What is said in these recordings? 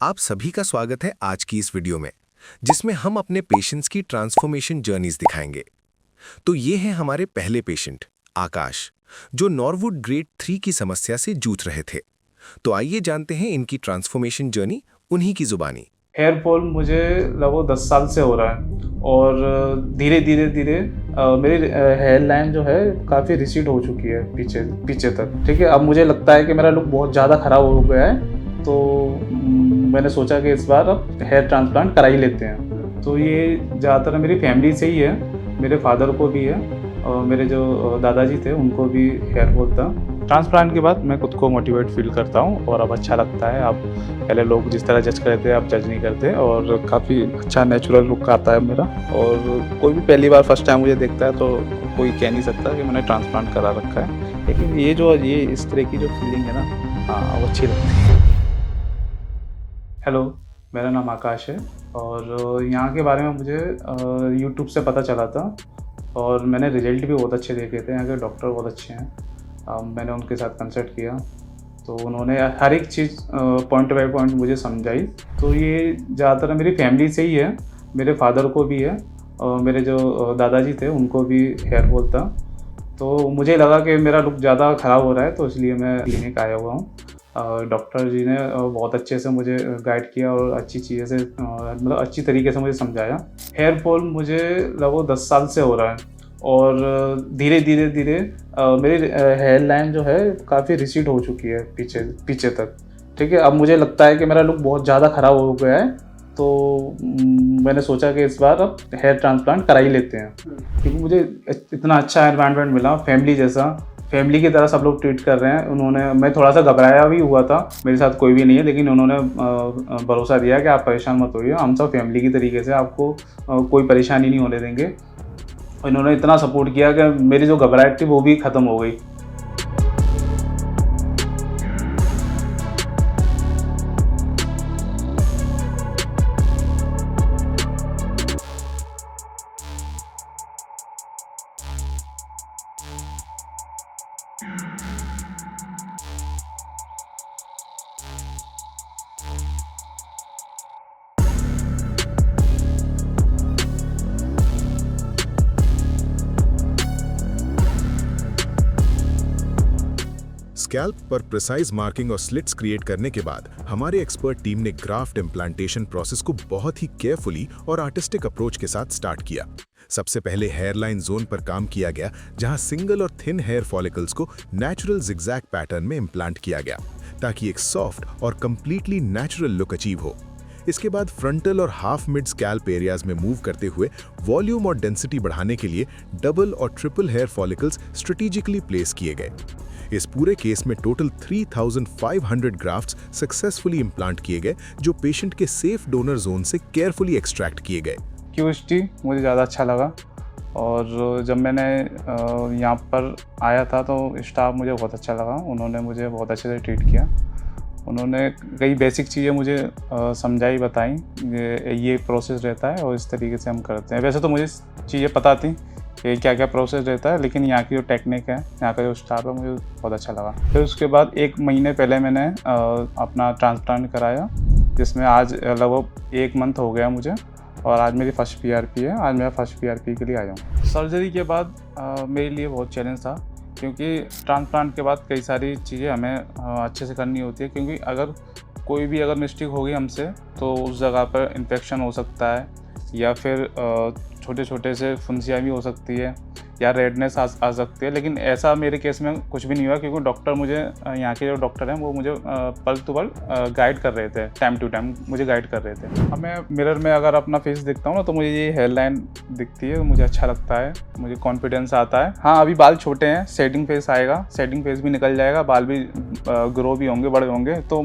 आप सभी का स्वागत है आज की इस वीडियो में, जिसमें हम अपने पेशेंट्स की ट्रांसफॉर्मेशन जर्नीज दिखाएंगे। तो ये है हमारे पहले पेशेंट, आकाश, जो नॉर्वुड ग्रेड 3 की समस्या से जूझ रहे थे। तो आइए जानते हैं इनकी ट्रांसफॉर्मेशन जर्नी उन्हीं की जुबानी। हेयर फॉल मुझे लगभग 10 साल से हो रहा है और धीरे धीरे धीरे मेरी हेयर लाइन जो है काफ़ी रिसीड हो चुकी है पीछे पीछे तक। ठीक है, अब मुझे लगता है कि मेरा लुक बहुत ज़्यादा ख़राब हो गया है, तो मैंने सोचा कि इस बार अब हेयर ट्रांसप्लांट करा ही लेते हैं। तो ये ज़्यादातर मेरी फैमिली से ही है, मेरे फादर को भी है और मेरे जो दादाजी थे उनको भी हेयर फॉल था। ट्रांसप्लांट के बाद मैं खुद को मोटिवेट फील करता हूँ और अब अच्छा लगता है। अब पहले लोग जिस तरह जज करते थे अब जज नहीं करते और काफ़ी अच्छा नेचुरल लुक आता है मेरा। और कोई भी पहली बार फर्स्ट टाइम मुझे देखता है तो कोई कह नहीं सकता कि मैंने ट्रांसप्लांट करा रखा है, लेकिन ये इस तरह की जो फीलिंग है ना, हाँ वो अच्छी लगती है। हेलो, मेरा नाम आकाश है और यहाँ के बारे में मुझे यूट्यूब से पता चला था और मैंने रिजल्ट भी बहुत अच्छे देखे थे। यहाँ के डॉक्टर बहुत अच्छे हैं। मैंने उनके साथ कंसल्ट किया तो उन्होंने हर एक चीज़ पॉइंट बाय पॉइंट मुझे समझाई। तो ये ज़्यादातर मेरी फैमिली से ही है, मेरे फादर को भी है और मेरे जो दादाजी थे उनको भी हेयर फॉल था। तो मुझे लगा कि मेरा लुक ज़्यादा ख़राब हो रहा है, तो इसलिए मैं क्लिनिक आया हुआ हूँ। डॉक्टर जी ने बहुत अच्छे से मुझे गाइड किया और अच्छी चीज़ें से मतलब अच्छी तरीके से मुझे समझाया। हेयर फॉल मुझे लगभग 10 साल से हो रहा है और धीरे धीरे धीरे मेरी हेयर लाइन जो है काफ़ी रिसीड हो चुकी है पीछे पीछे तक। ठीक है, अब मुझे लगता है कि मेरा लुक बहुत ज़्यादा ख़राब हो गया है, तो मैंने सोचा कि इस बार अब हेयर ट्रांसप्लांट करा ही लेते हैं। क्योंकि मुझे इतना अच्छा एनवायरनमेंट मिला, फैमिली जैसा, फैमिली की तरह सब लोग ट्रीट कर रहे हैं। मैं थोड़ा सा घबराया भी हुआ था, मेरे साथ कोई भी नहीं है, लेकिन उन्होंने भरोसा दिया कि आप परेशान मत होइए, हम सब फैमिली की तरीके से आपको कोई परेशानी नहीं होने देंगे। इन्होंने इतना सपोर्ट किया कि मेरी जो घबराहट थी वो भी ख़त्म हो गई। स्कैल्प पर प्रिसाइज मार्किंग और स्लिट्स क्रिएट करने के बाद हमारे एक्सपर्ट टीम ने ग्राफ्ट इम्प्लांटेशन प्रोसेस को बहुत ही केयरफुली और आर्टिस्टिक अप्रोच के साथ स्टार्ट किया। सबसे पहले हेयरलाइन जोन पर काम किया गया, जहां सिंगल और थिन हेयर फॉलिकल्स को नेचुरल जिगजैग पैटर्न में इम्प्लांट किया गया ताकि एक सॉफ्ट और कंप्लीटली नेचुरल लुक अचीव हो। इसके बाद फ्रंटल और हाफ मिड स्कैल्प एरियाज में मूव करते हुए वॉल्यूम और डेंसिटी बढ़ाने के लिए डबल और triple hair follicles strategically place किए गए। इस पूरे केस में टोटल 3500 ग्राफ्ट्स सक्सेसफुली इम्प्लांट किए गए, जो पेशेंट के सेफ डोनर जोन से केयरफुली एक्सट्रैक्ट किए गए। क्यूएसटी मुझे ज़्यादा अच्छा लगा और जब मैंने यहाँ पर आया था तो स्टाफ मुझे बहुत अच्छा लगा, उन्होंने मुझे बहुत अच्छे से ट्रीट किया। उन्होंने कई बेसिक चीज़ें मुझे समझाई, बताई, ये प्रोसेस रहता है और इस तरीके से हम करते हैं। वैसे तो मुझे चीज़ें पता थी कि क्या क्या प्रोसेस रहता है, लेकिन यहाँ की जो टेक्निक है, यहाँ का जो स्टाफ है, मुझे बहुत अच्छा लगा। फिर उसके बाद 1 महीने पहले मैंने अपना ट्रांसप्लांट कराया, जिसमें आज लगभग 1 मंथ हो गया मुझे और आज मेरी फर्स्ट पीआरपी है। आज मैं फर्स्ट पीआरपी के लिए आया हूँ। सर्जरी के बाद मेरे लिए बहुत चैलेंज था, क्योंकि ट्रांसप्लांट के बाद कई सारी चीज़ें हमें अच्छे से करनी होती है, क्योंकि अगर मिस्टेक हो गई हमसे तो उस जगह पर इन्फेक्शन हो सकता है या फिर छोटे छोटे से फुंसियाँ भी हो सकती है या रेडनेस आ सकती है। लेकिन ऐसा मेरे केस में कुछ भी नहीं हुआ, क्योंकि डॉक्टर मुझे, यहाँ के जो डॉक्टर हैं वो मुझे पल टू पल गाइड कर रहे थे, टाइम टू टाइम मुझे गाइड कर रहे थे। अब मैं मिरर में अगर अपना फेस देखता हूँ ना, तो मुझे ये हेयर लाइन दिखती है, मुझे अच्छा लगता है, मुझे कॉन्फिडेंस आता है। हाँ, अभी बाल छोटे हैं, सेटिंग फेस आएगा, सेटिंग फेस भी निकल जाएगा, बाल भी ग्रो भी होंगे, बड़े होंगे। तो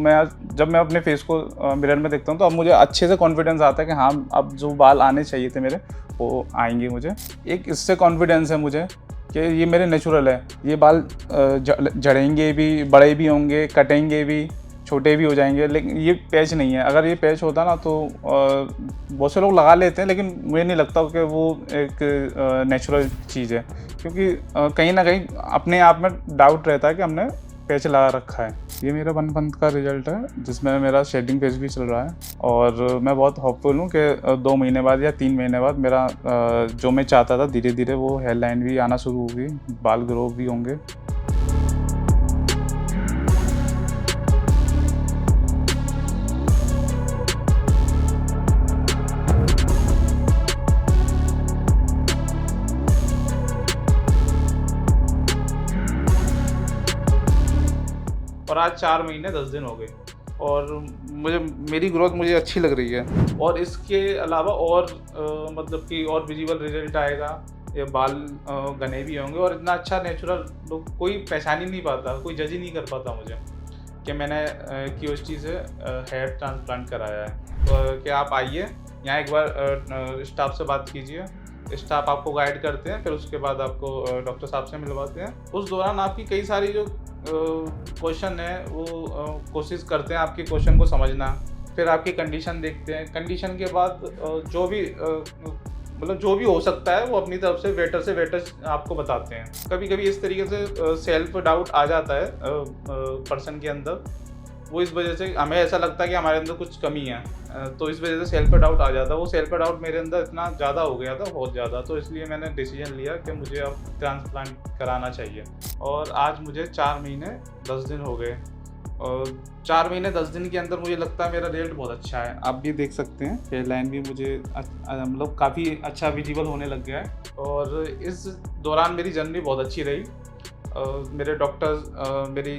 जब मैं अपने फेस को मिरर में देखता हूँ तो अब मुझे अच्छे से कॉन्फिडेंस आता है कि हाँ, अब जो बाल आने चाहिए थे मेरे वो आएंगे। मुझे एक इससे कॉन्फिडेंस है मुझे कि ये मेरे नेचुरल है, ये बाल झड़ेंगे भी, बड़े भी होंगे, कटेंगे भी, छोटे भी हो जाएंगे। लेकिन ये पैच नहीं है। अगर ये पैच होता ना तो बहुत से लोग लगा लेते हैं, लेकिन मुझे नहीं लगता कि वो एक नेचुरल चीज़ है, क्योंकि कहीं ना कहीं अपने आप में डाउट रहता है कि हमने पैच लगा रखा है। ये मेरा 1 मंथ का रिजल्ट है जिसमें मेरा शेडिंग फेज भी चल रहा है और मैं बहुत होपफुल हूँ कि 2 महीने बाद या 3 महीने बाद मेरा जो मैं चाहता था धीरे धीरे वो हेयर लाइन भी आना शुरू होगी, बाल ग्रो भी होंगे। और आज 4 महीने 10 दिन हो गए और मेरी ग्रोथ मुझे अच्छी लग रही है। और इसके अलावा और मतलब कि और विजिबल रिजल्ट आएगा, ये बाल घने भी होंगे और इतना अच्छा नेचुरल लुक कोई पहचान ही नहीं पाता, कोई जज ही नहीं कर पाता मुझे कि मैंने क्यूएसटी से हेयर ट्रांसप्लांट कराया है। तो कि आप आइए यहाँ एक बार स्टाफ से बात कीजिए, स्टाफ आपको गाइड करते हैं, फिर उसके बाद आपको डॉक्टर साहब से मिलवाते हैं। उस दौरान आपकी कई सारी जो क्वेश्चन है वो कोशिश करते हैं आपके क्वेश्चन को समझना, फिर आपकी कंडीशन देखते हैं। कंडीशन के बाद जो भी मतलब जो भी हो सकता है वो अपनी तरफ से वेटर आपको बताते हैं। कभी कभी इस तरीके से सेल्फ डाउट आ जाता है पर्सन के अंदर, वो इस वजह से हमें ऐसा लगता है कि हमारे अंदर कुछ कमी है, तो इस वजह से सेल्फ डाउट आ जाता है। वो सेल्फ डाउट मेरे अंदर इतना ज़्यादा हो गया था, बहुत ज़्यादा, तो इसलिए मैंने डिसीजन लिया कि मुझे अब ट्रांसप्लांट कराना चाहिए। और आज मुझे 4 महीने 10 दिन हो गए और 4 महीने 10 दिन के अंदर मुझे लगता है मेरा रिजल्ट बहुत अच्छा है। आप भी देख सकते हैं हेयर लाइन भी मुझे मतलब काफ़ी अच्छा विजिबल होने लग गया है। और इस दौरान मेरी जर्नी बहुत अच्छी रही। मेरे डॉक्टर्स मेरी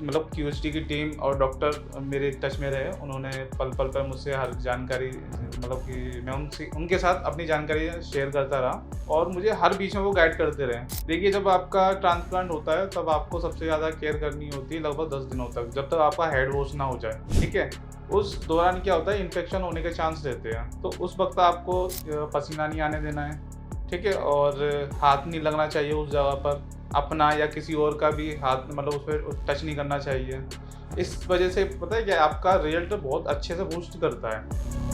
मतलब क्यूएसटी की टीम और डॉक्टर मेरे टच में रहे। उन्होंने पल पल पर मुझसे हर जानकारी, मतलब कि मैं उनके साथ अपनी जानकारी शेयर करता रहा और मुझे हर बीच में वो गाइड करते रहे। देखिए, जब आपका ट्रांसप्लांट होता है तब आपको सबसे ज़्यादा केयर करनी होती है लगभग 10 दिनों तक, जब तक आपका हेड वॉश ना हो जाए, ठीक है। उस दौरान क्या होता है, इन्फेक्शन होने के चांस रहते हैं, तो उस वक्त आपको पसीना नहीं आने देना है, ठीक है, और हाथ नहीं लगना चाहिए उस जगह पर, अपना या किसी और का भी हाथ मतलब उस पर टच नहीं करना चाहिए। इस वजह से पता है क्या, आपका रिजल्ट बहुत अच्छे से बूस्ट करता है।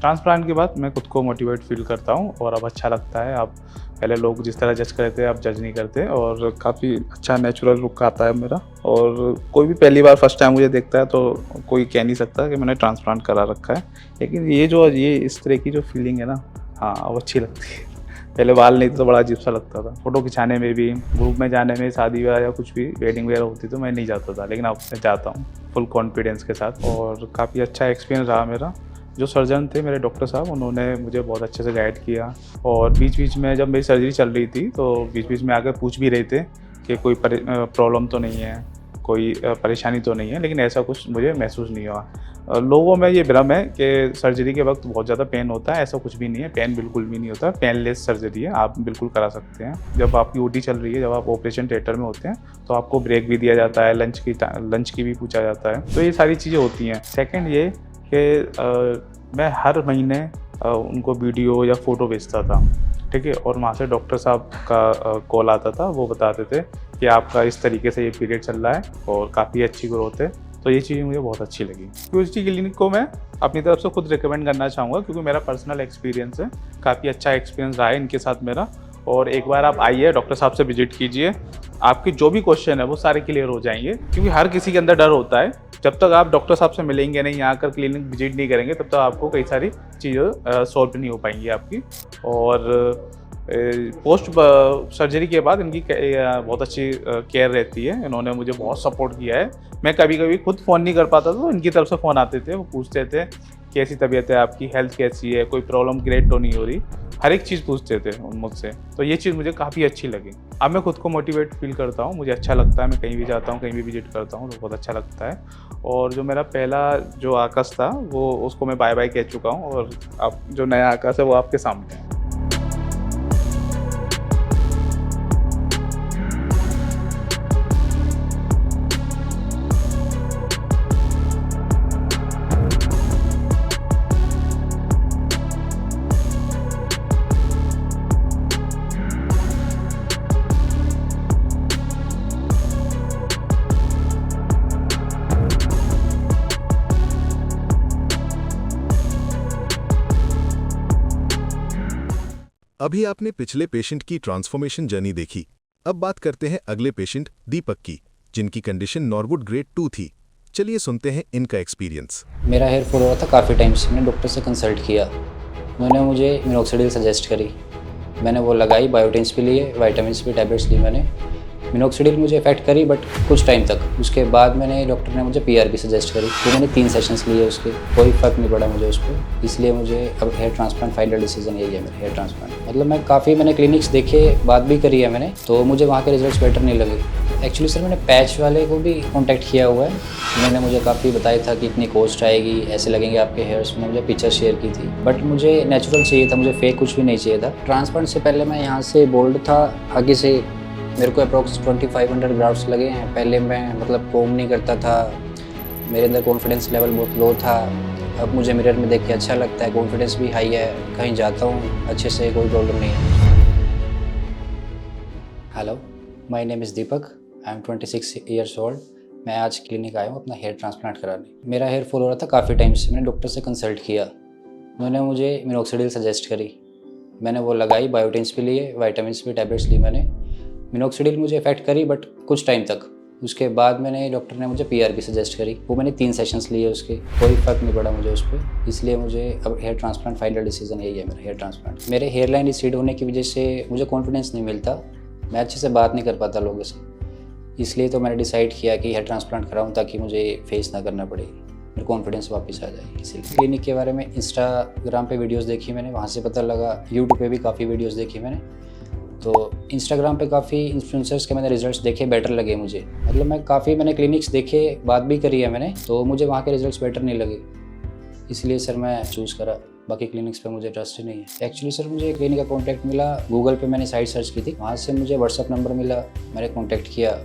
ट्रांसप्लांट के बाद मैं खुद को मोटिवेट फील करता हूँ और अब अच्छा लगता है। अब पहले लोग जिस तरह जज करते थे अब जज नहीं करते और काफ़ी अच्छा नेचुरल लुक आता है मेरा। और कोई भी पहली बार फर्स्ट टाइम मुझे देखता है तो कोई कह नहीं सकता कि मैंने ट्रांसप्लांट करा रखा है, लेकिन ये इस तरह की जो फीलिंग है ना, हाँ अब अच्छी लगती है। पहले बाल नहीं थे तो बड़ा अजीब सा लगता था, फ़ोटो खिंचाने में भी, ग्रुप में जाने में, शादी या कुछ भी वेडिंग वगैरह होती तो मैं नहीं जाता था, लेकिन अब मैं जाता हूँ फुल कॉन्फिडेंस के साथ। और काफ़ी अच्छा एक्सपीरियंस रहा मेरा। जो सर्जन थे मेरे डॉक्टर साहब, उन्होंने मुझे बहुत अच्छे से गाइड किया और बीच बीच में जब मेरी सर्जरी चल रही थी तो बीच बीच में आकर पूछ भी रहे थे कि कोई प्रॉब्लम तो नहीं है, कोई परेशानी तो नहीं है, लेकिन ऐसा कुछ मुझे महसूस नहीं हुआ। लोगों में ये भ्रम है कि सर्जरी के वक्त बहुत ज़्यादा पेन होता है, ऐसा कुछ भी नहीं है, पेन बिल्कुल भी नहीं होता, पेनलेस सर्जरी है, आप बिल्कुल करा सकते हैं। जब आपकी ओटी चल रही है, जब आप ऑपरेशन थिएटर में होते हैं तो आपको ब्रेक भी दिया जाता है, लंच की भी पूछा जाता है, तो ये सारी चीज़ें होती हैं। सेकेंड ये कि मैं हर महीने उनको वीडियो या फ़ोटो भेजता था, ठीक है, और वहाँ से डॉक्टर साहब का कॉल आता था, वो बताते थे कि आपका इस तरीके से ये पीरियड चल रहा है और काफ़ी अच्छी ग्रोथ है। तो ये चीज़ मुझे बहुत अच्छी लगी। क्यूएसटी क्लिनिक को मैं अपनी तरफ से खुद रिकमेंड करना चाहूँगा क्योंकि मेरा पर्सनल एक्सपीरियंस है, काफ़ी अच्छा एक्सपीरियंस रहा है इनके साथ मेरा। और एक बार आप आइए, डॉक्टर साहब से विजिट कीजिए, आपके जो भी क्वेश्चन है वो सारे क्लियर हो जाएंगे, क्योंकि हर किसी के अंदर डर होता है। जब तक आप डॉक्टर साहब से मिलेंगे नहीं, यहाँ आकर क्लिनिक विजिट नहीं करेंगे, तब तक आपको कई सारी चीज़ें सॉल्व नहीं हो पाएंगी आपकी। और पोस्ट सर्जरी के बाद इनकी बहुत अच्छी केयर रहती है, इन्होंने मुझे बहुत सपोर्ट किया है। मैं कभी कभी खुद फ़ोन नहीं कर पाता था तो इनकी तरफ से फ़ोन आते थे, वो पूछते थे कैसी तबीयत है आपकी, हेल्थ कैसी है, कोई प्रॉब्लम क्रिएट तो नहीं हो रही, हर एक चीज़ पूछते थे मुझसे। तो ये चीज़ मुझे काफ़ी अच्छी लगी। अब मैं खुद को मोटिवेट फील करता हूँ, मुझे अच्छा लगता है, मैं कहीं भी जाता हूँ, कहीं भी विजिट करता हूँ तो बहुत अच्छा लगता है। और जो मेरा पहला जो आकाश था वो उसको मैं बाय बाय कह चुका हूँ और अब जो नया आकाश है वो आपके सामने है। अभी आपने पिछले पेशेंट की ट्रांसफॉर्मेशन जर्नी देखी। अब बात करते हैं अगले पेशेंट दीपक की, जिनकी कंडीशन नॉर्वुड ग्रेड 2 थी। चलिए सुनते हैं इनका एक्सपीरियंस। मेरा हेयर फॉल हो रहा था काफ़ी टाइम से। मैंने डॉक्टर से कंसल्ट किया, उन्होंने मुझे मिनोक्सिडिल सजेस्ट करी। मैंने वो लगाई, बायोटिन्स भी लिए, विटामिन्स भी टैबलेट्स ली मैंने। मिनोक्सिडिल मुझे इफेक्ट करी बट कुछ टाइम तक। उसके बाद मैंने डॉक्टर ने मुझे पीआरपी सजेस्ट करी, तो मैंने 3 सेशंस लिए उसके, कोई फ़र्क नहीं पड़ा मुझे उस पर। इसलिए मुझे अब हेयर ट्रांसप्लांट फाइनल डिसीजन यही है मेरा, हेयर ट्रांसप्लांट। मतलब मैंने क्लिनिक्स देखे, बात भी करी है मैंने, तो मुझे वहाँ के रिजल्ट्स बेटर नहीं लगे। एक्चुअली सर मैंने पैच वाले को भी कॉन्टैक्ट किया हुआ है, उन्होंने मुझे काफ़ी बताया था कि इतनी कॉस्ट आएगी, ऐसे लगेंगे आपके हेयर्स में। मुझे पिक्चर शेयर की थी, बट मुझे नेचुरल चाहिए था, मुझे फेक कुछ भी नहीं चाहिए था। ट्रांसप्लांट से पहले मैं यहाँ से बोल्ड था, आगे से मेरे को अप्रॉक्स 2500 ग्राफ्ट्स लगे हैं। पहले मैं मतलब कोम नहीं करता था, मेरे अंदर कॉन्फिडेंस लेवल बहुत लो था। अब मुझे मिरर में देख के अच्छा लगता है, कॉन्फिडेंस भी हाई है, कहीं जाता हूँ अच्छे से, कोई प्रॉब्लम नहीं है। Hello, my name is Deepak, I am 26 years old. मैं आज क्लिनिक आया हूँ अपना हेयर ट्रांसप्लांट कराने। मेरा हेयर फॉल हो रहा था काफ़ी टाइम से। मैंने डॉक्टर से कंसल्ट किया, उन्होंने मुझे मिनोक्सिडिल सजेस्ट करी। मैंने वो लगाई, बायोटिन्स भी लिए, विटामिन्स भी टैबलेट्स ली मैंने। मिनोक्सिडिल मुझे इफेक्ट करी बट कुछ टाइम तक। उसके बाद डॉक्टर ने मुझे पीआरपी सजेस्ट करी, वो मैंने 3 सेशंस लिए उसके, कोई फ़र्क नहीं पड़ा मुझे उस पर। इसलिए मुझे अब हेयर ट्रांसप्लांट फाइनल डिसीजन यही है मेरा, हेयर ट्रांसप्लांट। मेरे हेयर लाइन रिसीड होने की वजह से मुझे कॉन्फिडेंस नहीं मिलता, मैं अच्छे से बात नहीं कर पाता लोगों से। इसलिए तो मैंने डिसाइड किया कि हेयर ट्रांसप्लांट कराऊँ ताकि मुझे फेस ना करना पड़े, मेरे कॉन्फिडेंस वापस आ जाए। इसीलिए क्लिनिक के बारे में इंस्टाग्राम पे वीडियोस देखी मैंने, वहाँ से पता लगा। यूट्यूब पे भी काफ़ी वीडियोस देखी मैंने, तो इंस्टाग्राम पे काफ़ी इन्फ्लुएंसर्स के मैंने रिजल्ट्स देखे, बेटर लगे मुझे। मतलब मैंने क्लिनिक्स देखे, बात भी करी है मैंने, तो मुझे वहाँ के रिजल्ट्स बेटर नहीं लगे। इसलिए सर मैं चूज़ करा, बाकी क्लिनिक्स पे मुझे ट्रस्ट ही नहीं है। एक्चुअली सर मुझे क्लिनिक का कॉन्टैक्ट मिला, गूगल पे मैंने साइट सर्च की थी, वहाँ से मुझे व्हाट्सअप नंबर मिला, मैंने कॉन्टैक्ट किया।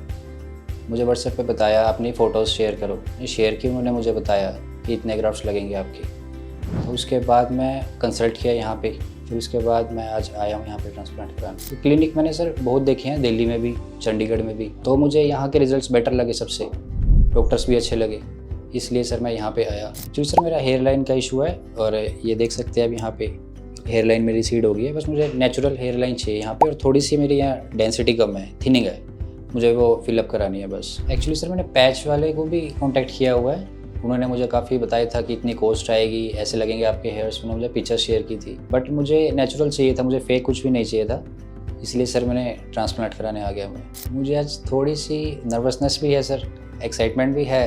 मुझे व्हाट्सएप पे बताया अपनी फ़ोटोज़ शेयर करो, शेयर की। उन्होंने मुझे बताया कि इतने ग्राफ्ट्स लगेंगे आपके। तो उसके बाद मैं कंसल्ट किया यहाँ पे, फिर उसके बाद मैं आज आया हूँ यहाँ पे ट्रांसप्लांट कराने। तो क्लिनिक मैंने सर बहुत देखे हैं, दिल्ली में भी, चंडीगढ़ में भी, तो मुझे यहाँ के रिजल्ट्स बेटर लगे सबसे, डॉक्टर्स भी अच्छे लगे, इसलिए सर मैं यहाँ पे आया। एक्चुअली सर मेरा हेयर लाइन का इशू है, और ये देख सकते हैं अब यहाँ पे हेयर लाइन मेरी सीड हो गई है। बस मुझे नेचुरल हेयर लाइन चाहिए यहाँ पे, और थोड़ी सी मेरी यहाँ डेंसिटी कम है, थिनिंग है, मुझे वो फिलअप करानी है बस। एक्चुअली सर मैंने पैच वाले को भी कॉन्टैक्ट किया हुआ है, उन्होंने मुझे काफ़ी बताया था कि इतनी कॉस्ट आएगी, ऐसे लगेंगे आपके हेयर्स में। मुझे पिक्चर शेयर की थी, बट मुझे नेचुरल चाहिए था, मुझे फेक कुछ भी नहीं चाहिए था, इसलिए सर मैंने ट्रांसप्लांट कराने आ गया मैं। मुझे आज थोड़ी सी नर्वसनेस भी है सर, एक्साइटमेंट भी है।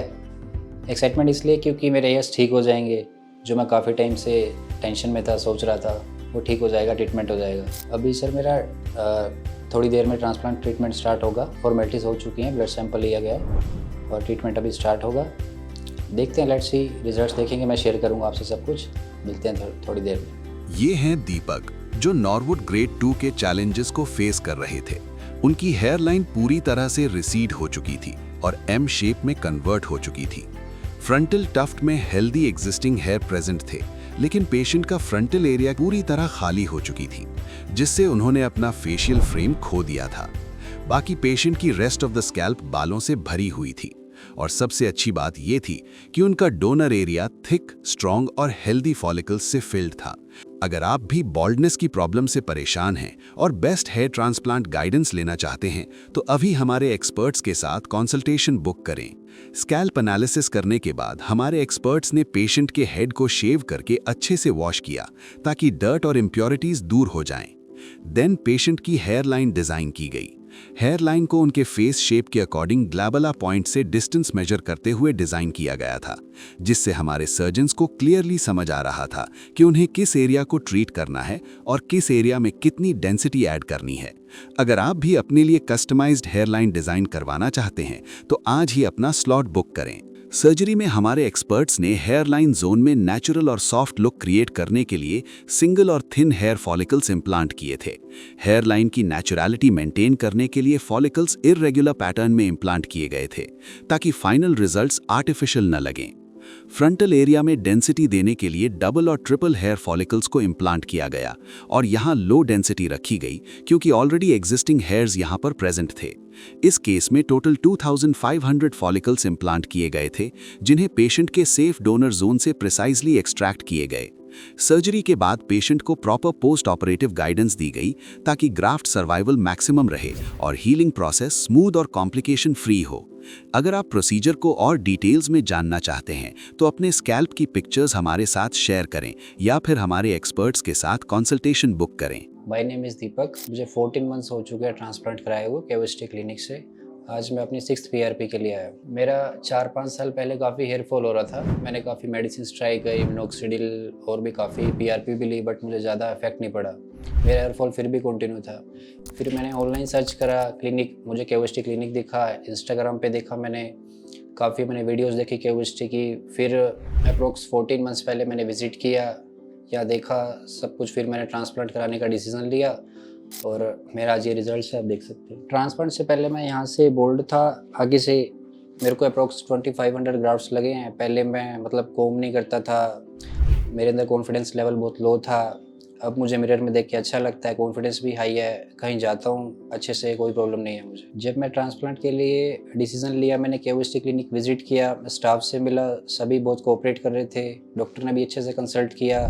एक्साइटमेंट इसलिए क्योंकि मेरे हेयर्स ठीक हो जाएंगे, जो मैं काफ़ी टाइम से टेंशन में था, सोच रहा था, वो ठीक हो जाएगा, ट्रीटमेंट हो जाएगा। अभी सर मेरा थोड़ी देर में ट्रांसप्लांट ट्रीटमेंट स्टार्ट होगा, फॉर्मेलिटीज़ हो चुकी हैं, ब्लड सैंपल लिया गया है और ट्रीटमेंट अभी स्टार्ट होगा। देखते हैं, लेट्स सी, रिजल्ट्स देखेंगे, मैं शेयर करूंगा आपसे सब कुछ। मिलते हैं थोड़ी देर में। ये हैं दीपक, जो नॉर्वुड ग्रेड 2 के चैलेंजेस को फेस कर रहे थे। उनकी हेयर लाइन पूरी तरह से रिसीड हो चुकी थी और एम शेप में कन्वर्ट हो चुकी थी। फ्रंटल टफ्ट में हेल्दी एग्जिस्टिंग हेयर प्रेजेंट थे, लेकिन पेशेंट का फ्रंटल एरिया पूरी तरह खाली हो चुकी थी, जिससे उन्होंने अपना फेशियल फ्रेम खो दिया था। बाकी पेशेंट की रेस्ट ऑफ द स्कैल्प बालों से भरी हुई थी, और सबसे अच्छी बात यह थी कि उनका डोनर एरिया थिक, स्ट्रॉन्ग और हेल्दी फॉलिकल्स से फिल्ड था। अगर आप भी बॉल्डनेस की प्रॉब्लम से परेशान हैं और बेस्ट हेयर ट्रांसप्लांट गाइडेंस लेना चाहते हैं, तो अभी हमारे एक्सपर्ट्स के साथ कंसल्टेशन बुक करें। स्कैल्प एनालिसिस करने के बाद हमारे एक्सपर्ट्स ने पेशेंट के हेड को शेव करके अच्छे से वॉश किया, ताकि डर्ट और इम्प्योरिटीज दूर हो जाएं। देन पेशेंट की हेयर लाइन डिजाइन की गई। हेयर लाइन को उनके फेस शेप के अकॉर्डिंग ग्लैबुला पॉइंट से डिस्टेंस मेजर करते हुए डिजाइन किया गया था, जिससे हमारे सर्जन्स को क्लियरली समझ आ रहा था कि उन्हें किस एरिया को ट्रीट करना है और किस एरिया में कितनी डेंसिटी ऐड करनी है। अगर आप भी अपने लिए कस्टमाइज्ड हेयर लाइन डिजाइन करवाना चाहते हैं, तो आज ही अपना स्लॉट बुक करें। सर्जरी में हमारे एक्सपर्ट्स ने हेयर लाइन जोन में नेचुरल और सॉफ्ट लुक क्रिएट करने के लिए सिंगल और थिन हेयर फॉलिकल्स इम्प्लांट किए थे। हेयर लाइन की नेचुरलिटी मेंटेन करने के लिए फॉलिकल्स इररेगुलर पैटर्न में इम्प्लांट किए गए थे, ताकि फाइनल रिजल्ट्स आर्टिफिशियल न लगें। फ्रंटल एरिया में डेंसिटी देने के लिए डबल और ट्रिपल हेयर फॉलिकल्स को इम्प्लांट किया गया, और यहाँ लो डेंसिटी रखी गई क्योंकि ऑलरेडी एग्जिस्टिंग हेयर्स यहाँ पर प्रेजेंट थे। इस केस में टोटल 2500 फॉलिकल्स इम्प्लांट किए गए थे, जिन्हें पेशेंट के सेफ डोनर जोन से प्रिसाइजली एक्सट्रैक्ट किए गए। सर्जरी के बाद पेशेंट को प्रॉपर पोस्ट ऑपरेटिव गाइडेंस दी गई ताकि ग्राफ्ट सर्वाइवल मैक्सिमम रहे और हीलिंग प्रोसेस स्मूथ और कॉम्प्लिकेशन फ्री हो। अगर आप प्रोसीजर को और डिटेल्स में जानना चाहते हैं तो अपने स्कैल्प की पिक्चर्स हमारे साथ शेयर करें या फिर हमारे एक्सपर्ट्स के साथ कंसल्टेशन बुक करें। माय नेम इज़ दीपक। मुझे 14 मंथ्स हो चुके हैं ट्रांसप्लांट कराए हुए केविस्टी क्लिनिक से। आज मैं अपनी 6th PRP के लिए आया हूँ। मेरा 4-5 साल पहले काफ़ी हेयर फॉल हो रहा था। मैंने काफ़ी मेडिसिन ट्राई करी, मिनोक्सिडिल और भी काफ़ी PRP भी ली, बट मुझे ज़्यादा इफेक्ट नहीं पड़ा। मेरा हेयर फॉल फिर भी कंटिन्यू था। फिर मैंने ऑनलाइन सर्च करा, क्लिनिक मुझे केविस्टी क्लिनिक दिखा, इंस्टाग्राम पे देखा मैंने मैंने वीडियोज़ देखी केविस्टी की। फिर अप्रोक्स 14 मंथ्स पहले मैंने विज़िट किया, या देखा सब कुछ, फिर मैंने ट्रांसप्लांट कराने का डिसीज़न लिया और मेरा आज ये रिजल्ट है, आप देख सकते हैं। ट्रांसप्लांट से पहले मैं यहाँ से बोल्ड था, आगे से मेरे को अप्रोक्स 2500 ग्राफ्ट्स लगे हैं। पहले मैं मतलब कोम नहीं करता था, मेरे अंदर कॉन्फिडेंस लेवल बहुत लो था। अब मुझे मिरर में देख के अच्छा लगता है, कॉन्फिडेंस भी हाई है, कहीं जाता हूँ अच्छे से, कोई प्रॉब्लम नहीं है मुझे। जब मैं ट्रांसप्लांट के लिए डिसीज़न लिया, मैंने केविस्टी क्लिनिक विजिट किया, स्टाफ से मिला, सभी बहुत कोऑपरेट कर रहे थे, डॉक्टर ने भी अच्छे से कंसल्ट किया।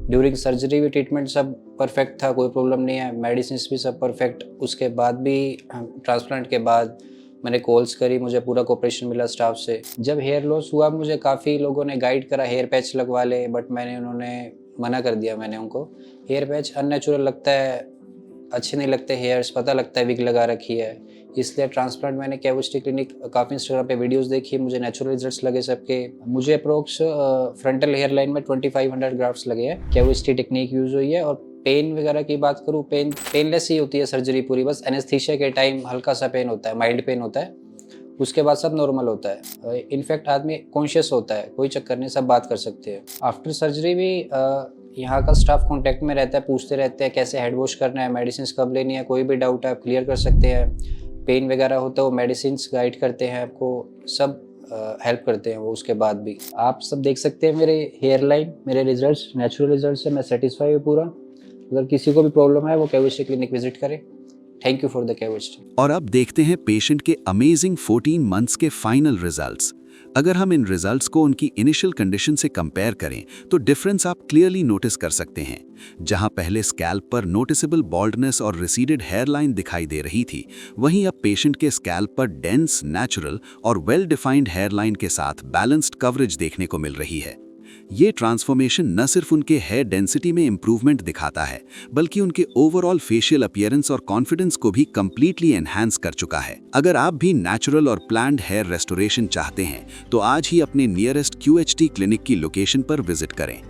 ड्यूरिंग सर्जरी भी ट्रीटमेंट सब परफेक्ट था, कोई प्रॉब्लम नहीं है, मेडिसिन भी सब परफेक्ट। उसके बाद भी ट्रांसप्लांट के बाद मैंने कॉल्स करी, मुझे पूरा कोऑपरेशन मिला स्टाफ से। जब हेयर लॉस हुआ मुझे काफ़ी लोगों ने गाइड करा हेयर पैच लगवा ले, बट उन्होंने मना कर दिया। मैंने उनको, हेयर पैच अननेचुरल लगता है, अच्छे नहीं लगते हेयर्स, पता लगता है विग लगा रखी है, इसलिए ट्रांसप्लांट मैंने केविस्टी क्लिनिक काफ़ी इंस्टाग्राम पे वीडियोस देखी, मुझे नेचुरल रिजल्ट्स लगे सबके। मुझे अप्रोक्स फ्रंटल हेयर लाइन में 2500 ग्राफ्ट्स लगे हैं। केविस्टी टेक्निक यूज़ हुई है। और पेन वगैरह की बात करूँ, पेनलेस ही होती है सर्जरी पूरी, बस एनेस्थीसिया के टाइम हल्का सा पेन होता है, माइल्ड पेन होता है, उसके बाद सब नॉर्मल होता है। इनफैक्ट आदमी कॉन्शियस होता है, कोई चक्कर नहीं, सब बात कर सकते हैं। आफ्टर सर्जरी भी यहाँ का स्टाफ कांटेक्ट में रहता है, पूछते रहते हैं कैसे हेड वॉश करना है, मेडिसिन कब लेनी है, कोई भी डाउट है आप क्लियर कर सकते हैं। पेन वगैरह होता है वो मेडिसिन गाइड करते हैं आपको, सब हेल्प करते हैं वो। उसके बाद भी आप सब देख सकते हैं मेरे हेयर लाइन, मेरे रिजल्ट्स नेचुरल रिजल्ट से मैं सेटिस्फाई हूँ पूरा। अगर किसी को भी प्रॉब्लम है वो केविस्टी क्लिनिक विजिट करे। थैंक यू फॉर द केविस्टी। और अब देखते हैं पेशेंट के अमेजिंग 14 मंथ्स के फाइनल रिजल्ट्स। अगर हम इन रिजल्ट्स को उनकी इनिशियल कंडीशन से कंपेयर करें तो डिफरेंस आप क्लियरली नोटिस कर सकते हैं। जहां पहले स्कैल्प पर नोटिसेबल बॉल्डनेस और रिसीडेड हेयरलाइन दिखाई दे रही थी, वहीं अब पेशेंट के स्कैल्प पर डेंस, नेचुरल और वेल डिफाइंड हेयरलाइन के साथ बैलेंस्ड कवरेज देखने को मिल रही है। ये ट्रांसफॉर्मेशन न सिर्फ उनके हेयर डेंसिटी में इंप्रूवमेंट दिखाता है, बल्कि उनके ओवरऑल फेशियल अपीयरेंस और कॉन्फिडेंस को भी कंप्लीटली एनहांस कर चुका है। अगर आप भी नेचुरल और प्लान्ड हेयर रेस्टोरेशन चाहते हैं तो आज ही अपने नियरेस्ट QHT क्लिनिक की लोकेशन पर विजिट करें।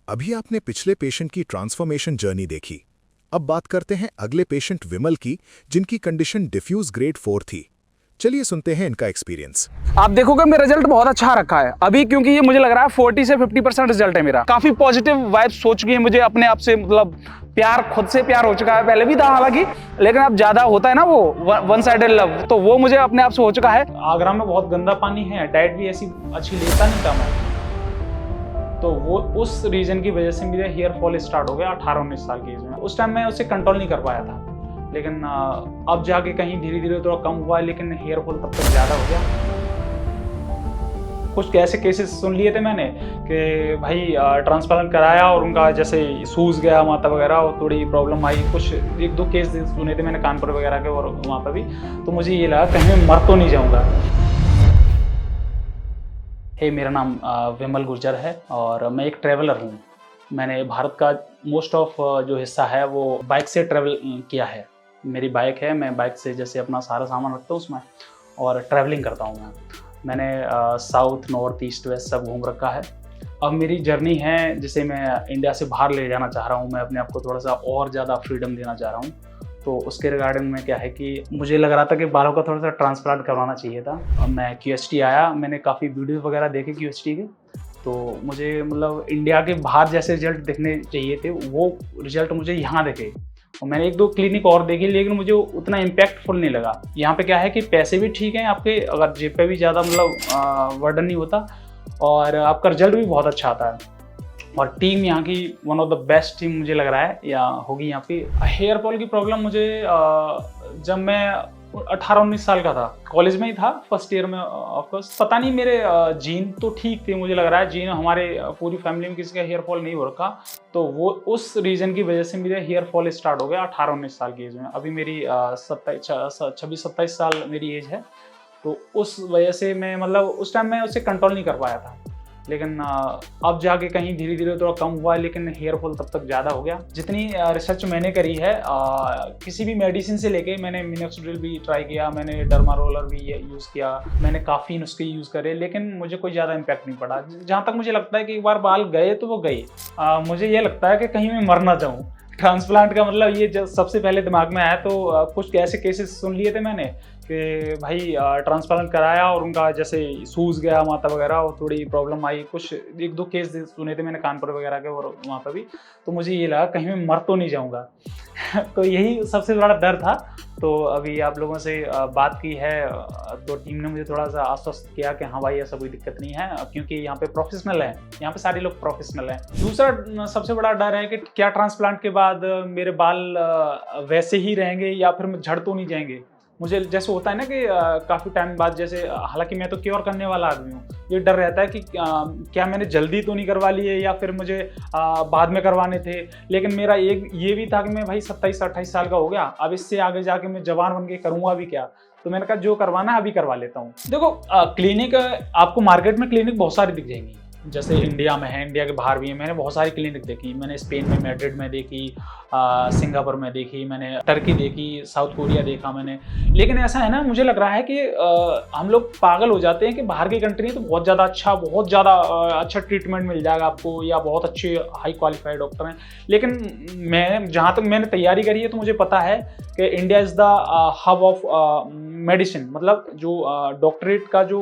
अभी आपने पिछले पेशेंट की ट्रांसफॉर्मेशन जर्नी देखी। अब बात करते हैं अगले पेशेंट विमल की, जिनकी कंडीशन डिफ्यूज ग्रेड 4 थी। चलिए सुनते हैं इनका एक्सपीरियंस। आप देखोगे मेरा रिजल्ट बहुत अच्छा रखा है अभी, क्योंकि ये मुझे लग रहा है 40 से 50% रिजल्ट है मेरा। काफी पॉजिटिव वाइब्स हो चुकी है मुझे अपने आप से, मतलब प्यार, खुद से प्यार हो चुका है। पहले भी था हालांकि, लेकिन अब ज्यादा होता है ना वो वन साइडेड लव, तो वो मुझे अपने आप से हो चुका है। आगरा में बहुत गंदा पानी है, डाइट भी ऐसी अच्छी लेता नहीं था मैं, तो वो उस रीजन की वजह से मेरा हेयर फॉल स्टार्ट हो गया 18-19 साल की एज में। उस टाइम मैं उसे कंट्रोल नहीं कर पाया था, लेकिन अब जाके कहीं धीरे धीरे थोड़ा कम हुआ है, लेकिन हेयर फॉल तब तक ज़्यादा हो गया। कुछ ऐसे केसेस सुन लिए थे मैंने कि भाई ट्रांसप्लांट कराया और उनका जैसे सूज गया माथा वगैरह और थोड़ी प्रॉब्लम आई। कुछ 1-2 केस सुने थे मैंने कानपुर वगैरह के और वहाँ पर भी, तो मुझे ये लगा कहीं मैं मर तो नहीं जाऊँगा। मेरा नाम विमल गुर्जर है और मैं एक ट्रैवलर हूँ। मैंने भारत का मोस्ट ऑफ जो हिस्सा है वो बाइक से ट्रैवल किया है। मेरी बाइक है, मैं बाइक से जैसे अपना सारा सामान रखता हूँ उसमें और ट्रैवलिंग करता हूँ मैंने साउथ, नॉर्थ, ईस्ट, वेस्ट सब घूम रखा है। अब मेरी जर्नी है जिसे मैं इंडिया से बाहर ले जाना चाह रहा हूँ। मैं अपने आप को थोड़ा सा और ज़्यादा फ्रीडम देना चाह रहा हूँ। तो उसके रिगार्डिंग में क्या है कि मुझे लग रहा था कि बालों का थोड़ा सा ट्रांसप्लांट करवाना चाहिए था। अब मैं QHT आया, मैंने काफ़ी वीडियोस वगैरह देखे QHT के, तो मुझे मतलब इंडिया के बाहर जैसे रिजल्ट दिखने चाहिए थे वो रिजल्ट मुझे यहाँ दिखे। और मैंने 1-2 क्लिनिक और देखी, लेकिन मुझे उतना इम्पैक्टफुल नहीं लगा। यहाँ पे क्या है कि पैसे भी ठीक हैं आपके, अगर जेब पे भी ज़्यादा मतलब वर्डन नहीं होता और आपका रिजल्ट भी बहुत अच्छा आता है। और टीम यहाँ की one of the best team मुझे लग रहा है या होगी यहाँ पे। हेयर फॉल की प्रॉब्लम मुझे जब मैं 18-19 साल का था, कॉलेज में ही था, फर्स्ट ईयर में ऑफकोर्स। पता नहीं मेरे जीन तो ठीक थे, मुझे लग रहा है जीन हमारे पूरी फैमिली में किसी का हेयर फॉल नहीं हो रखा, तो वो उस रीज़न की वजह से मेरे हेयर फॉल स्टार्ट हो गया 18-19 साल की एज में। अभी मेरी 26-27 साल मेरी एज है, तो उस वजह से मैं मतलब उस टाइम मैं उसे कंट्रोल नहीं कर पाया था। लेकिन अब जाके कहीं धीरे धीरे थोड़ा कम हुआ है, लेकिन हेयर फॉल तब तक ज़्यादा हो गया। जितनी रिसर्च मैंने करी है, किसी भी मेडिसिन से लेके, मैंने मिनोक्सिडिल भी ट्राई किया, मैंने डर्मा रोलर भी यूज़ किया, मैंने काफ़ी नुस्खे यूज़ करे, लेकिन मुझे कोई ज़्यादा इम्पैक्ट नहीं पड़ा। जहाँ तक मुझे लगता है कि एक बार बाल गए तो वो गए। मुझे ये लगता है कि कहीं मैं मर ना जाऊँ। ट्रांसप्लांट का मतलब ये जब सबसे पहले दिमाग में आया तो कुछ ऐसे केसेस सुन लिए थे मैंने कि भाई ट्रांसप्लांट कराया और उनका जैसे सूज गया माथा वगैरह और थोड़ी प्रॉब्लम आई। कुछ 1-2 केस सुने थे मैंने कानपुर वगैरह के और वहाँ पर भी, तो मुझे ये लगा कहीं मैं मर तो नहीं जाऊँगा। तो यही सबसे बड़ा डर था। तो अभी आप लोगों से बात की है तो टीम ने मुझे थोड़ा सा आश्वस्त किया कि हाँ भाई ऐसा कोई दिक्कत नहीं है, क्योंकि यहाँ पे प्रोफेशनल है, यहाँ पे सारे लोग प्रोफेशनल हैं। दूसरा सबसे बड़ा डर है कि क्या ट्रांसप्लांट के बाद मेरे बाल वैसे ही रहेंगे या फिर झड़ तो नहीं जाएंगे। मुझे जैसे होता है ना कि काफ़ी टाइम बाद, जैसे हालांकि मैं तो क्योर करने वाला आदमी हूँ, ये डर रहता है कि क्या मैंने जल्दी तो नहीं करवा लिए या फिर मुझे बाद में करवाने थे। लेकिन मेरा एक ये भी था कि मैं भाई 27-28 साल का हो गया, अब इससे आगे जाके मैं जवान बन के करूँगा भी क्या। तो मैंने कहा जो करवाना है अभी करवा लेता हूँ। देखो क्लिनिक आपको मार्केट में क्लिनिक बहुत सारी दिख जाएंगी, जैसे इंडिया में है, इंडिया के बाहर भी है। मैंने बहुत सारी क्लिनिक देखी, मैंने स्पेन में मैड्रिड में देखी, सिंगापुर में देखी, मैंने टर्की देखी, साउथ कोरिया देखा मैंने। लेकिन ऐसा है ना, मुझे लग रहा है कि हम लोग पागल हो जाते हैं कि बाहर की कंट्री तो बहुत ज़्यादा अच्छा ट्रीटमेंट मिल जाएगा आपको या बहुत अच्छे हाई क्वालिफाइड डॉक्टर हैं। लेकिन मैं जहाँ तक मैंने तैयारी करी है तो मुझे पता है कि India is the hub of medicine, मतलब जो डॉक्टरेट का जो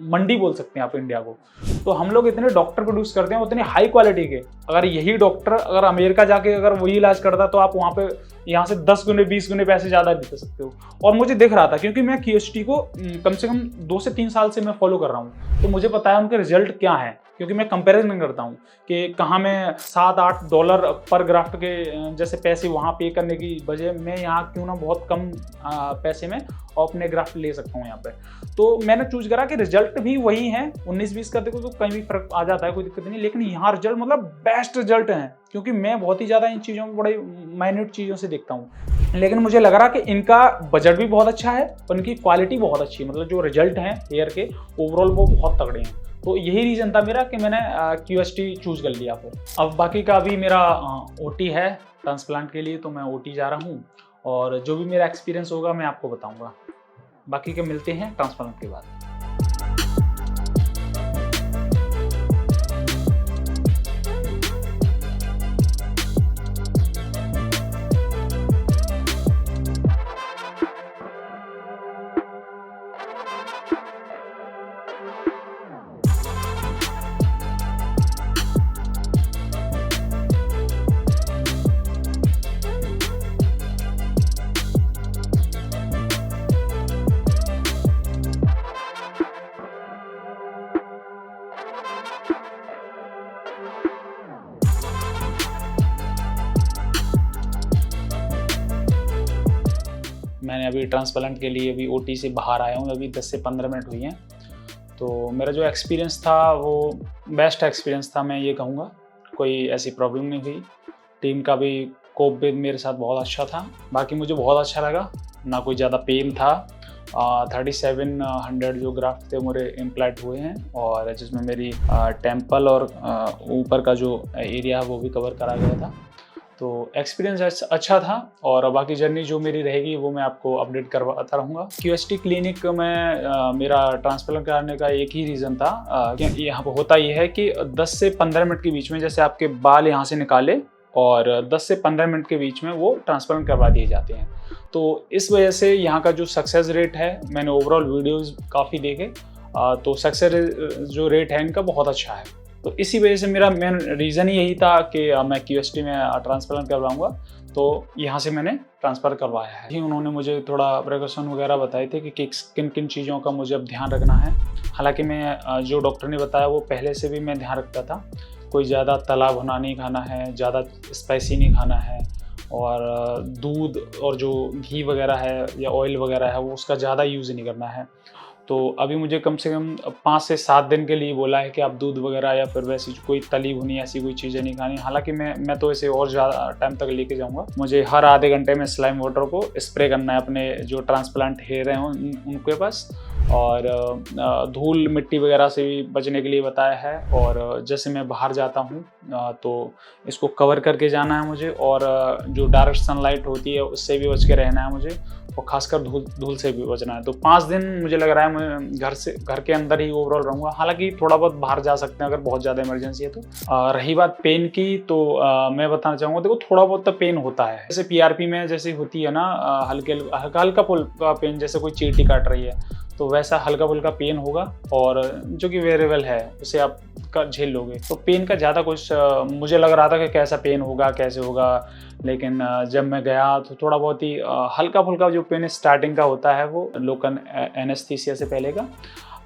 मंडी बोल सकते हैं आप इंडिया को। तो हम लोग इतने डॉक्टर प्रोड्यूस करते हैं उतने हाई क्वालिटी के। अगर यही डॉक्टर अगर अमेरिका जाके अगर वही इलाज करता तो आप वहाँ पे यहाँ से 10 गुने 20 गुने पैसे ज़्यादा दे सकते हो। और मुझे दिख रहा था, क्योंकि मैं QST को कम से कम 2 से 3 साल से मैं फॉलो कर रहा हूँ, तो मुझे पता है उनके रिजल्ट क्या है। क्योंकि मैं कंपैरिजन करता हूँ कि कहाँ मैं $7-8 पर ग्राफ्ट के जैसे पैसे वहाँ पे करने की बजाय मैं यहाँ क्यों ना बहुत कम पैसे में अपने ग्राफ्ट ले सकता हूँ यहाँ पे। तो मैंने चूज करा कि रिजल्ट भी वही है, 19-20 का देखो तो कहीं भी फर्क आ जाता है, कोई दिक्कत नहीं। लेकिन यहाँ रिजल्ट मतलब बेस्ट रिजल्ट हैं, क्योंकि मैं बहुत ही ज़्यादा इन चीज़ों में बड़े माइन्यूट चीज़ों से देखता हूँ। लेकिन मुझे लग रहा कि इनका बजट भी बहुत अच्छा है और इनकी क्वालिटी बहुत अच्छी है, मतलब जो रिजल्ट हैं हेयर के ओवरऑल वो बहुत तगड़े हैं। तो यही रीज़न था मेरा कि मैंने QST चूज़ कर लिया। फिर अब बाकी का अभी मेरा OT है ट्रांसप्लांट के लिए, तो मैं OT जा रहा हूँ और जो भी मेरा एक्सपीरियंस होगा मैं आपको बताऊँगा। बाकी के मिलते हैं ट्रांसप्लांट के बाद। मैंने अभी ट्रांसप्लांट के लिए अभी OT से बाहर आया हूँ, अभी 10 से 15 मिनट हुई हैं। तो मेरा जो एक्सपीरियंस था वो बेस्ट एक्सपीरियंस था, मैं ये कहूँगा। कोई ऐसी प्रॉब्लम नहीं हुई, टीम का भी कोप भी मेरे साथ बहुत अच्छा था। बाकी मुझे बहुत अच्छा लगा, ना कोई ज़्यादा पेन था। 3700 जो ग्राफ्ट थे मेरे इम्प्लांट हुए हैं, और जिसमें मेरी टेम्पल और ऊपर का जो एरिया है वो भी कवर करा गया था। तो एक्सपीरियंस अच्छा था, और बाकी जर्नी जो मेरी रहेगी वो मैं आपको अपडेट करवाता रहूँगा। QST क्लिनिक में मेरा ट्रांसप्लांट कराने का एक ही रीज़न था कि यहाँ पर होता ये है कि 10 से 15 मिनट के बीच में, जैसे आपके बाल यहाँ से निकाले और 10 से 15 मिनट के बीच में वो ट्रांसप्लांट करवा दिए जाते हैं। तो इस वजह से यहाँ का जो सक्सेस रेट है, मैंने ओवरऑल वीडियोज़ काफ़ी देखे, तो सक्सेस जो रेट है इनका बहुत अच्छा है। तो इसी वजह से मेरा मेन रीज़न ही यही था कि मैं QST में ट्रांसप्लांट करवाऊँगा, तो यहाँ से मैंने ट्रांसफ़र करवाया है। उन्होंने मुझे थोड़ा प्रिकॉशन वगैरह बताए थे कि किन किन चीज़ों का मुझे अब ध्यान रखना है। हालांकि मैं जो डॉक्टर ने बताया वो पहले से भी मैं ध्यान रखता था। कोई ज़्यादा तला भुना नहीं खाना है, ज़्यादा स्पाइसी नहीं खाना है, और दूध और जो घी वगैरह है या ऑयल वगैरह है वो उसका ज़्यादा यूज़ नहीं करना है। तो अभी मुझे कम से कम 5 से 7 दिन के लिए बोला है कि आप दूध वगैरह या फिर वैसी कोई तली भुनी ऐसी कोई चीज़ें नहीं खानी। हालांकि मैं तो इसे और ज़्यादा टाइम तक लेके जाऊंगा। मुझे हर आधे घंटे में स्लाइम वाटर को स्प्रे करना है अपने जो ट्रांसप्लांट हेयर हैं उनके पास, और धूल मिट्टी वगैरह से भी बचने के लिए बताया है। और जैसे मैं बाहर जाता हूँ तो इसको कवर करके जाना है मुझे, और जो डायरेक्ट सनलाइट होती है उससे भी बच के रहना है मुझे, और खासकर धूल से भी बचना है। तो 5 दिन मुझे लग रहा है मैं घर के अंदर ही ओवरऑल रहूँगा। हालांकि थोड़ा बहुत बाहर जा सकते हैं अगर बहुत ज़्यादा इमरजेंसी है तो। रही बात पेन की, तो मैं बताना चाहूँगा, देखो थोड़ा बहुत तो पेन होता है। जैसे PRP में जैसे होती है ना हल्का फुल्का पेन, जैसे कोई चींटी काट रही है तो वैसा हल्का फुल्का पेन होगा, और जो कि वेरिएबल है उसे आप झेल लोगे। तो पेन का ज़्यादा कुछ मुझे लग रहा था कि कैसा पेन होगा कैसे होगा, लेकिन जब मैं गया तो थोड़ा बहुत ही हल्का फुल्का जो पेन स्टार्टिंग का होता है वो लोकल एनेस्थीसिया से पहले का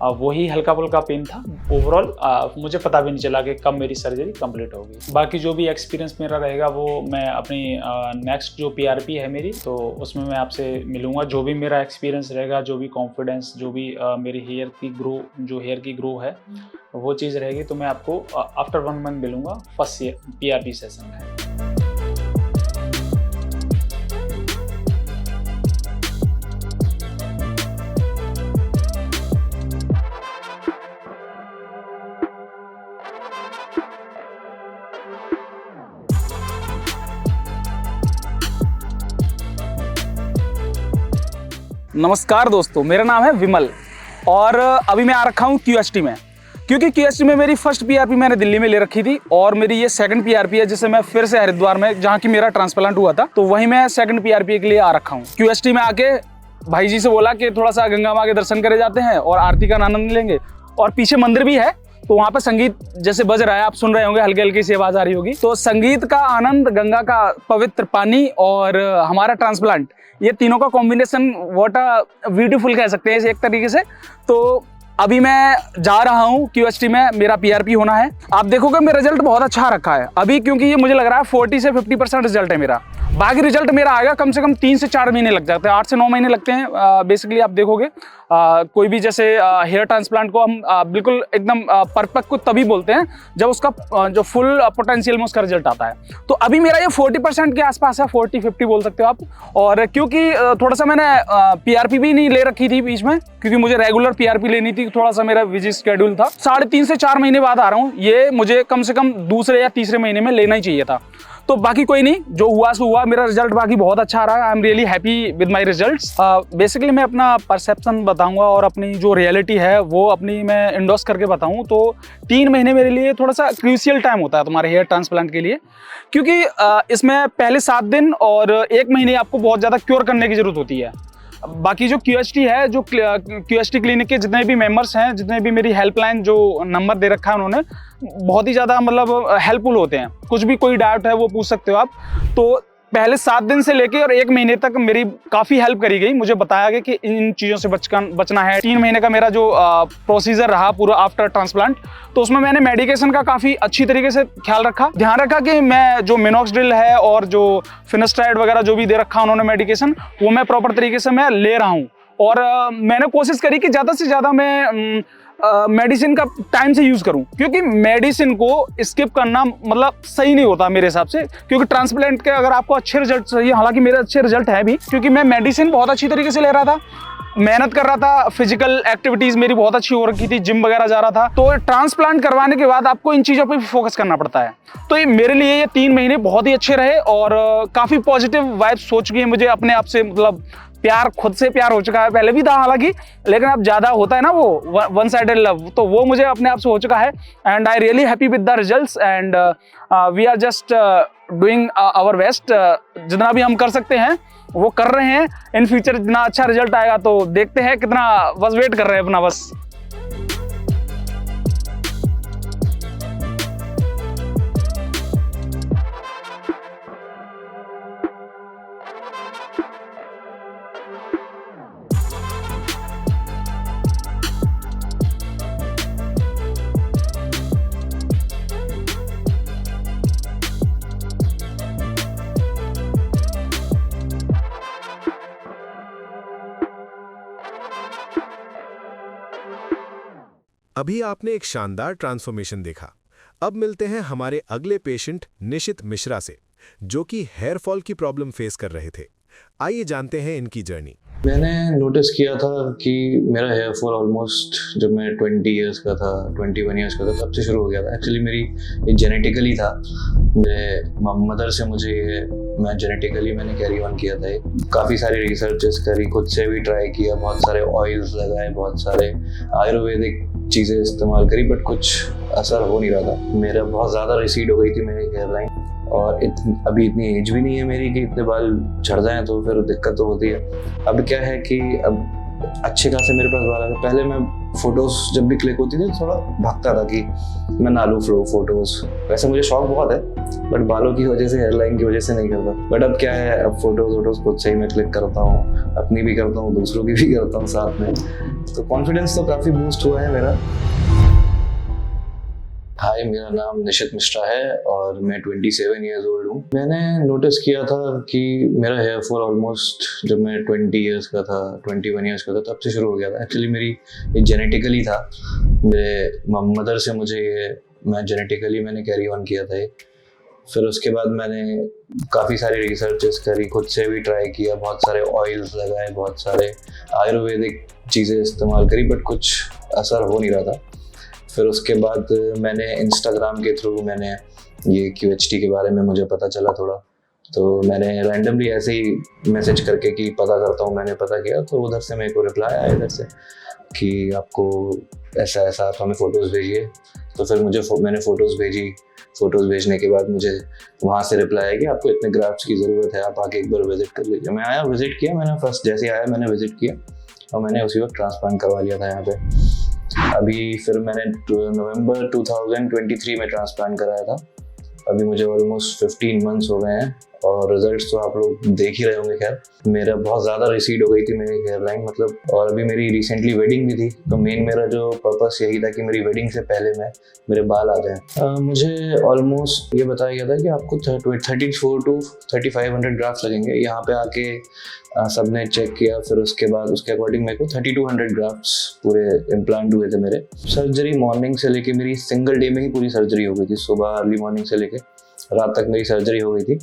वही हल्का फुल्का पेन था। ओवरऑल मुझे पता भी नहीं चला कि कब मेरी सर्जरी कंप्लीट होगी। बाकी जो भी एक्सपीरियंस मेरा रहेगा वो मैं अपनी नेक्स्ट जो PRP है मेरी, तो उसमें मैं आपसे मिलूंगा। जो भी मेरा एक्सपीरियंस रहेगा, जो भी कॉन्फिडेंस, जो भी मेरी हेयर की ग्रो है वो चीज़ रहेगी, तो मैं आपको आफ्टर 1 मंथ मिलूंगा फर्स्ट PRP सेशन में। नमस्कार दोस्तों, मेरा नाम है विमल और अभी मैं आ रखा हूँ QST में, क्योंकि QST में मेरी फर्स्ट PRP मैंने दिल्ली में ले रखी थी और मेरी ये सेकंड PRP है, जिसे मैं फिर से हरिद्वार में, जहाँ की मेरा ट्रांसप्लांट हुआ था, तो वहीं मैं सेकंड PRP के लिए आ रखा हूँ। QST में आके भाई जी से बोला कि थोड़ा सा गंगा माँ के दर्शन करे जाते हैं और आरती का आनंद लेंगे, और पीछे मंदिर भी है तो वहाँ पे संगीत जैसे बज रहा है, आप सुन रहे होंगे, हल्की हल्की सी आवाज आ रही होगी। तो संगीत का आनंद, गंगा का पवित्र पानी और हमारा ट्रांसप्लांट, ये तीनों का कॉम्बिनेशन व्हाट अ ब्यूटीफुल कह सकते हैं एक तरीके से। तो अभी मैं जा रहा हूँ QST में, मेरा PRP होना है। आप देखोगे मेरा रिजल्ट बहुत अच्छा रखा है अभी, क्योंकि ये मुझे लग रहा है 40 से 50% रिजल्ट है मेरा। बाकी रिजल्ट मेरा आएगा कम से कम 3 से 4 महीने लग जाते हैं, 8 से 9 महीने लगते हैं बेसिकली। आप देखोगे कोई भी जैसे हेयर ट्रांसप्लांट को हम बिल्कुल एकदम परफेक्ट को तभी बोलते हैं जब उसका जो फुल पोटेंशियल में उसका रिजल्ट आता है। तो अभी मेरा ये 40% के आसपास है, 40-50 बोल सकते हो आप। और क्योंकि थोड़ा सा मैंने PRP भी नहीं ले रखी थी बीच में, क्योंकि मुझे रेगुलर PRP लेनी थी, थोड़ा सा मेरा बिजी शेड्यूल था। 3.5 से 4 महीने बाद आ रहा हूँ, ये मुझे कम से कम दूसरे या तीसरे महीने में लेना ही चाहिए था। तो बाकी कोई नहीं, जो हुआ सो हुआ। मेरा रिजल्ट बाकी बहुत अच्छा रहा है, I am really happy with my results. Basically मैं अपना परसेप्शन बताऊंगा और अपनी जो रियलिटी है वो अपनी मैं इंडोर्स करके बताऊं। तो 3 महीने मेरे लिए थोड़ा सा क्रूशियल टाइम होता है तुम्हारे हेयर ट्रांसप्लांट के लिए, क्योंकि इसमें पहले 7 दिन और 1 महीने आपको बहुत ज़्यादा क्योर करने की ज़रूरत होती है। बाकी जो QST है, जो QST क्लिनिक के जितने भी मेंबर्स हैं, जितने भी मेरी हेल्पलाइन जो नंबर दे रखा है उन्होंने, बहुत ही ज़्यादा मतलब हेल्पफुल होते हैं। कुछ भी कोई डाउट है वो पूछ सकते हो आप। तो पहले 7 दिन से लेके और 1 महीने तक मेरी काफ़ी हेल्प करी गई, मुझे बताया गया कि इन चीज़ों से बचना है। 3 महीने का मेरा जो प्रोसीजर रहा पूरा आफ्टर ट्रांसप्लांट, तो उसमें मैंने मेडिकेशन का काफ़ी अच्छी तरीके से ख्याल रखा, ध्यान रखा कि मैं जो मिनॉक्सिडिल है और जो फिनेस्ट्राइड वगैरह जो भी दे रखा उन्होंने मेडिकेशन, वो मैं प्रॉपर तरीके से मैं ले रहा हूँ। और मैंने कोशिश करी कि ज़्यादा से ज़्यादा मैं मेडिसिन का टाइम से यूज़ करूं, क्योंकि मेडिसिन को स्किप करना मतलब सही नहीं होता मेरे हिसाब से। क्योंकि ट्रांसप्लांट के अगर आपको अच्छे रिजल्ट चाहिए, हालांकि मेरे अच्छे रिजल्ट है भी, क्योंकि मैं मेडिसिन बहुत अच्छी तरीके से ले रहा था, मेहनत कर रहा था, फिजिकल एक्टिविटीज़ मेरी बहुत अच्छी हो रखी थी, जिम वगैरह जा रहा था। तो ट्रांसप्लांट करवाने के बाद आपको इन चीज़ों पर भी फोकस करना पड़ता है। तो ये मेरे लिए ये 3 महीने बहुत ही अच्छे रहे और काफ़ी पॉजिटिव वाइब्स हो चुकी है मुझे अपने आप से, मतलब प्यार, खुद से प्यार हो चुका है। पहले भी था हालांकि, लेकिन अब ज़्यादा होता है ना वो वन साइडेड लव, तो वो मुझे अपने आप से हो चुका है। And I really happy with the results and we are just doing our best. जितना भी हम कर सकते हैं वो कर रहे हैं। इन फ्यूचर जितना अच्छा रिजल्ट आएगा तो देखते हैं कितना, बस वेट कर रहे हैं अपना बस। अभी आपने एक शानदार ट्रांसफॉर्मेशन देखा। अब मिलते हैं हमारे अगले पेशेंट निशित मिश्रा से, जो कि हेयर फॉल की प्रॉब्लम फेस कर रहे थे। आइए जानते हैं इनकी जर्नी। मैंने नोटिस किया था कि मेरा हेयर फॉल ऑलमोस्ट जब मैं 20 इयर्स का था, 21 इयर्स का था, तब से शुरू हो गया था। एक्चुअली मेरी ये जेनेटिकली था, मेरे मदर से मुझे ये मैं जेनेटिकली मैंने कैरी ऑन किया था। काफ़ी सारी रिसर्चेस करी, खुद से भी ट्राई किया, बहुत सारे ऑयल्स लगाए, बहुत सारे आयुर्वेदिक चीज़ें इस्तेमाल करी, बट कुछ असर हो नहीं रहा था। मेरा बहुत ज़्यादा रिसीड हो गई थी मेरी हेयर लाइन, और अभी इतनी एज भी नहीं है मेरी कि इतने बाल झड़ जाएं, तो फिर दिक्कत तो होती है। अब क्या है कि अब अच्छे खासे मेरे पास बाल आ गए। पहले मैं फ़ोटोज़ जब भी क्लिक होती थी थोड़ा भागता था कि मैं ना लूँ फ़ोटोज़। वैसे मुझे शौक बहुत है, बट बालों की वजह से, हेयरलाइन की वजह से नहीं करता। बट अब क्या है, अब फ़ोटोज़ खुद से ही मैं क्लिक करता हूँ, अपनी भी करता हूँ, दूसरों की भी करता हूँ साथ में। तो कॉन्फिडेंस तो काफ़ी बूस्ट हुआ है मेरा। हाय, मेरा नाम निशित मिश्रा है और मैं 27 ईयर्स ओल्ड हूँ। मैंने नोटिस किया था कि मेरा हेयर फॉल ऑलमोस्ट जब मैं 20 इयर्स का था, 21 इयर्स का था, तब से शुरू हो गया था। एक्चुअली मेरी ये जेनेटिकली था, मेरे मदर से मुझे ये मैं जेनेटिकली मैंने कैरी ऑन किया था। फिर उसके बाद मैंने काफ़ी सारी रिसर्चेस करी, खुद से भी ट्राई किया, बहुत सारे ऑयल्स लगाए, बहुत सारे आयुर्वेदिक चीज़ें इस्तेमाल करी, बट कुछ असर हो नहीं रहा था। फिर उसके बाद मैंने इंस्टाग्राम के थ्रू मैंने ये QHT के बारे में मुझे पता चला थोड़ा, तो मैंने रैंडमली ऐसे ही मैसेज करके कि पता करता हूँ, मैंने पता किया, तो उधर से मेरे को रिप्लाई आया इधर से कि आपको ऐसा ऐसा आप हमें फ़ोटोज़ भेजिए। तो फिर मैंने फ़ोटोज़ भेजी। फ़ोटोज़ भेजने के बाद मुझे वहाँ से रिप्लाई आया कि आपको इतने ग्राफ्ट्स की ज़रूरत है, आप आके एक बार विज़िट कर लीजिए। मैं आया, विज़िट किया, मैंने फर्स्ट जैसे ही आया मैंने विज़िट किया और मैंने उसी वक्त ट्रांसप्लांट करवा लिया था यहाँ पे। अभी फिर मैंने नवंबर 2023 में ट्रांसप्लांट कराया था। अभी मुझे ऑलमोस्ट 15 मंथ्स हो गए हैं और रिजल्ट्स तो आप लोग देख ही रहे होंगे। खैर, मेरा बहुत ज़्यादा रिसीड हो गई थी मेरी हेयर लाइन, मतलब, और अभी मेरी रिसेंटली वेडिंग भी थी, तो मेन मेरा जो पर्पस यही था कि मेरी वेडिंग से पहले मेरे बाल आ जाएं। मुझे ऑलमोस्ट ये बताया गया था कि आपको 34 to 3500 ग्राफ्ट लगेंगे। यहाँ पे आके सबने चेक किया, फिर उसके बाद उसके अकॉर्डिंग मेरे को 3200 ग्राफ्ट्स पूरे इम्प्लांट हुए थे मेरे। सर्जरी मॉर्निंग से लेके मेरी सिंगल डे में ही पूरी सर्जरी हो गई थी। सुबह अर्ली मॉर्निंग से लेके रात तक मेरी सर्जरी हो गई थी।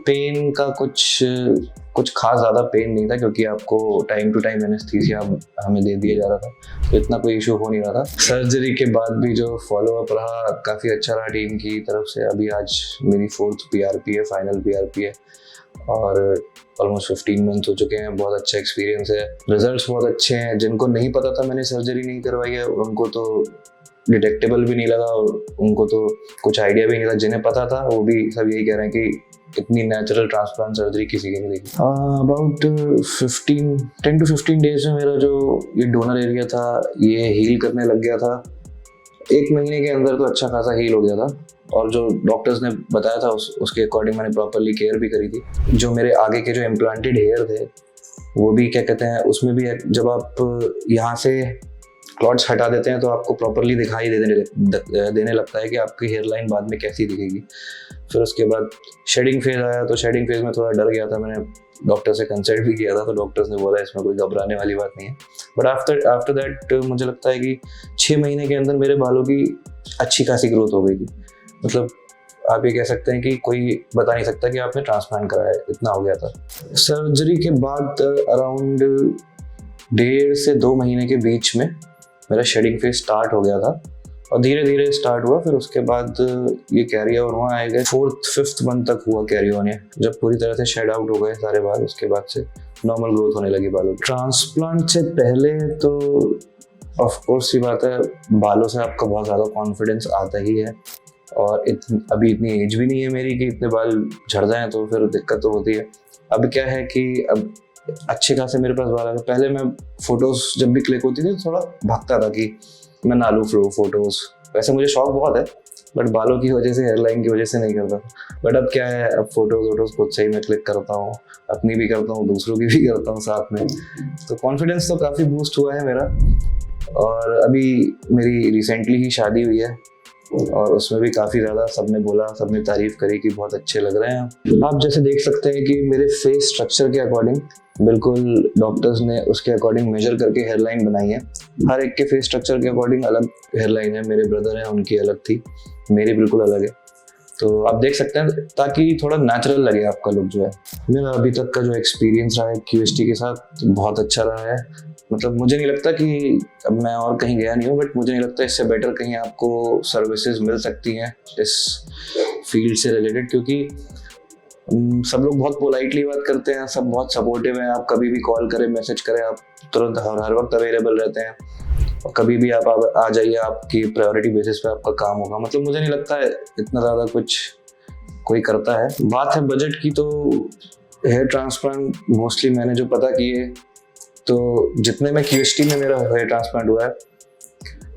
पेन का कुछ खास ज़्यादा पेन नहीं था, क्योंकि आपको टाइम टू टाइम एनेस्थीसिया हमें दे दिया जा रहा था, तो इतना कोई इशू हो नहीं रहा था। सर्जरी के बाद भी जो फॉलोअप रहा काफ़ी अच्छा रहा टीम की तरफ से। अभी आज मेरी 4th PRP है, फाइनल PRP है, और ऑलमोस्ट 15 मंथ हो चुके हैं। बहुत अच्छा एक्सपीरियंस है, रिजल्ट्स बहुत अच्छे हैं। जिनको नहीं पता था मैंने सर्जरी नहीं करवाई है, उनको तो डिटेक्टेबल भी नहीं लगा, और उनको तो कुछ आइडिया भी नहीं था। जिन्हें पता था वो भी सब यही कह रहे हैं कि इतनी नेचुरल ट्रांसप्लांट सर्जरी किसी की नहीं देखी। अबाउट 10 to 15 डेज में मेरा जो ये डोनर एरिया था ये हील करने लग गया था। 1 महीने के अंदर तो अच्छा खासा हील हो गया था, और जो डॉक्टर्स ने बताया था उसके अकॉर्डिंग मैंने प्रॉपरली केयर भी करी थी। जो मेरे आगे के जो इम्प्लांटेड हेयर थे वो भी क्या कहते हैं, उसमें भी जब आप यहाँ से क्लॉट्स हटा देते हैं तो आपको प्रॉपरली दिखाई देने लगता है कि आपकी हेयर लाइन बाद में कैसी दिखेगी। फिर उसके बाद शेडिंग फेज आया, तो शेडिंग फेज में थोड़ा डर गया था। मैंने डॉक्टर से कंसल्ट भी किया था, तो डॉक्टर्स ने बोला इसमें कोई घबराने वाली बात नहीं है। बट आफ्टर दैट मुझे लगता है कि 6 महीने के अंदर मेरे बालों की अच्छी खासी ग्रोथ हो गई थी। मतलब आप ये कह सकते हैं कि कोई बता नहीं सकता कि आपने ट्रांसप्लांट कराया, इतना हो गया था। सर्जरी के बाद अराउंड 1.5 से 2 महीने के बीच में मेरा शेडिंग फेज स्टार्ट हो गया था, और धीरे धीरे स्टार्ट हुआ। फिर उसके बाद ये कैरी ऑन हुआ, आएगा 4th-5th मंथ तक हुआ कैरी ऑन। ये जब पूरी तरह से शेड आउट हो गए सारे बाल, उसके बाद से नॉर्मल ग्रोथ होने लगी बालों की। ट्रांसप्लांट से पहले तो ऑफ कोर्स ये बात है, बालों से आपका बहुत ज़्यादा कॉन्फिडेंस आता ही है, और अभी इतनी एज भी नहीं है मेरी कि इतने बाल झड़ जाएं, तो फिर दिक्कत तो होती है। अब क्या है कि अब अच्छे खासे मेरे पास बाल आ गए। पहले मैं फ़ोटोज़ जब भी क्लिक होती थी थोड़ा भागता था कि मैं ना लूँ फ़ोटोज़। वैसे मुझे शौक बहुत है, बट बालों की वजह से, हेयरलाइन की वजह से नहीं करता। बट अब क्या है, अब फ़ोटोज़ खुद से ही मैं क्लिक करता हूँ, अपनी भी करता हूँ, दूसरों की भी करता हूँ साथ में। तो कॉन्फिडेंस तो काफ़ी बूस्ट हुआ है मेरा। और अभी मेरी रिसेंटली ही शादी हुई है, और उसमें भी काफ़ी ज़्यादा सबने बोला, सबने तारीफ़ करी कि बहुत अच्छे लग रहे हैं आप। जैसे देख सकते हैं कि मेरे फेस स्ट्रक्चर के अकॉर्डिंग बिल्कुल डॉक्टर्स ने उसके अकॉर्डिंग मेजर करके हेयरलाइन बनाई है। हर एक के फेस स्ट्रक्चर के अकॉर्डिंग अलग हेयरलाइन है। मेरे ब्रदर हैं, उनकी अलग थी, मेरी बिल्कुल अलग है। तो आप देख सकते हैं ताकि थोड़ा नेचुरल लगे आपका लुक जो है। मेरा अभी तक का जो एक्सपीरियंस रहा है QST के साथ बहुत अच्छा रहा है। मतलब मुझे नहीं लगता कि, अब मैं और कहीं गया नहीं हूँ, बट मुझे नहीं लगता इससे बेटर कहीं आपको सर्विसेज मिल सकती हैं इस फील्ड से रिलेटेड, क्योंकि सब लोग बहुत पोलाइटली बात करते हैं, सब बहुत सपोर्टिव हैं। आप कभी भी कॉल करें, मैसेज करें, आप तुरंत हर वक्त अवेलेबल रहते हैं और कभी भी आप आ जाइए, आपकी प्रायोरिटी बेसिस पे आपका काम होगा। मतलब मुझे नहीं लगता है इतना ज़्यादा कुछ कोई करता है। बात है बजट की, तो हेयर ट्रांसप्लांट मोस्टली मैंने जो पता किए, तो जितने में QST में मेरा हेयर ट्रांसप्लांट हुआ है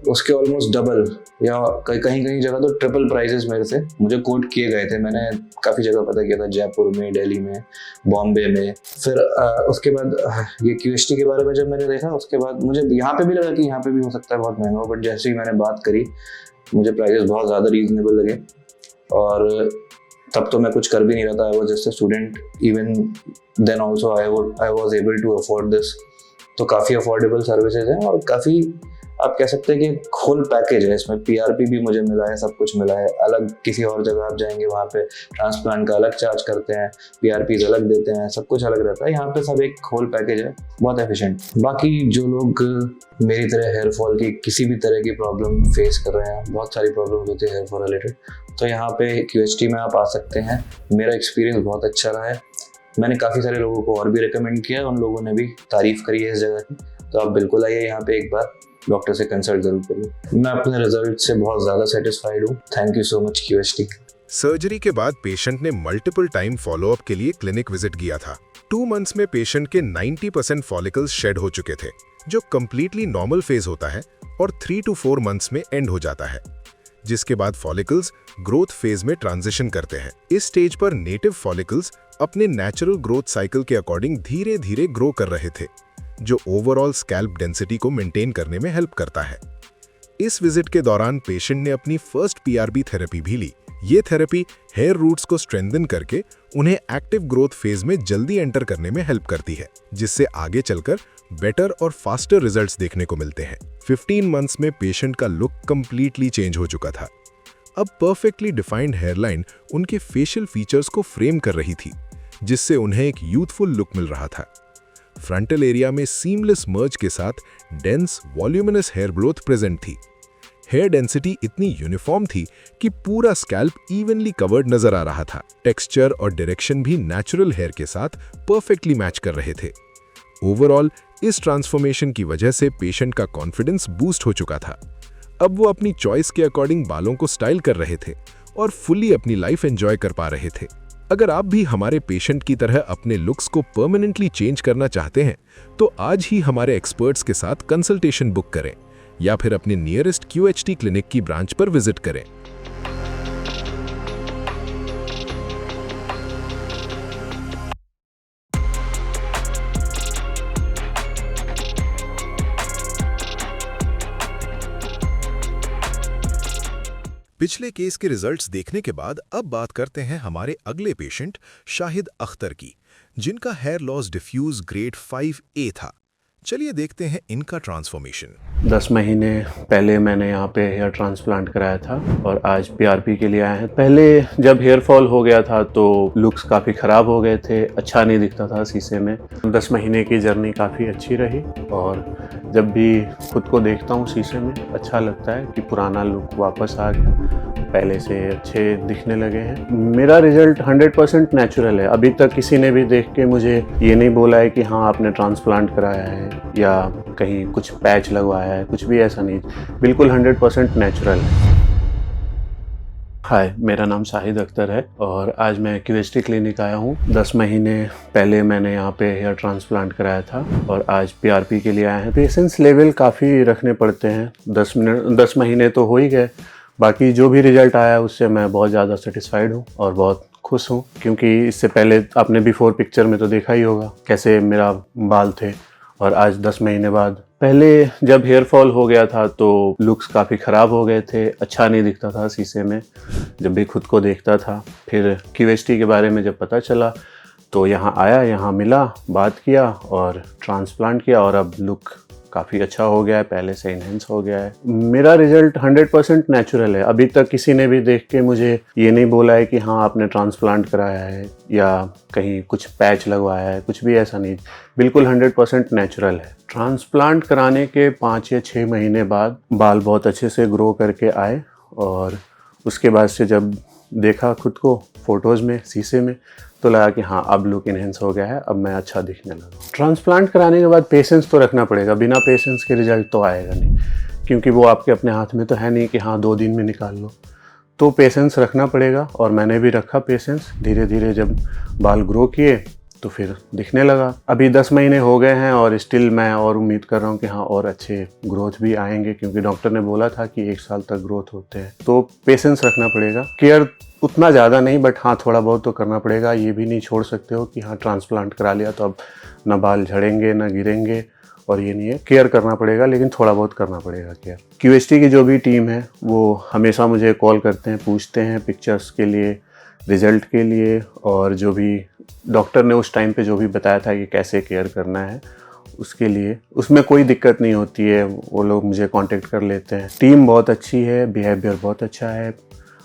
उसके ऑलमोस्ट डबल या कहीं कहीं जगह तो ट्रिपल प्राइजेस मेरे से मुझे कोट किए गए थे। मैंने काफ़ी जगह पता किया था, जयपुर में, दिल्ली में, बॉम्बे में। फिर उसके बाद ये QST के बारे में जब मैंने देखा, उसके बाद मुझे यहाँ पे भी लगा कि यहाँ पे भी हो सकता है बहुत महंगा हो, बट जैसे ही मैंने बात करी मुझे प्राइजेस बहुत ज़्यादा रीजनेबल लगे। और तब तो मैं कुछ कर भी नहीं रहा था, I was just a student. Even then also I was able to afford this. तो काफ़ी अफोर्डेबल सर्विसेज हैं और काफ़ी आप कह सकते हैं कि फुल पैकेज है। इसमें PRP भी मुझे मिला है, सब कुछ मिला है। अलग किसी और जगह आप जाएंगे वहाँ पे ट्रांसप्लांट का अलग चार्ज करते हैं, PRPs अलग देते हैं, सब कुछ अलग रहता है। यहाँ पे सब एक होल पैकेज है, बहुत एफिशिएंट। बाकी जो लोग मेरी तरह हेयर फॉल की किसी भी तरह की प्रॉब्लम फेस कर रहे हैं, बहुत सारी प्रॉब्लम होती है हेयर फॉल रिलेटेड, तो यहाँ पे QST में आप आ सकते हैं। मेरा एक्सपीरियंस बहुत अच्छा रहा है। मैंने काफ़ी सारे लोगों को और भी रिकमेंड किया, उन लोगों ने भी तारीफ़ करी है इस जगह की। तो आप बिल्कुल आइए यहाँ पे, एक बार डॉक्टर से कंसल्ट जरूर करिए। मैं अपने रिजल्ट से बहुत ज़्यादा सेटिस्फाइड हूँ। Thank you so much QST। Surgery के बाद पेशेंट ने मल्टीपल टाइम फॉलोअप के लिए क्लिनिक विजिट किया था। 2 मंथ्स में पेशेंट के 90% फॉलिकल्स शेड हो चुके थे, जो कंप्लीटली नॉर्मल फेज होता है और 3 to 4 मंथ्स में एंड हो जाता है, जिसके बाद फॉलिकल्स ग्रोथ फेज में ट्रांजिशन करते हैं। इस स्टेज पर नेटिव फॉलिकल्स अपने नेचुरल ग्रोथ साइकिल के अकॉर्डिंग धीरे धीरे ग्रो कर रहे थे, जो ओवरऑल स्कैल्प डेंसिटी को मेंटेन करने में हेल्प करता है। इस विजिट के दौरान पेशेंट ने अपनी फर्स्ट PRP थेरेपी भी ली। ये थेरेपी हेयर रूट्स को स्ट्रेंथन करके उन्हें एक्टिव ग्रोथ फेज में जल्दी एंटर करने में हेल्प करती है, जिससे आगे चलकर बेटर और फास्टर रिजल्ट्स देखने को मिलते हैं। 15 मंथ्स में पेशेंट का लुक कंप्लीटली चेंज हो चुका था। अब परफेक्टली डिफाइंड हेयरलाइन उनके फेशियल फीचर्स को फ्रेम कर रही थी, जिससे उन्हें एक यूथफुल लुक मिल रहा था। फ्रंटल एरिया में सीमलेस मर्ज के साथ dense voluminous hair growth present थी। हेयर डेंसिटी इतनी यूनिफॉर्म थी कि पूरा स्कैल्प इवनली कवर्ड नजर आ रहा था। टेक्सचर और डायरेक्शन भी नेचुरल हेयर के साथ परफेक्टली मैच कर रहे थे। ओवरऑल इस ट्रांसफॉर्मेशन की वजह से पेशेंट का कॉन्फिडेंस बूस्ट हो चुका था। अब वो अपनी चॉइस के अकॉर्डिंग बालों को स्टाइल कर रहे थे और फुल्ली अपनी लाइफ एंजॉय कर पा रहे थे। अगर आप भी हमारे पेशेंट की तरह अपने लुक्स को परमानेंटली चेंज करना चाहते हैं, तो आज ही हमारे एक्सपर्ट्स के साथ कंसल्टेशन बुक करें या फिर अपने नियरेस्ट QHT क्लिनिक की ब्रांच पर विजिट करें। पिछले केस के रिजल्ट्स देखने के बाद अब बात करते हैं हमारे अगले पेशेंट शाहिद अख्तर की, जिनका hair loss diffuse grade 5A था। चलिए देखते हैं इनका ट्रांसफॉर्मेशन। 10 महीने पहले मैंने यहाँ पे हेयर ट्रांसप्लांट कराया था और आज PRP के लिए आए हैं। पहले जब हेयर फॉल हो गया था तो लुक्स काफ़ी ख़राब हो गए थे, अच्छा नहीं दिखता था शीशे में। 10 महीने की जर्नी काफ़ी अच्छी रही और जब भी खुद को देखता हूँ शीशे में अच्छा लगता है कि पुराना लुक वापस आ गया, पहले से अच्छे दिखने लगे हैं। मेरा रिजल्ट 100% नेचुरल है। अभी तक किसी ने भी देख के मुझे ये नहीं बोला है कि हाँ आपने ट्रांसप्लांट कराया है या कहीं कुछ पैच लगवाया है, कुछ भी ऐसा नहीं, बिल्कुल 100% नेचुरल है। हाय, मेरा नाम शाहिद अख्तर है और आज मैं QHT क्लिनिक आया हूँ। 10 महीने पहले मैंने यहाँ पे हेयर ट्रांसप्लांट कराया था और आज PRP के लिए आए हैं। पेशेंस लेवल काफ़ी रखने पड़ते हैं। 10 महीने तो हो ही गए, बाकी जो भी रिजल्ट आया उससे मैं बहुत ज़्यादा सेटिस्फाइड हूँ और बहुत खुश हूँ, क्योंकि इससे पहले आपने बिफोर पिक्चर में तो देखा ही होगा कैसे मेरा बाल थे और आज 10 महीने बाद पहले जब हेयर फॉल हो गया था तो लुक्स काफ़ी ख़राब हो गए थे, अच्छा नहीं दिखता था शीशे में जब भी खुद को देखता था। फिर QHT के बारे में जब पता चला तो यहाँ आया, यहाँ मिला, बात किया और ट्रांसप्लांट किया और अब लुक काफ़ी अच्छा हो गया है, पहले से इन्हेंस हो गया है। मेरा रिजल्ट 100% नेचुरल है। अभी तक किसी ने भी देख के मुझे ये नहीं बोला है कि हाँ आपने ट्रांसप्लांट कराया है या कहीं कुछ पैच लगवाया है, कुछ भी ऐसा नहीं, बिल्कुल 100% नेचुरल है। ट्रांसप्लांट कराने के 5 या 6 महीने बाद बाल बहुत अच्छे से ग्रो करके आए और उसके बाद से जब देखा खुद को फ़ोटोज़ में शीशे में तो लगा कि हाँ अब लुक इन्हेंस हो गया है, अब मैं अच्छा दिखने लगा। ट्रांसप्लांट कराने के बाद पेशेंस तो रखना पड़ेगा, बिना पेशेंस के रिजल्ट तो आएगा नहीं, क्योंकि वो आपके अपने हाथ में तो है नहीं कि हाँ 2 दिन में निकाल लो। तो पेशेंस रखना पड़ेगा और मैंने भी रखा पेशेंस। धीरे धीरे जब बाल ग्रो किए तो फिर दिखने लगा। अभी 10 महीने हो गए हैं और स्टिल मैं और उम्मीद कर रहा हूँ कि हाँ और अच्छे ग्रोथ भी आएंगे, क्योंकि डॉक्टर ने बोला था कि 1 साल तक ग्रोथ होते हैं। तो पेशेंस रखना पड़ेगा, केयर उतना ज़्यादा नहीं बट हाँ थोड़ा बहुत तो करना पड़ेगा। ये भी नहीं छोड़ सकते हो कि हाँ ट्रांसप्लांट करा लिया तो अब ना बाल झड़ेंगे ना गिरेंगे, और ये नहीं है, केयर करना पड़ेगा, लेकिन थोड़ा बहुत करना पड़ेगा केयर। QHT की जो भी टीम है वो हमेशा मुझे कॉल करते हैं, पूछते हैं पिक्चर्स के लिए, रिज़ल्ट के लिए, और जो भी डॉक्टर ने उस टाइम पे जो भी बताया था कि कैसे केयर करना है उसके लिए, उसमें कोई दिक्कत नहीं होती है। वो लोग मुझे कांटेक्ट कर लेते हैं। टीम बहुत अच्छी है, बिहेवियर बहुत अच्छा है,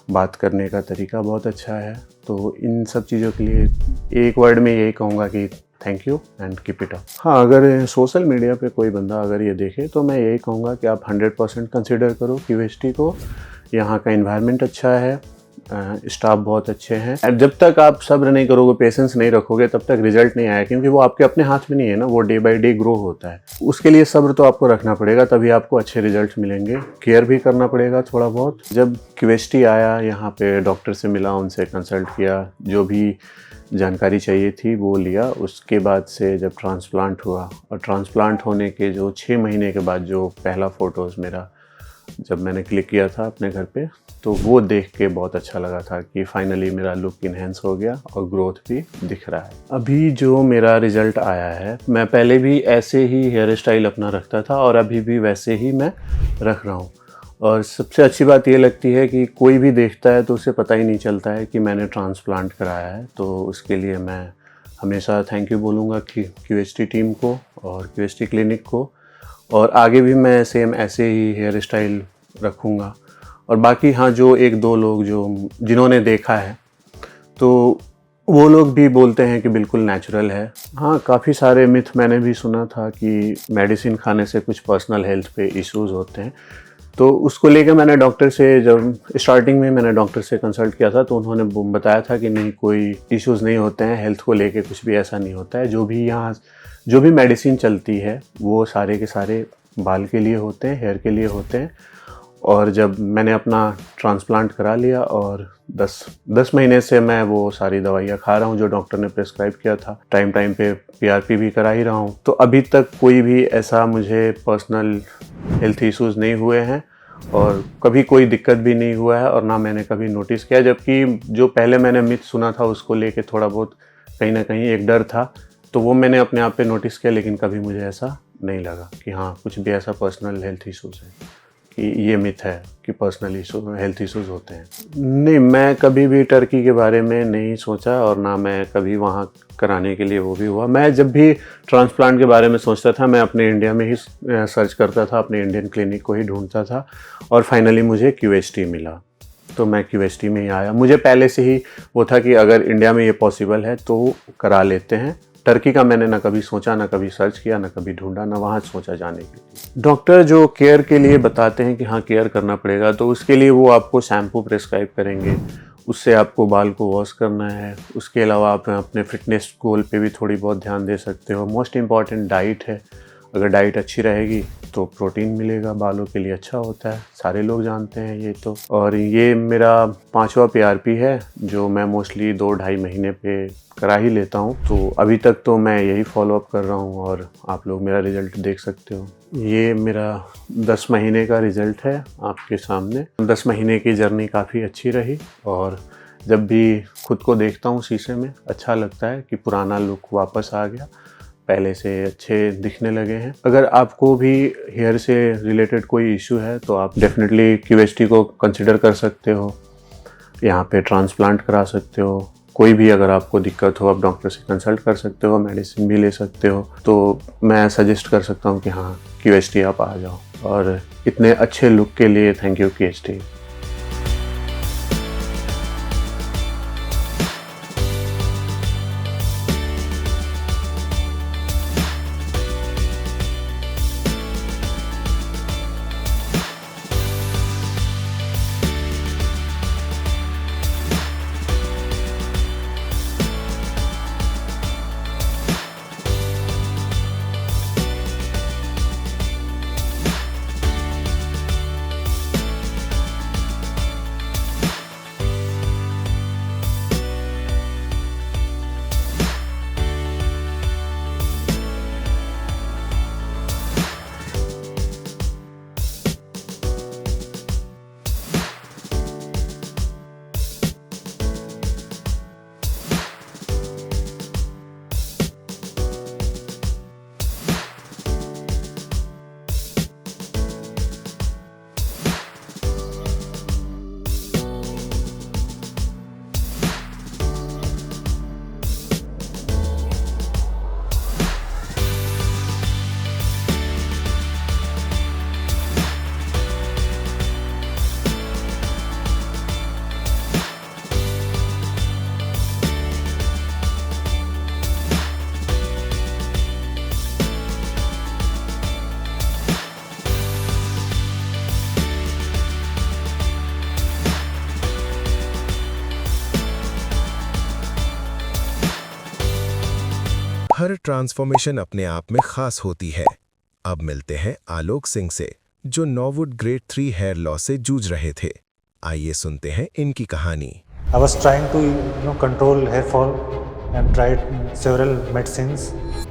बात करने का तरीका बहुत अच्छा है। तो इन सब चीज़ों के लिए एक वर्ड में यही कहूँगा कि thank you and keep it up. हाँ, अगर सोशल मीडिया पे कोई बंदा अगर ये देखे तो मैं यही कहूँगा कि आप 100% कंसिडर करो QHT को। यहाँ का इन्वायरमेंट अच्छा है, स्टाफ बहुत अच्छे हैं। जब तक आप सब्र नहीं करोगे, पेशेंस नहीं रखोगे, तब तक रिजल्ट नहीं आया, क्योंकि वो आपके अपने हाथ में नहीं है ना, वो डे बाय डे ग्रो होता है। उसके लिए सब्र तो आपको रखना पड़ेगा, तभी आपको अच्छे रिजल्ट मिलेंगे। केयर भी करना पड़ेगा थोड़ा बहुत। जब QHT आया, यहाँ पे डॉक्टर से मिला, उनसे कंसल्ट किया, जो भी जानकारी चाहिए थी वो लिया। उसके बाद से जब ट्रांसप्लांट हुआ, और ट्रांसप्लांट होने के जो 6 महीने के बाद जो पहला फ़ोटोज़ मेरा जब मैंने क्लिक किया था अपने घर पे, तो वो देख के बहुत अच्छा लगा था कि फाइनली मेरा लुक इन्हेंस हो गया और ग्रोथ भी दिख रहा है। अभी जो मेरा रिज़ल्ट आया है, मैं पहले भी ऐसे ही हेयर स्टाइल अपना रखता था और अभी भी वैसे ही मैं रख रहा हूँ। और सबसे अच्छी बात ये लगती है कि कोई भी देखता है तो उसे पता ही नहीं चलता है कि मैंने ट्रांसप्लांट कराया है। तो उसके लिए मैं हमेशा थैंक यू बोलूँगा कि QHT टीम को और QHT क्लिनिक को, और आगे भी मैं सेम ऐसे ही हेयर स्टाइल रखूँगा। और बाकी हाँ, जो 1-2 लोग जिन्होंने देखा है तो वो लोग भी बोलते हैं कि बिल्कुल नेचुरल है। हाँ, काफ़ी सारे मिथ मैंने भी सुना था कि मेडिसिन खाने से कुछ पर्सनल हेल्थ पे इश्यूज़ होते हैं। तो उसको लेकर मैंने डॉक्टर से, जब स्टार्टिंग में मैंने डॉक्टर से कंसल्ट किया था तो उन्होंने बताया था कि नहीं, कोई इश्यूज़ नहीं होते हैं, हेल्थ को लेके कुछ भी ऐसा नहीं होता है। जो भी मेडिसिन चलती है वो सारे के सारे बाल के लिए होते हैं, हेयर के लिए होते हैं। और जब मैंने अपना ट्रांसप्लांट करा लिया और 10 महीने से मैं वो सारी दवाइयाँ खा रहा हूँ जो डॉक्टर ने प्रेस्क्राइब किया था, टाइम पे PRP भी करा ही रहा हूँ। तो अभी तक कोई भी ऐसा मुझे पर्सनल हेल्थ इश्यूज़ नहीं हुए हैं और कभी कोई दिक्कत भी नहीं हुआ है, और ना मैंने कभी नोटिस किया। जबकि जो पहले मैंने मिथ सुना था उसको लेके थोड़ा बहुत कहीं ना कहीं एक डर था, तो वो मैंने अपने आप पे नोटिस किया, लेकिन कभी मुझे ऐसा नहीं लगा कि हाँ कुछ भी ऐसा पर्सनल हेल्थ इश्यूज़ है, कि ये मिथ है कि पर्सनल हेल्थ इश्यूज़ होते हैं। नहीं, मैं कभी भी टर्की के बारे में नहीं सोचा और ना मैं कभी वहाँ कराने के लिए वो भी हुआ। मैं जब भी ट्रांसप्लांट के बारे में सोचता था, मैं अपने इंडिया में ही सर्च करता था, अपने इंडियन क्लिनिक को ही ढूंढता था, और फाइनली मुझे QHT मिला तो मैं QHT में ही आया। मुझे पहले से ही वो था कि अगर इंडिया में ये पॉसिबल है तो करा लेते हैं। टर्की का मैंने ना कभी सोचा, ना कभी सर्च किया, ना कभी ढूंढा, ना वहाँ सोचा जाने के लिए। डॉक्टर जो केयर के लिए बताते हैं कि हाँ केयर करना पड़ेगा, तो उसके लिए वो आपको शैम्पू प्रेस्क्राइब करेंगे, उससे आपको बाल को वॉश करना है। उसके अलावा आप अपने फिटनेस गोल पे भी थोड़ी बहुत ध्यान दे सकते हो। मोस्ट इम्पॉर्टेंट डाइट है, अगर डाइट अच्छी रहेगी तो प्रोटीन मिलेगा, बालों के लिए अच्छा होता है, सारे लोग जानते हैं ये तो। और ये मेरा 5वां PRP है जो मैं मोस्टली 2-2.5 महीने पे करा ही लेता हूँ। तो अभी तक तो मैं यही फॉलोअप कर रहा हूँ और आप लोग मेरा रिज़ल्ट देख सकते हो। ये मेरा 10 महीने का रिज़ल्ट है आपके सामने। 10 महीने की जर्नी काफ़ी अच्छी रही, और जब भी खुद को देखता हूँ शीशे में अच्छा लगता है कि पुराना लुक वापस आ गया। पहले से अच्छे दिखने लगे हैं। अगर आपको भी हेयर से रिलेटेड कोई इशू है तो आप डेफिनेटली QHT को कंसिडर कर सकते हो, यहाँ पे ट्रांसप्लांट करा सकते हो। कोई भी अगर आपको दिक्कत हो आप डॉक्टर से कंसल्ट कर सकते हो, मेडिसिन भी ले सकते हो। तो मैं सजेस्ट कर सकता हूँ कि हाँ QHT आप आ जाओ। और इतने अच्छे लुक के लिए thank you QHT। Her transformation अपने आप में खास होती है। अब मिलते हैं आलोक सिंह से, जो नॉर्वुड ग्रेड 3 हेयर लॉस से जूझ रहे थे। आइए सुनते हैं इनकी कहानी। I was trying to control hair fall and tried several medicines,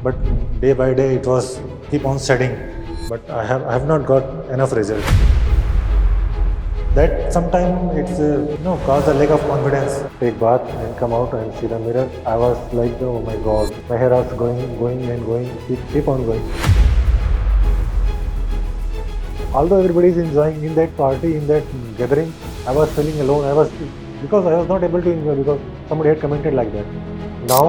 but day by day it was keep on shedding, but I have not got enough result. That sometimes it's cause a lack of confidence. Take bath and come out and see the mirror. I was like, oh my god, my hair was going, keep on going. Although everybody is enjoying in that party, in that gathering, I was feeling alone. Because I was not able to enjoy because somebody had commented like that. Now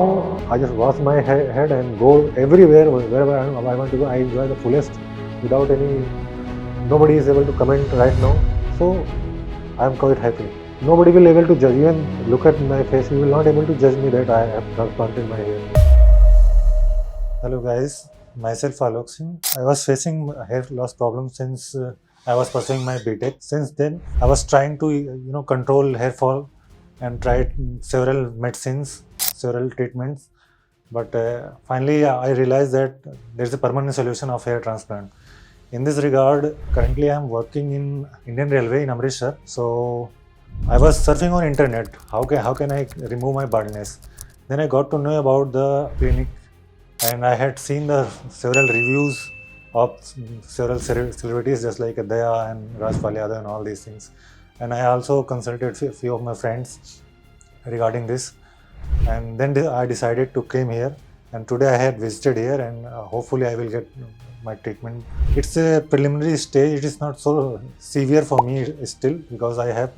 I just wash my head and go everywhere, wherever I want to go. I enjoy the fullest without any. Nobody is able to comment right now, so I am quite happy. Nobody will able to judge. Even look at my face, you will not able to judge me that I have transplanted my hair. Hello guys, myself Alok Singh. I was facing hair loss problem since I was pursuing my BTech. Since then, I was trying to control hair fall and tried several medicines, several treatments. But finally, I realized that there is a permanent solution of hair transplant. In this regard, currently I am working in Indian Railway in Amritsar. So I was surfing on internet. How can I remove my baldness? Then I got to know about the clinic, and I had seen the several reviews of several celebrities just like Daya and Rajpal Yadav and all these things. And I also consulted few of my friends regarding this. And then I decided to come here. And today I had visited here, and hopefully I will get my treatment. It's a preliminary stage. It is not so severe for me still because I have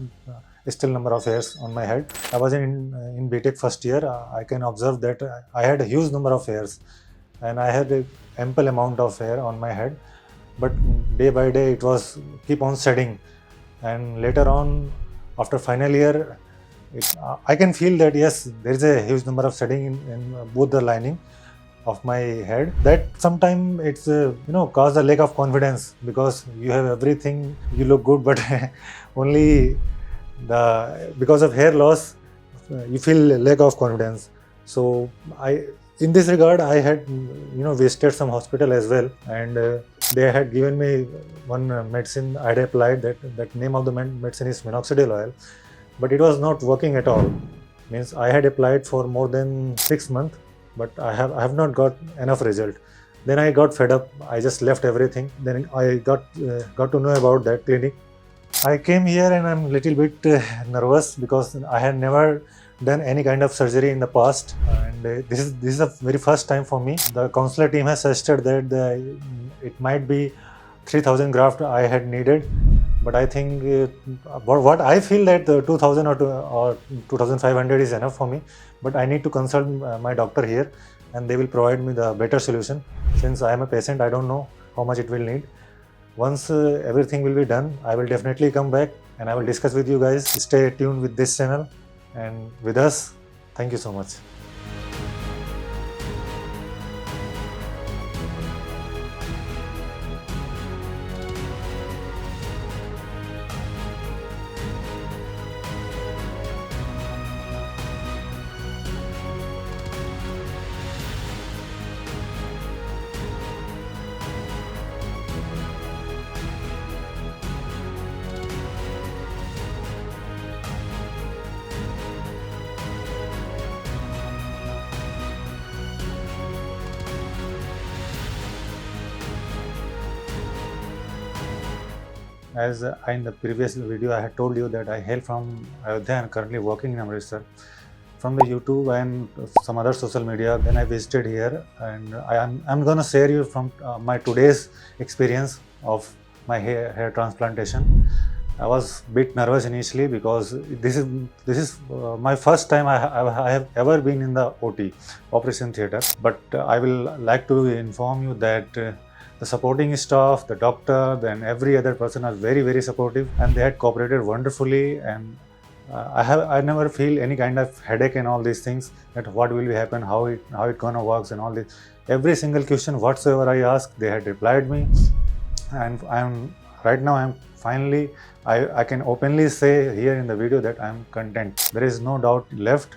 still number of hairs on my head. I was in BTech first year. I can observe that I had a huge number of hairs, and I had a ample amount of hair on my head, but day by day it was keep on shedding. And later on, after final year, I can feel that yes, there is a huge number of shedding in both the lining of my head. That sometimes it's cause a lack of confidence because you have everything, you look good, but only because of hair loss you feel lack of confidence. So in this regard, I had visited some hospital as well, and they had given me one medicine. I had applied that name of the medicine is minoxidil oil, but it was not working at all. Means I had applied for more than 6 months, but I have not got enough result. Then I got fed up. I just left everything. Then I got to know about that clinic. I came here and I'm a little bit nervous because I had never done any kind of surgery in the past, and and this is the very first time for me. The counselor team has suggested that it might be 3000 graft I had needed, but I think what I feel that the 2000 or 2500 is enough for me. But I need to consult my doctor here, and they will provide me the better solution. Since I am a patient, I don't know how much it will need. Once everything will be done, I will definitely come back and I will discuss with you guys. Stay tuned with this channel and with us. Thank you so much. As in the previous video, I had told you that I hail from Ayodhya and currently working in Amritsar. From the YouTube and some other social media, then I visited here, and I'm gonna share you from my today's experience of my hair transplantation. I was a bit nervous initially because this is my first time I have ever been in the OT, operation theatre. But I will like to inform you that the supporting staff, the doctor, then every other person are very, very supportive, and they had cooperated wonderfully. And I never feel any kind of headache and all these things, that what will happen, how it gonna works and all this. Every single question whatsoever I asked, they had replied me, and I'm finally, I can openly say here in the video that I'm content. There is no doubt left.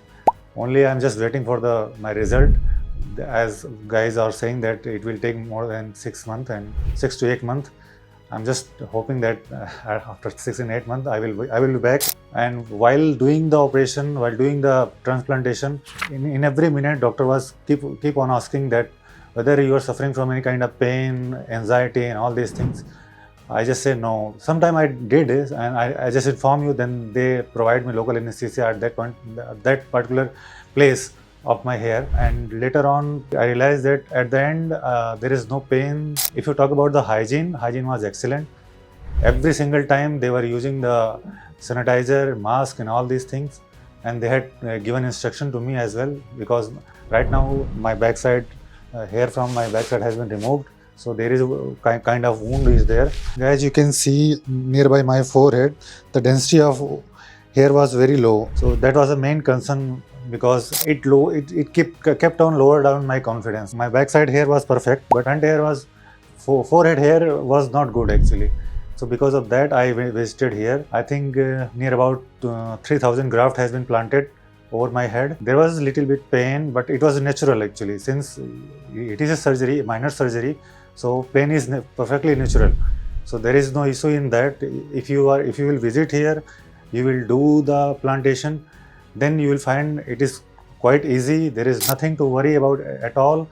Only I'm just waiting for my result. As guys are saying that it will take more than 6 months and 6 to 8 months. I'm just hoping that after 6 and 8 months I will be back. And while doing the operation, while doing the transplantation, in every minute doctor was keep on asking that whether you are suffering from any kind of pain, anxiety and all these things. I just say no. Sometime I did this, and I just inform you, then they provide me local anesthesia at that point, that particular place of my hair. And later on I realized that at the end there is no pain. If you talk about the hygiene was excellent. Every single time they were using the sanitizer, mask and all these things, and they had given instruction to me as well, because right now my backside hair from my backside has been removed, so there is a kind of wound is there. As you can see nearby my forehead, the density of hair was very low, so that was the main concern, because it kept on lower down my confidence. My backside hair was perfect, but front hair was, forehead hair was not good actually. So because of that I visited here. I think near about 3000 graft has been planted over my head. There was a little bit pain, but it was natural actually, since it is a surgery, minor surgery, so pain is perfectly natural. So there is no issue in that. If you will visit here, you will do the plantation, then you will find it is quite easy. There is nothing to worry about at all,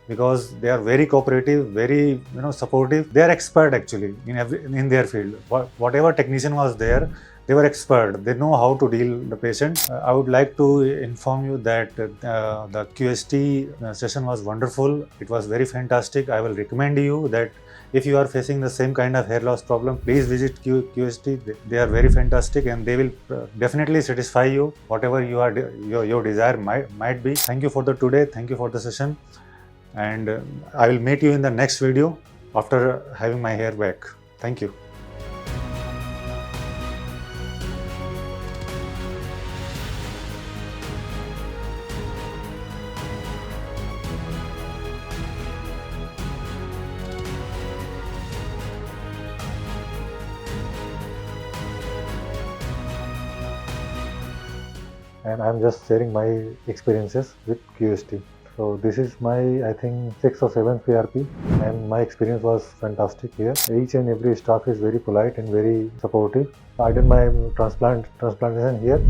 because they are very cooperative, very supportive. They are expert actually in their field. Whatever technician was there, they were expert. They know how to deal the patient. I would like to inform you that the QST session was wonderful. It was very fantastic. I will recommend you that if you are facing the same kind of hair loss problem, please visit QST. They are very fantastic, and they will definitely satisfy you whatever your desire might be. Thank you for today. Thank you for the session, and I will meet you in the next video after having my hair back. Thank you. And I'm just sharing my experiences with QST. So this is my, I think, 6th or 7th PRP, and my experience was fantastic here. Each and every staff is very polite and very supportive. I did my transplantation here,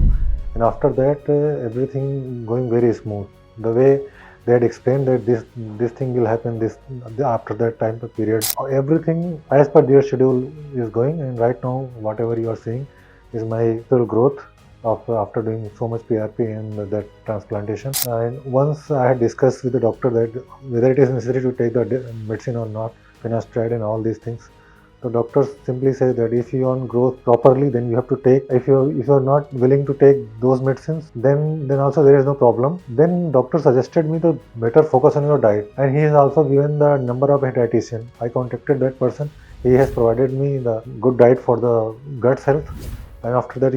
and after that everything going very smooth. The way they had explained that this thing will happen after that time period. Everything as per their schedule is going, and right now whatever you are seeing is my full growth after doing so much PRP and that transplantation. And once I had discussed with the doctor that whether it is necessary to take the medicine or not, finasteride and all these things. The doctors simply say that if you want growth properly, then you have to take. If you're not willing to take those medicines, then also there is no problem. Then doctor suggested me to better focus on your diet, and he has also given the number of a dietitian. I contacted that person. He has provided me the good diet for the gut health. And after that,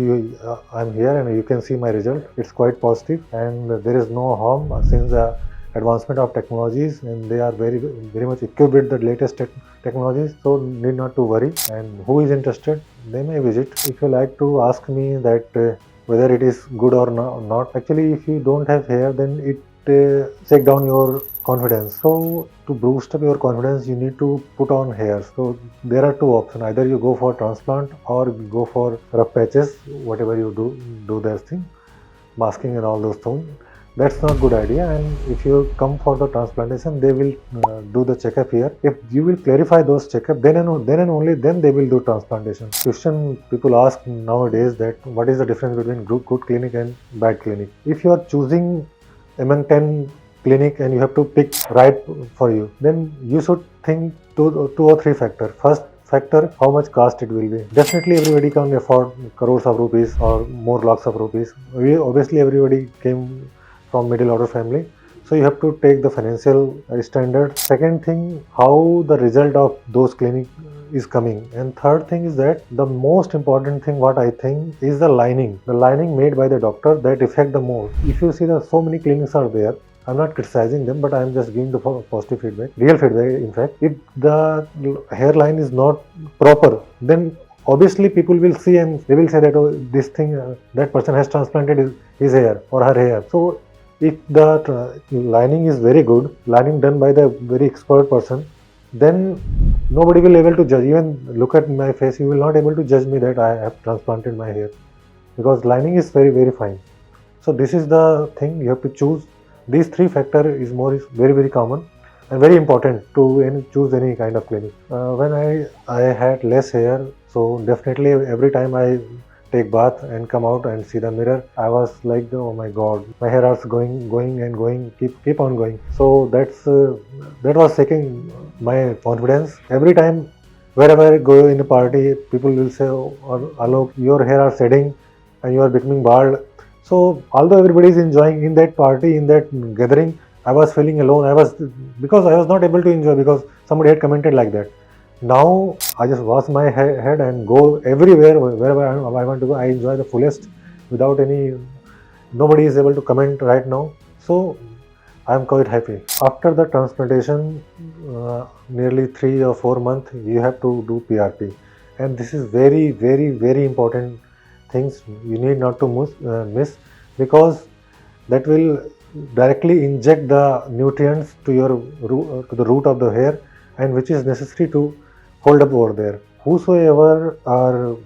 I'm here and you can see my result. It's quite positive and there is no harm since the advancement of technologies, and they are very much equipped with the latest technologies, so need not to worry. And who is interested, they may visit. If you like to ask me that whether it is good or not, actually if you don't have hair, then it take down your confidence. So to boost up your confidence, you need to put on hair. So there are two options: either you go for transplant or go for rough patches, whatever you do that thing, masking and all those things. That's not good idea. And if you come for the transplantation, they will do the checkup here. If you will clarify those checkup, then and only then they will do transplantation. Question people ask nowadays that what is the difference between good clinic and bad clinic? If you are choosing among 10 clinic and you have to pick right for you, then you should think two or three factors. First factor, how much cost it will be. Definitely everybody can afford crores of rupees or more lakhs of rupees. Obviously everybody came from middle order family, so you have to take the financial standard. Second thing, how the result of those clinic is coming. And third thing is that the most important thing, what I think, is the lining made by the doctor that affect the most. If you see that so many clinics are there, I'm not criticizing them, but I'm just giving the positive feedback, real feedback. In fact, if the hairline is not proper, then obviously people will see and they will say that, oh, this thing, that person has transplanted his hair or her hair. So if the lining is very good, lining done by the very expert person, then nobody will be able to judge. Even look at my face, you will not able to judge me that I have transplanted my hair, because lining is very fine. So this is the thing you have to choose. These three factors is very common and very important to choose any kind of clinic. When I had less hair, so definitely every time I take bath and come out and see the mirror, I was like, oh my god, my hair is going, keep on going. So that was taking my confidence. Every time wherever I go in a party, people will say, oh, Alok, your hair are shedding and you are becoming bald. So although everybody is enjoying in that party, in that gathering, I was feeling alone. Because I was not able to enjoy because somebody had commented like that. Now I just wash my head and go everywhere, wherever I want to go. I enjoy the fullest without nobody is able to comment right now. So I am quite happy. After the transplantation, nearly 3 or 4 months, you have to do PRP. And this is very important things you need not to miss, because that will directly inject the nutrients to the root of the hair, and which is necessary to hold up over there. Whosoever are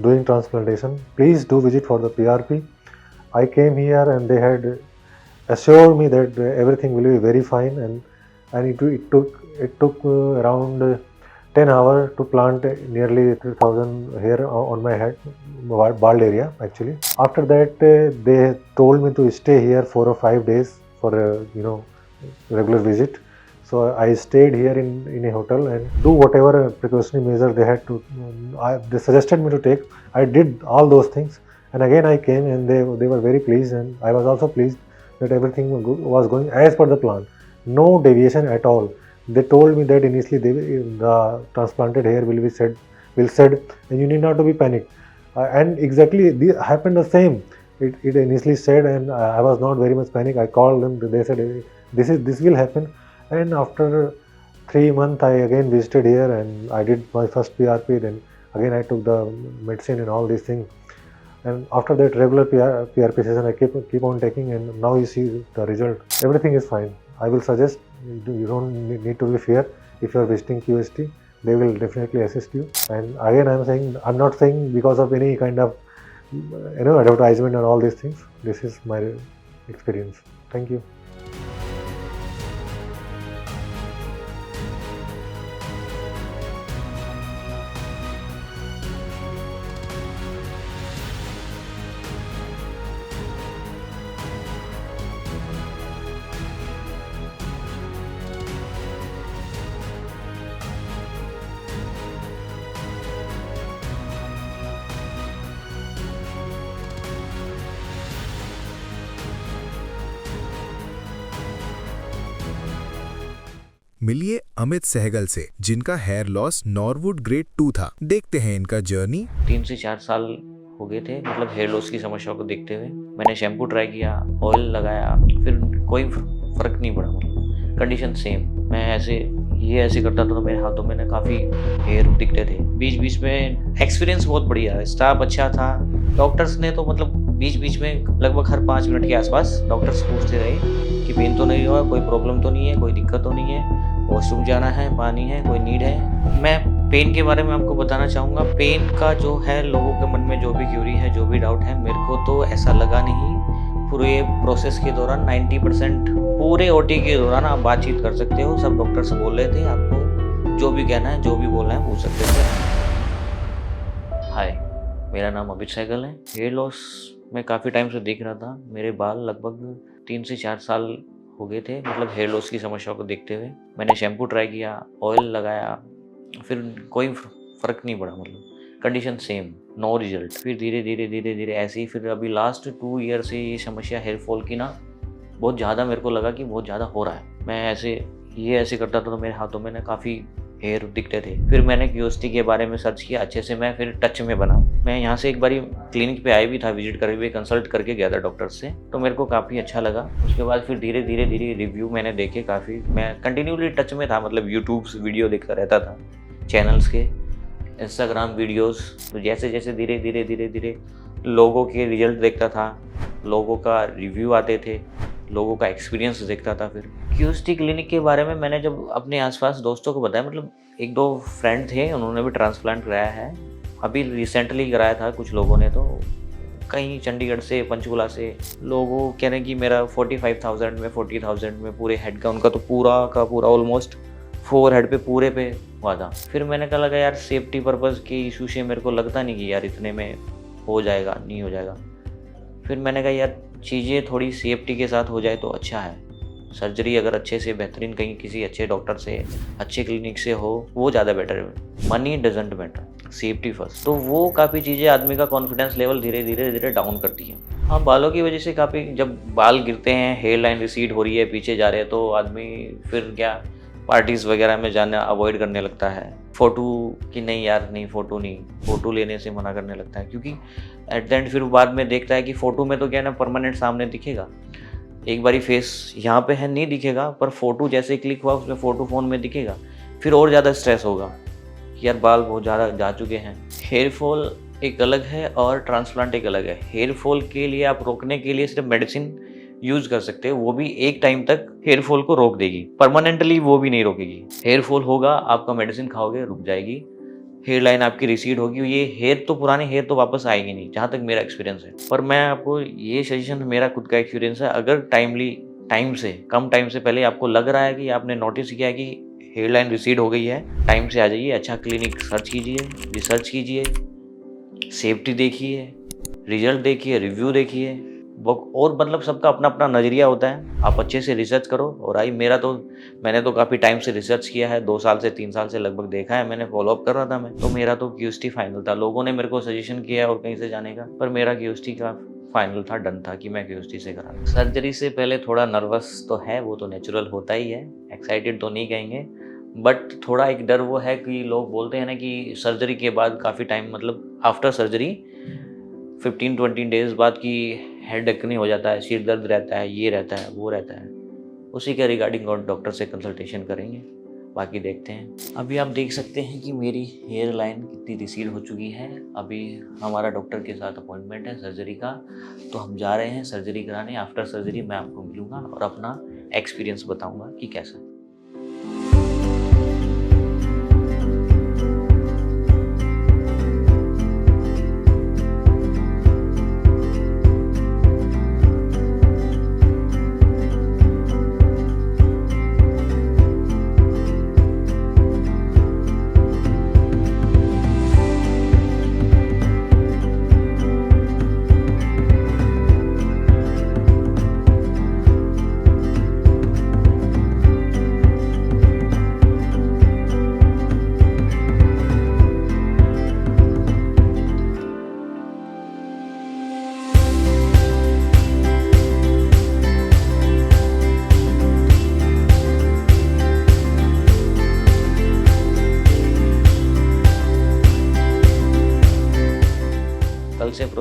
doing transplantation, please do visit for the PRP. I came here and they had assured me that everything will be very fine, and it took around 10 hours to plant nearly 3,000 hair on my head, bald area actually. After that, they told me to stay here 4 or 5 days for a regular visit. So I stayed here in a hotel and do whatever precautionary measure they suggested me to take. I did all those things, and again I came and they were very pleased, and I was also pleased that everything was going as per the plan. No deviation at all. They told me that initially the transplanted hair will shed, and you need not to be panicked. And exactly happened the same. It initially said, and I was not very much panicked. I called them. They said this will happen. And after 3 months, I again visited here and I did my first PRP. Then again I took the medicine and all these things. And after that regular PRP session, I keep on taking, and now you see the result. Everything is fine. I will suggest you don't need to be fear. If you are visiting QST, they will definitely assist you. And again, I'm not saying because of any kind of advertisement and all these things. This is my experience. Thank you. मिलिए अमित सहगल से, जिनका hair loss Norwood grade 2 था। देखते हैं इनका journey. 3 से 4 साल हो गए थे, मतलब हेयर लॉस की समस्या को देखते हुए मैंने शैम्पू ट्राई किया, ऑयल लगाया, फिर कोई फ़र्क नहीं पड़ा, मतलब कंडीशन सेम। मैं ऐसे करता था तो मेरे हाथों में ना काफ़ी हेयर दिखते थे। बीच बीच में एक्सपीरियंस बहुत बढ़िया, स्टाफ अच्छा था। डॉक्टर्स ने तो मतलब बीच बीच में लगभग हर 5 मिनट के आसपास डॉक्टर्स पूछते रहे कि पेन तो नहीं हुआ, कोई प्रॉब्लम तो नहीं है, कोई दिक्कत तो नहीं है, वॉशरूम जाना है, पानी है, कोई नीड है। मैं पेन के बारे में आपको बताना चाहूँगा। पेन का जो है लोगों के मन में जो भी क्यूरी है, जो भी डाउट है, मेरे को तो ऐसा लगा नहीं। पूरे प्रोसेस के दौरान 90% पूरे ओटी के दौरान आप बातचीत कर सकते हो। सब डॉक्टर्स बोल रहे थे आपको जो भी कहना है, जो भी बोलना है पूछ सकते थे। हाय, मेरा नाम अमित सहगल है। हेयर लॉस मैं काफ़ी टाइम से देख रहा था। मेरे बाल लगभग 3 से 4 साल हो गए थे, मतलब हेयर लॉस की समस्या को देखते हुए मैंने शैम्पू ट्राई किया, ऑयल लगाया, फिर कोई फ़र्क नहीं पड़ा, मतलब कंडीशन सेम, नो रिजल्ट। फिर धीरे धीरे ऐसे ही फिर अभी लास्ट 2 ईयर से ये समस्या हेयर फॉल की ना बहुत ज़्यादा मेरे को लगा कि बहुत ज़्यादा हो रहा है। मैं ऐसे करता था तो मेरे हाथों में ना काफ़ी हेयर दिखते थे। फिर मैंने क्यूरियोसिटी के बारे में सर्च किया अच्छे से, मैं फिर टच में बना। मैं यहाँ से एक बारी क्लिनिक पे आया भी था, विजिट करके भी कंसल्ट करके गया था डॉक्टर से, तो मेरे को काफ़ी अच्छा लगा। उसके बाद फिर धीरे धीरे रिव्यू मैंने देखे काफ़ी। मैं कंटिन्यूली टच में था, मतलब यूट्यूब वीडियो देखता रहता था, चैनल्स के, इंस्टाग्राम वीडियोस। तो जैसे जैसे धीरे धीरे लोगों के रिजल्ट देखता था, लोगों का रिव्यू आते थे, लोगों का एक्सपीरियंस देखता था। फिर क्यूरियोसिटी क्लिनिक के बारे में मैंने जब अपने आसपास दोस्तों को बताया, मतलब 1-2 फ्रेंड थे, उन्होंने भी ट्रांसप्लांट कराया है, अभी रिसेंटली कराया था कुछ लोगों ने, तो कहीं चंडीगढ़ से, पंचकुला से। लोगों कह रहे हैं कि मेरा 45,000 में 40,000 में पूरे हेड का, उनका तो पूरा का पूरा ऑलमोस्ट 4 हेड पे पूरे पे हुआ था। फिर मैंने कहा लगा यार सेफ्टी पर्पज़ के इशू से मेरे को लगता नहीं कि यार इतने में हो जाएगा, नहीं हो जाएगा। फिर मैंने कहा यार चीज़ें थोड़ी सेफ्टी के साथ हो जाए तो अच्छा है। सर्जरी अगर अच्छे से बेहतरीन कहीं किसी अच्छे डॉक्टर से, अच्छे क्लिनिक से हो, वो ज़्यादा बेटर है। Money doesn't matter, safety first. तो वो काफ़ी चीज़ें आदमी का कॉन्फिडेंस लेवल धीरे धीरे डाउन करती हैं। हाँ, बालों की वजह से काफ़ी, जब बाल गिरते हैं, हेयर लाइन रिसीड हो रही है, पीछे जा रहे हैं, तो आदमी फिर क्या पार्टीज़ वगैरह में जाना अवॉइड करने लगता है। फ़ोटो कि नहीं यार, नहीं फ़ोटो लेने से मना करने लगता है, क्योंकि एट द एंड फिर बाद में देखता है कि फ़ोटो में तो क्या है ना, परमानेंट सामने दिखेगा। एक बारी फेस यहाँ पे है नहीं दिखेगा, पर फ़ोटो जैसे क्लिक हुआ उसमें फ़ोटो फ़ोन में दिखेगा, फिर और ज़्यादा स्ट्रेस होगा कि यार बाल बहुत ज़्यादा जा चुके हैं। हेयर फॉल एक अलग है और ट्रांसप्लांट एक अलग है। हेयर फॉल के लिए आप रोकने के लिए सिर्फ मेडिसिन यूज़ कर सकते हो, वो भी एक टाइम तक हेयर फॉल को रोक देगी, परमानेंटली वो भी नहीं रोकेगी। हेयर फॉल होगा, आपका मेडिसिन खाओगे, रुक जाएगी, हेयर लाइन आपकी रिसीड होगी, ये हेयर तो पुराने हेयर तो वापस आएगी नहीं, जहाँ तक मेरा एक्सपीरियंस है। पर मैं आपको ये सजेशन, मेरा खुद का एक्सपीरियंस है, अगर कम टाइम से पहले आपको लग रहा है कि आपने नोटिस किया है कि हेयर लाइन रिसीड हो गई है, टाइम से आ जाइए, अच्छा क्लिनिक सर्च कीजिए, रिसर्च कीजिए, सेफ्टी देखिए, रिजल्ट देखिए, रिव्यू देखिए। और मतलब सबका अपना अपना नज़रिया होता है, आप अच्छे से रिसर्च करो। और मैंने तो काफ़ी टाइम से रिसर्च किया है, 2 साल से 3 साल से लगभग देखा है, मैंने फॉलोअप कर रहा था मैं, तो मेरा तो क्यूरियोसिटी फाइनल था। लोगों ने मेरे को सजेशन किया है और कहीं से जाने का, पर मेरा क्यूरियोसिटी का फाइनल था, डन था कि मैं क्यूरियोसिटी से करा। सर्जरी से पहले थोड़ा नर्वस तो है, वो तो नेचुरल होता ही है, एक्साइटेड तो नहीं कहेंगे, बट थोड़ा एक डर वो है कि लोग बोलते हैं ना कि सर्जरी के बाद काफ़ी टाइम, मतलब आफ्टर सर्जरी 15-20 डेज बाद की हेड एक्ने हो जाता है, सिर दर्द रहता है, ये रहता है, वो रहता है। उसी के रिगार्डिंग और डॉक्टर से कंसल्टेशन करेंगे, बाकी देखते हैं। अभी आप देख सकते हैं कि मेरी हेयर लाइन कितनी रिसीड हो चुकी है। अभी हमारा डॉक्टर के साथ अपॉइंटमेंट है सर्जरी का, तो हम जा रहे हैं सर्जरी कराने। आफ्टर सर्जरी मैं आपको मिलूँगा और अपना एक्सपीरियंस बताऊँगा कि कैसा है।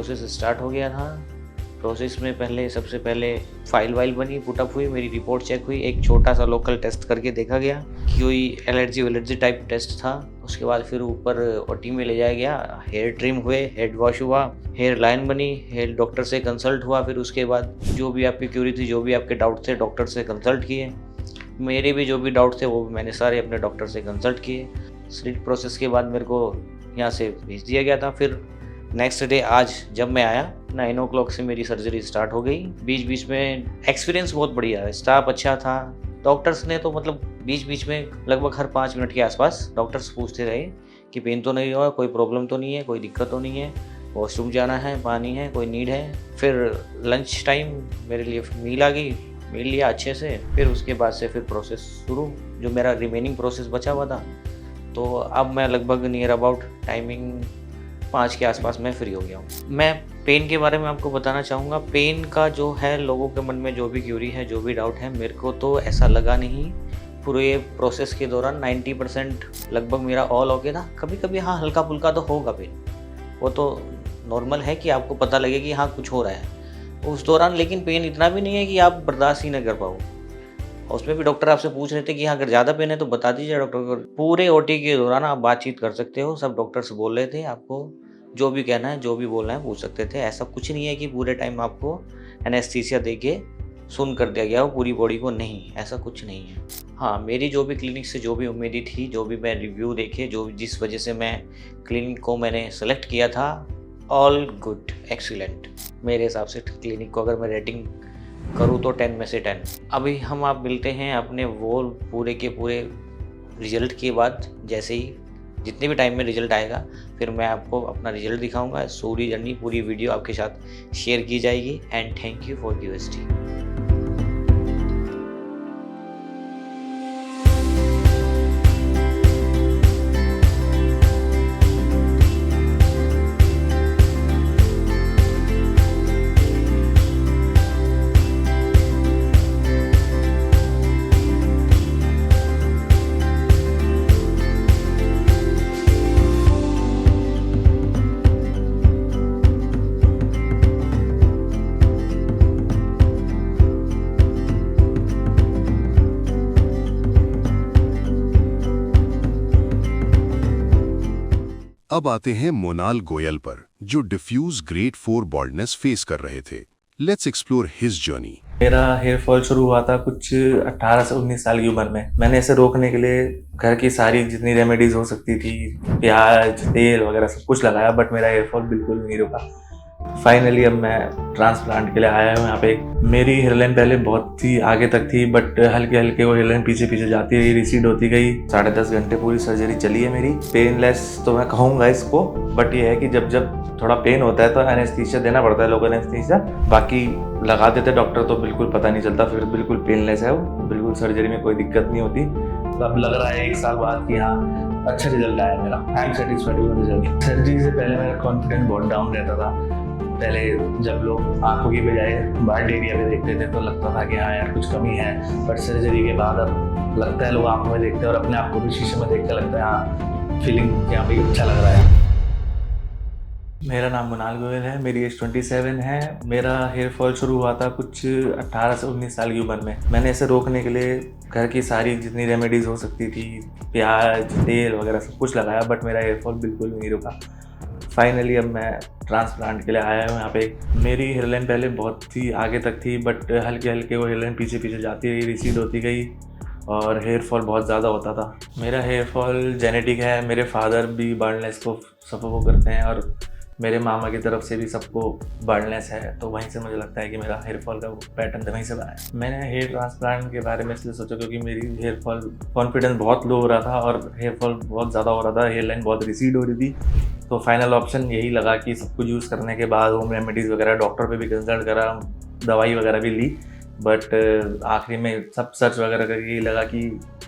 प्रोसेस स्टार्ट हो गया था। प्रोसेस में पहले सबसे पहले फाइल वाइल बनी, पुटअप हुई, मेरी रिपोर्ट चेक हुई, एक छोटा सा लोकल टेस्ट करके देखा गया कि कोई एलर्जी टाइप टेस्ट था। उसके बाद फिर ऊपर ओटी में ले जाया गया, हेयर ट्रिम हुए, हेड वॉश हुआ, हेयर लाइन बनी, हेयर डॉक्टर से कंसल्ट हुआ। फिर उसके बाद जो भी आपकी क्यूरी थी, जो भी आपके डाउट थे, डॉक्टर से कंसल्ट किए। मेरे भी जो भी डाउट थे वो भी मैंने सारे अपने डॉक्टर से कंसल्ट किए। स्लिट प्रोसेस के बाद मेरे को यहाँ से भेज दिया गया था। फिर नेक्स्ट डे आज जब मैं आया 9 o'clock से मेरी सर्जरी स्टार्ट हो गई। बीच बीच में एक्सपीरियंस बहुत बढ़िया है, स्टाफ अच्छा था। डॉक्टर्स ने तो मतलब बीच बीच में लगभग हर 5 मिनट के आसपास डॉक्टर्स पूछते रहे कि पेन तो नहीं हुआ, कोई प्रॉब्लम तो नहीं है, कोई दिक्कत तो नहीं है, वॉशरूम जाना है, पानी है, कोई नीड है। फिर लंच टाइम मेरे लिए मील आ गई, मील लिया अच्छे से। फिर उसके बाद से फिर प्रोसेस शुरू, जो मेरा रिमेनिंग प्रोसेस बचा हुआ था। तो अब मैं लगभग नियर अबाउट टाइमिंग 5 के आसपास मैं फ्री हो गया हूँ। मैं पेन के बारे में आपको बताना चाहूँगा। पेन का जो है लोगों के मन में जो भी क्यूरी है, जो भी डाउट है, मेरे को तो ऐसा लगा नहीं। पूरे प्रोसेस के दौरान 90% लगभग मेरा ऑल ओके था। कभी कभी हाँ हल्का फुल्का तो होगा पेन, वो तो नॉर्मल है कि आपको पता लगे कि हाँ कुछ हो रहा है उस दौरान, लेकिन पेन इतना भी नहीं है कि आप बर्दाश्त ही ना कर पाओ। उसमें भी डॉक्टर आपसे पूछ रहे थे कि हाँ अगर ज़्यादा पेन है तो बता दीजिए डॉक्टर को। पूरे ओटी के दौरान आप बातचीत कर सकते हो, सब डॉक्टर्स बोल रहे थे आपको जो भी कहना है, जो भी बोलना है पूछ सकते थे। ऐसा कुछ नहीं है कि पूरे टाइम आपको एनेस्थीसिया दे के सुन कर दिया गया हो पूरी बॉडी को, नहीं, ऐसा कुछ नहीं है। हाँ, मेरी जो भी क्लिनिक से जो भी उम्मीदी थी, जो भी मैं रिव्यू देखे, जो जिस वजह से मैं क्लिनिक को मैंने सेलेक्ट किया था, ऑल गुड, एक्सीलेंट। मेरे हिसाब से क्लिनिक को अगर मैं रेटिंग करूँ तो 10 में से 10। अभी हम आप मिलते हैं अपने वो पूरे के पूरे रिजल्ट के बाद। जैसे ही जितने भी टाइम में रिजल्ट आएगा फिर मैं आपको अपना रिजल्ट दिखाऊंगा। पूरी जर्नी, पूरी वीडियो आपके साथ शेयर की जाएगी। And thank you for क्यूएसटी। अब आते हैं मोनाल गोयल पर, जो डिफ्यूज ग्रेड 4 बॉल्डनेस फेस कर रहे थे। Let's explore his journey. मेरा हेयर फॉल शुरू हुआ था कुछ 18 से 19 साल की उम्र में। मैंने इसे रोकने के लिए घर की सारी जितनी रेमेडीज हो सकती थी, प्याज, तेल वगैरह सब कुछ लगाया, बट मेरा हेयर फॉल बिल्कुल नहीं रुका। फाइनली अब मैं ट्रांसप्लांट के लिए आया हूँ यहाँ पे। मेरी हेयरलाइन पहले बहुत ही आगे तक थी, बट हल्के हल्के वो हेयरलाइन पीछे पीछे जाती रही, रिसीड होती गई। 10.5 घंटे पूरी सर्जरी चली है मेरी। पेनलेस तो मैं कहूँगा इसको, बट ये है कि जब जब थोड़ा पेन होता है तो एनेस्थीसिया देना पड़ता है, लोकल एनेस्थीसिया। बाकी लगा देते डॉक्टर तो बिल्कुल पता नहीं चलता, फिर बिल्कुल पेनलेस है वो, बिल्कुल सर्जरी में कोई दिक्कत नहीं होती। अब लग रहा है 1 साल बाद कि हाँ अच्छा रिजल्ट आया मेरा। I am satisfied with result. Surgery से पहले मेरा कॉन्फिडेंस बहुत डाउन रहता था। पहले जब लोग आंखों की बजाय बार्ड एरिया पे देखते थे तो लगता था कि हाँ यार कुछ कमी है, बट सर्जरी के बाद अब लगता है लोग आंखों में देखते हैं और अपने आप को भी शीशे में देख कर लगता है हाँ फीलिंग क्या भाई अच्छा लग रहा है। मेरा नाम मोनाल गोयल है, मेरी एज 27 है। मेरा हेयर फॉल शुरू हुआ था कुछ 18 से 19 साल की उम्र में। मैंने इसे रोकने के लिए घर की सारी जितनी रेमेडीज हो सकती थी, प्याज, तेल वगैरह सब कुछ लगाया, बट मेरा हेयर फॉल बिल्कुल नहीं रुका। फाइनली अब मैं ट्रांसप्लांट के लिए आया हूँ यहाँ पे। मेरी हेयरलाइन पहले बहुत ही आगे तक थी, बट हल्के हल्के वो हेयरलाइन पीछे पीछे जाती रही, रिसीड होती गई और हेयर फॉल बहुत ज़्यादा होता था। मेरा हेयर फॉल जेनेटिक है। मेरे फादर भी बार्डनेस को सफ़र करते हैं और मेरे मामा की तरफ से भी सबको बार्डनेस है, तो वहीं से मुझे लगता है कि मेरा हेयर फॉल का पैटर्न वहीं से बना है। मैंने हेयर ट्रांसप्लांट के बारे में इसलिए सोचा क्योंकि मेरी हेयर फॉल कॉन्फिडेंस बहुत लो हो रहा था और हेयर फॉल बहुत ज़्यादा हो रहा था, हेयर लाइन बहुत रिसीड हो रही थी। तो फाइनल ऑप्शन यही लगा कि सब कुछ यूज़ करने के बाद होम रेमेडीज़ वगैरह, डॉक्टर पे भी कंसल्ट करा, दवाई वगैरह भी ली, बट आखिरी में सब सर्च वगैरह करके यही लगा कि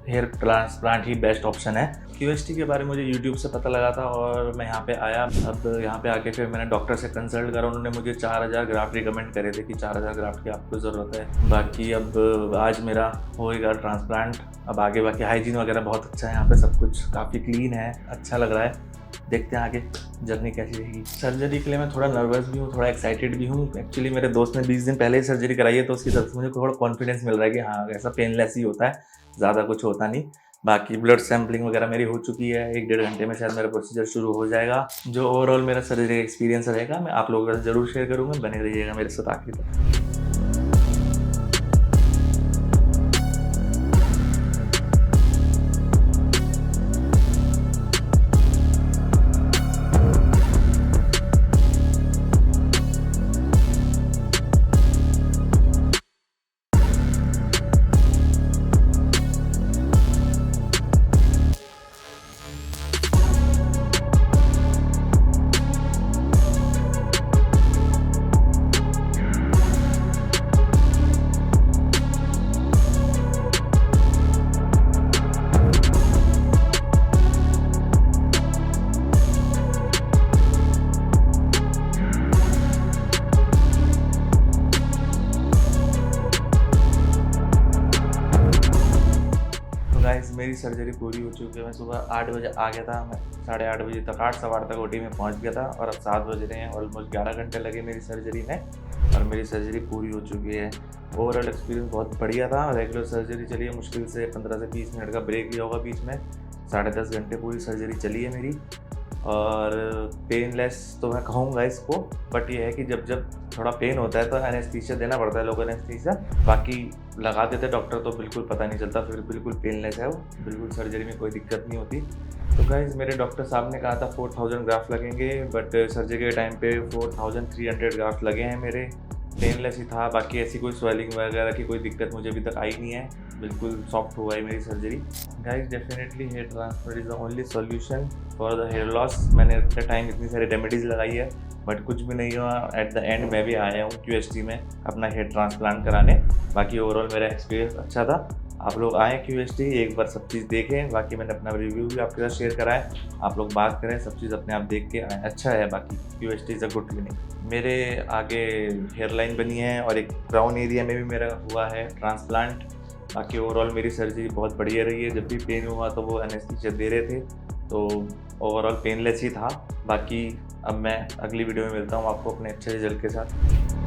हेयर ट्रांसप्लांट ही बेस्ट ऑप्शन है। क्यूएसटी के बारे में मुझे यूट्यूब से पता लगा था और मैं यहाँ पे आया। अब यहाँ पे आके फिर मैंने डॉक्टर से कंसल्ट करा, उन्होंने मुझे 4000 ग्राफ्ट रिकमेंड करे थे कि 4000 ग्राफ्ट की आपको ज़रूरत है। बाकी अब आज मेरा होएगा ट्रांसप्लांट। अब आगे बाकी हाइजीन वगैरह बहुत अच्छा है यहाँ पे, सब कुछ काफ़ी क्लीन है, अच्छा लग रहा है। देखते हैं आगे जर्नी कैसी रहेगी। सर्जरी के लिए मैं थोड़ा नर्वस भी हूँ, थोड़ा एक्साइटेड भी हूँ। एक्चुअली मेरे दोस्त ने 20 दिन पहले ही सर्जरी कराई है, तो उसकी तरफ से मुझे थोड़ा कॉन्फिडेंस मिल रहा है कि हाँ ऐसा पेनलेस ही होता है, ज़्यादा कुछ होता नहीं। बाकी ब्लड सैम्पलिंग वगैरह मेरी हो चुकी है, 1-1.5 घंटे में शायद मेरा प्रोसीजर शुरू हो जाएगा। जो ओवरऑल मेरा सर्जरी एक्सपीरियंस रहेगा मैं आप लोगों के साथ जरूर शेयर करूँगा, बने रहिएगा मेरे साथ आखिर तक। गाइस मेरी सर्जरी पूरी हो चुकी है। मैं सुबह 8 बजे आ गया था, मैं 8:30 बजे तक 8-8:15 तक ओटी में पहुंच गया था और अब 7 बज रहे हैं। ऑलमोस्ट 11 घंटे लगे मेरी सर्जरी में और मेरी सर्जरी पूरी हो चुकी है। ओवरऑल एक्सपीरियंस बहुत बढ़िया था। रेगुलर सर्जरी चली है, मुश्किल से 15 से 20 मिनट का ब्रेक लिया होगा बीच में। 10.5 घंटे पूरी सर्जरी चली है मेरी और पेनलेस तो मैं कहूँगा इसको, बट ये है कि जब थोड़ा पेन होता है तो एनेस्थीसिया देना पड़ता है, लोकल एनेस्थीसिया। बाकी लगा देते डॉक्टर तो बिल्कुल पता नहीं चलता, फिर बिल्कुल पेनलेस है वो, बिल्कुल सर्जरी में कोई दिक्कत नहीं होती। तो गाइस मेरे डॉक्टर साहब ने कहा था 4000 ग्राफ्ट लगेंगे, बट सर्जरी के टाइम पे 4300 ग्राफ्ट लगे हैं मेरे। पेनलेस ही था, बाकी ऐसी कोई स्वेलिंग वगैरह की कोई दिक्कत मुझे अभी तक आई नहीं है, बिल्कुल सॉफ्ट हुआ है मेरी surgery. Guys definitely hair transplant is the only solution for the hair loss. मैंने एट टाइम इतनी सारी रेमेडीज़ लगाई है बट कुछ भी नहीं हुआ। एट द एंड मैं भी आया हूँ QST में अपना हेयर ट्रांसप्लांट कराने। बाकी ओवरऑल मेरा एक्सपीरियंस अच्छा था। आप लोग आएँ QST, एक बार सब चीज़ देखें। बाकी मैंने अपना रिव्यू भी आपके साथ शेयर करा है, आप लोग बात करें, सब चीज़ अपने आप देख के आएँ। अच्छा है, बाकी QST is a good clinic. मेरे आगे हेयर लाइन बनी है और एक क्राउन एरिया में भी मेरा हुआ है ट्रांसप्लांट। बाकी ओवरऑल मेरी सर्जरी बहुत बढ़िया रही है। जब भी पेन हुआ तो वो एनेस्थीसिया दे रहे थे, तो ओवरऑल पेनलेस ही था। बाकी अब मैं अगली वीडियो में मिलता हूँ आपको अपने अच्छे रिजल्ट के साथ।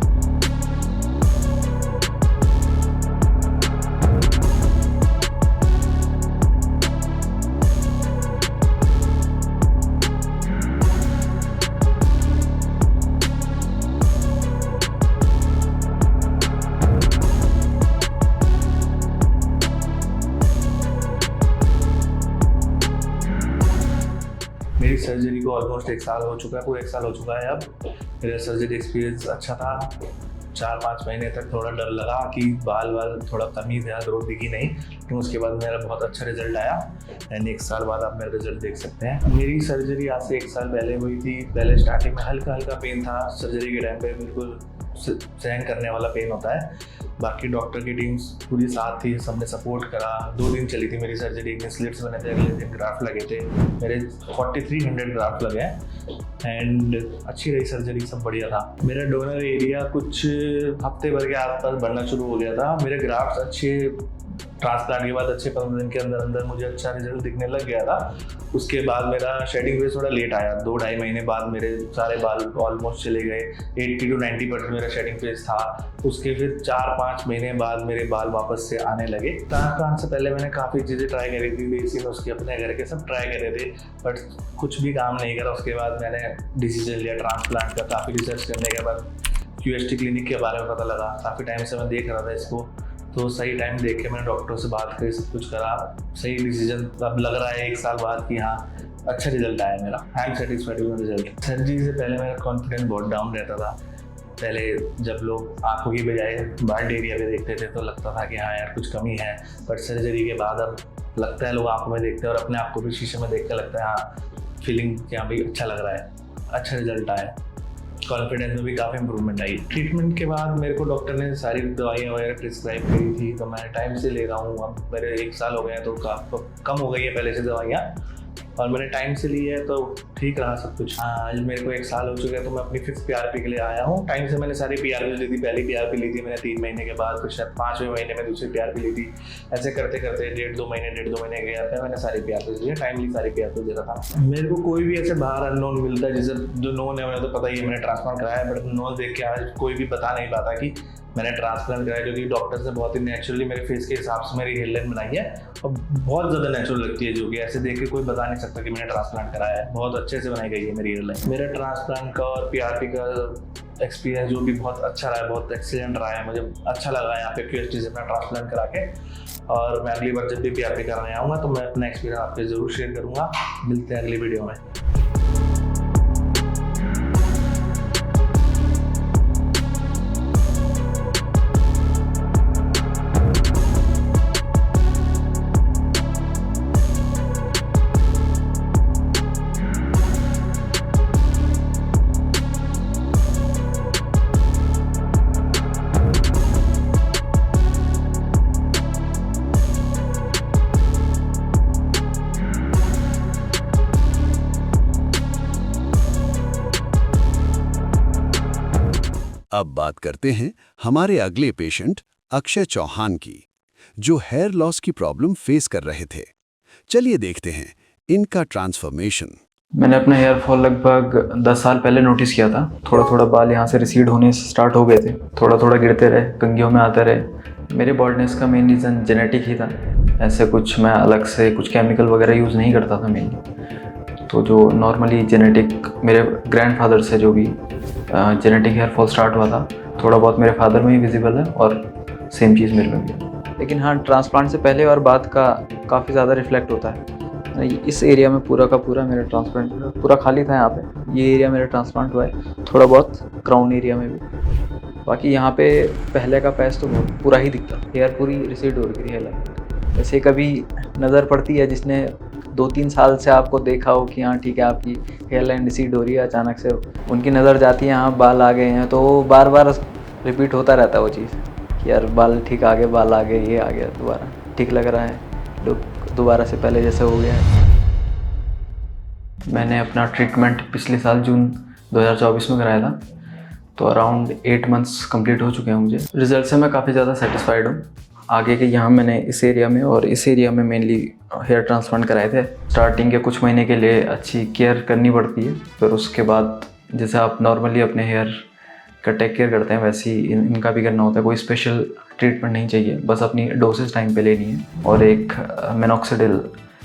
मेरी सर्जरी को ऑलमोस्ट 1 साल हो चुका है, पूरा 1 साल हो चुका है अब। मेरा सर्जरी एक्सपीरियंस अच्छा था। 4-5 महीने तक थोड़ा डर लगा कि बाल थोड़ा कमी था, ग्रोथ दिखी नहीं, लेकिन उसके बाद मेरा बहुत अच्छा रिजल्ट आया एंड 1 साल बाद आप मेरा रिजल्ट देख सकते हैं। मेरी सर्जरी आज से 1 साल पहले हुई थी। पहले स्टार्टिंग में हल्का पेन था, सर्जरी के टाइम पे बिल्कुल सहन करने वाला पेन होता है। बाकी डॉक्टर की टीम पूरी साथ थी, सबने सपोर्ट करा। 2 दिन चली थी मेरी सर्जरी, एक दिन स्लिट्स बने थे, अगले दिन ग्राफ्ट लगे थे। मेरे 4300 ग्राफ्ट लगे हैं एंड अच्छी रही सर्जरी, सब बढ़िया था। मेरा डोनर एरिया कुछ हफ्ते भर के आसपास बढ़ना शुरू हो गया था। मेरे ग्राफ्ट अच्छे, ट्रांसप्लांट के बाद अच्छे 15 दिन के अंदर मुझे अच्छा रिजल्ट दिखने लग गया था। उसके बाद मेरा शेडिंग फेज थोड़ा लेट आया, 2-2.5 महीने बाद मेरे सारे बाल ऑलमोस्ट चले गए। 80 to 90% मेरा शेडिंग फेज था। उसके फिर 4-5 महीने बाद मेरे बाल वापस से आने लगे। ट्रांसप्लांट से पहले मैंने काफ़ी चीज़ें ट्राई करी थी, देसी में उसके अपने घर के सब ट्राई करे थे, बट कुछ भी काम नहीं करा। उसके बाद मैंने डिसीजन लिया ट्रांसप्लांट का। काफ़ी रिसर्च करने के बाद QST क्लिनिक के बारे में पता लगा। काफ़ी टाइम से मैं देख रहा था इसको, तो सही टाइम देख के मैंने डॉक्टर से बात करी, सब कुछ करा, सही डिसीजन। अब लग रहा है 1 साल बाद कि हाँ अच्छा रिजल्ट आया मेरा। I am satisfied with result. Surgery से पहले मेरा कॉन्फिडेंस बहुत डाउन रहता था। पहले जब लोग आंखों की बजाय बाल्ट एरिया पे देखते थे तो लगता था कि हाँ यार कुछ कमी है, बट सर्जरी के बाद अब लगता है लोग आंखों में देखते हैं और अपने आप को भी शीशे में देख कर लगता है हाँ फीलिंग क्या भाई अच्छा लग रहा है, अच्छा रिजल्ट आया। कॉन्फिडेंस में भी काफ़ी इंप्रूवमेंट आई। ट्रीटमेंट के बाद मेरे को डॉक्टर ने सारी दवाइयाँ वगैरह प्रिस्क्राइब करी थी, तो मैं टाइम से ले रहा हूँ। अब मेरे 1 साल हो गए हैं तो काफ़ी कम हो गई है पहले से दवाइयाँ। और मैंने टाइम से ली है तो ठीक रहा सब कुछ। आज मेरे को 1 साल हो चुका है, तो मैं अपनी 5th PRP के लिए आया हूँ। टाइम से मैंने सारी PRP ली थी। पहली PRP ली थी मैंने 3 महीने के बाद, फिर शायद 5वें महीने में दूसरी PRP ली थी। ऐसे करते करते 1.5-2 महीने गया था, मैंने सारी PRP ली है। टाइमली सारी PRP दे रहा था। मेरे को कोई भी ऐसे बाहर अननोन मिलता है, जैसे जो नोन है उन्हें तो पता ही है मैंने ट्रांसप्लांट कराया है, बट नोन देख के आज कोई भी बता नहीं पाता कि मैंने ट्रांसप्लांट कराया, क्योंकि डॉक्टर से बहुत ही नेचुरली मेरे फेस के हिसाब से मेरी हेयरलाइन बनाई है और बहुत ज़्यादा नेचुरल लगती है, जो कि ऐसे देख के कोई बता नहीं सकता कि मैंने ट्रांसप्लांट कराया है। बहुत अच्छे से बनाई गई है मेरी हेयरलाइन। मेरा ट्रांसप्लांट का और PRP का एक्सपीरियंस जो भी बहुत अच्छा रहा है, बहुत एक्सीलेंट रहा है। मुझे अच्छा लगा यहाँ पे QST से अपना ट्रांसप्लांट करा के, और मैं अगली बार जब भी PRP कराने आऊँगा तो मैं अपना एक्सपीरियंस आपसे ज़रूर शेयर करूँगा। मिलते हैं अगली वीडियो में। अब बात करते हैं हमारे अगले पेशेंट अक्षय चौहान की, जो हेयर लॉस की प्रॉब्लम फेस कर रहे थे। चलिए देखते हैं इनका ट्रांसफॉर्मेशन। मैंने अपना हेयर फॉल लगभग 10 साल पहले नोटिस किया था। थोड़ा थोड़ा बाल यहाँ से रिसीड होने स्टार्ट हो गए थे, थोड़ा थोड़ा गिरते रहे, कंघियों में आते रहे। मेरे बॉल्डनेस का मेन रीज़न जेनेटिक ही था। ऐसे कुछ मैं अलग से कुछ केमिकल वगैरह यूज़ नहीं करता था मेनली। तो जो नॉर्मली जेनेटिक मेरे ग्रैंडफादर से जो भी जेनेटिक हेयर फॉल स्टार्ट हुआ था, थोड़ा बहुत मेरे फादर में ही विजिबल है और सेम चीज़ मेरे में भी है। लेकिन हाँ, ट्रांसप्लांट से पहले और बाद का काफ़ी ज़्यादा रिफ्लेक्ट होता है। इस एरिया में पूरा का पूरा मेरा ट्रांसप्लांट पूरा खाली था। यहाँ पे ये एरिया मेरा ट्रांसप्लांट हुआ है, थोड़ा बहुत क्राउन एरिया में भी। बाकी यहाँ पे पहले का पैच तो पूरा ही दिखता, हेयर पूरी रिसीड हो रही है। वैसे कभी नज़र पड़ती है जिसने 2-3 साल से आपको देखा हो कि हाँ ठीक है आपकी हेयर लाइन रिसीड हो रही है, अचानक से उनकी नज़र जाती है हाँ बाल आ गए हैं, तो बार बार रिपीट होता रहता है वो चीज़ कि यार बाल ठीक आ गए, बाल आ गए, ये आ गया, दोबारा ठीक लग रहा है, लुक दोबारा से पहले जैसे हो गया है। मैंने अपना ट्रीटमेंट पिछले साल जून 2024 में कराया था, तो अराउंड 8 मंथ्स कंप्लीट हो चुके हैं मुझे। रिजल्ट से मैं काफ़ी ज़्यादा सेटिस्फाइड हूँ। आगे के यहाँ मैंने इस एरिया में और इस एरिया में मेनली हेयर ट्रांसप्लांट कराए थे। स्टार्टिंग के कुछ महीने के लिए अच्छी केयर करनी पड़ती है, फिर उसके बाद जैसे आप नॉर्मली अपने हेयर का टेक केयर करते हैं वैसे ही इनका भी करना होता है। कोई स्पेशल ट्रीटमेंट नहीं चाहिए, बस अपनी डोसेज टाइम पे लेनी है और एक मिनॉक्सिडिल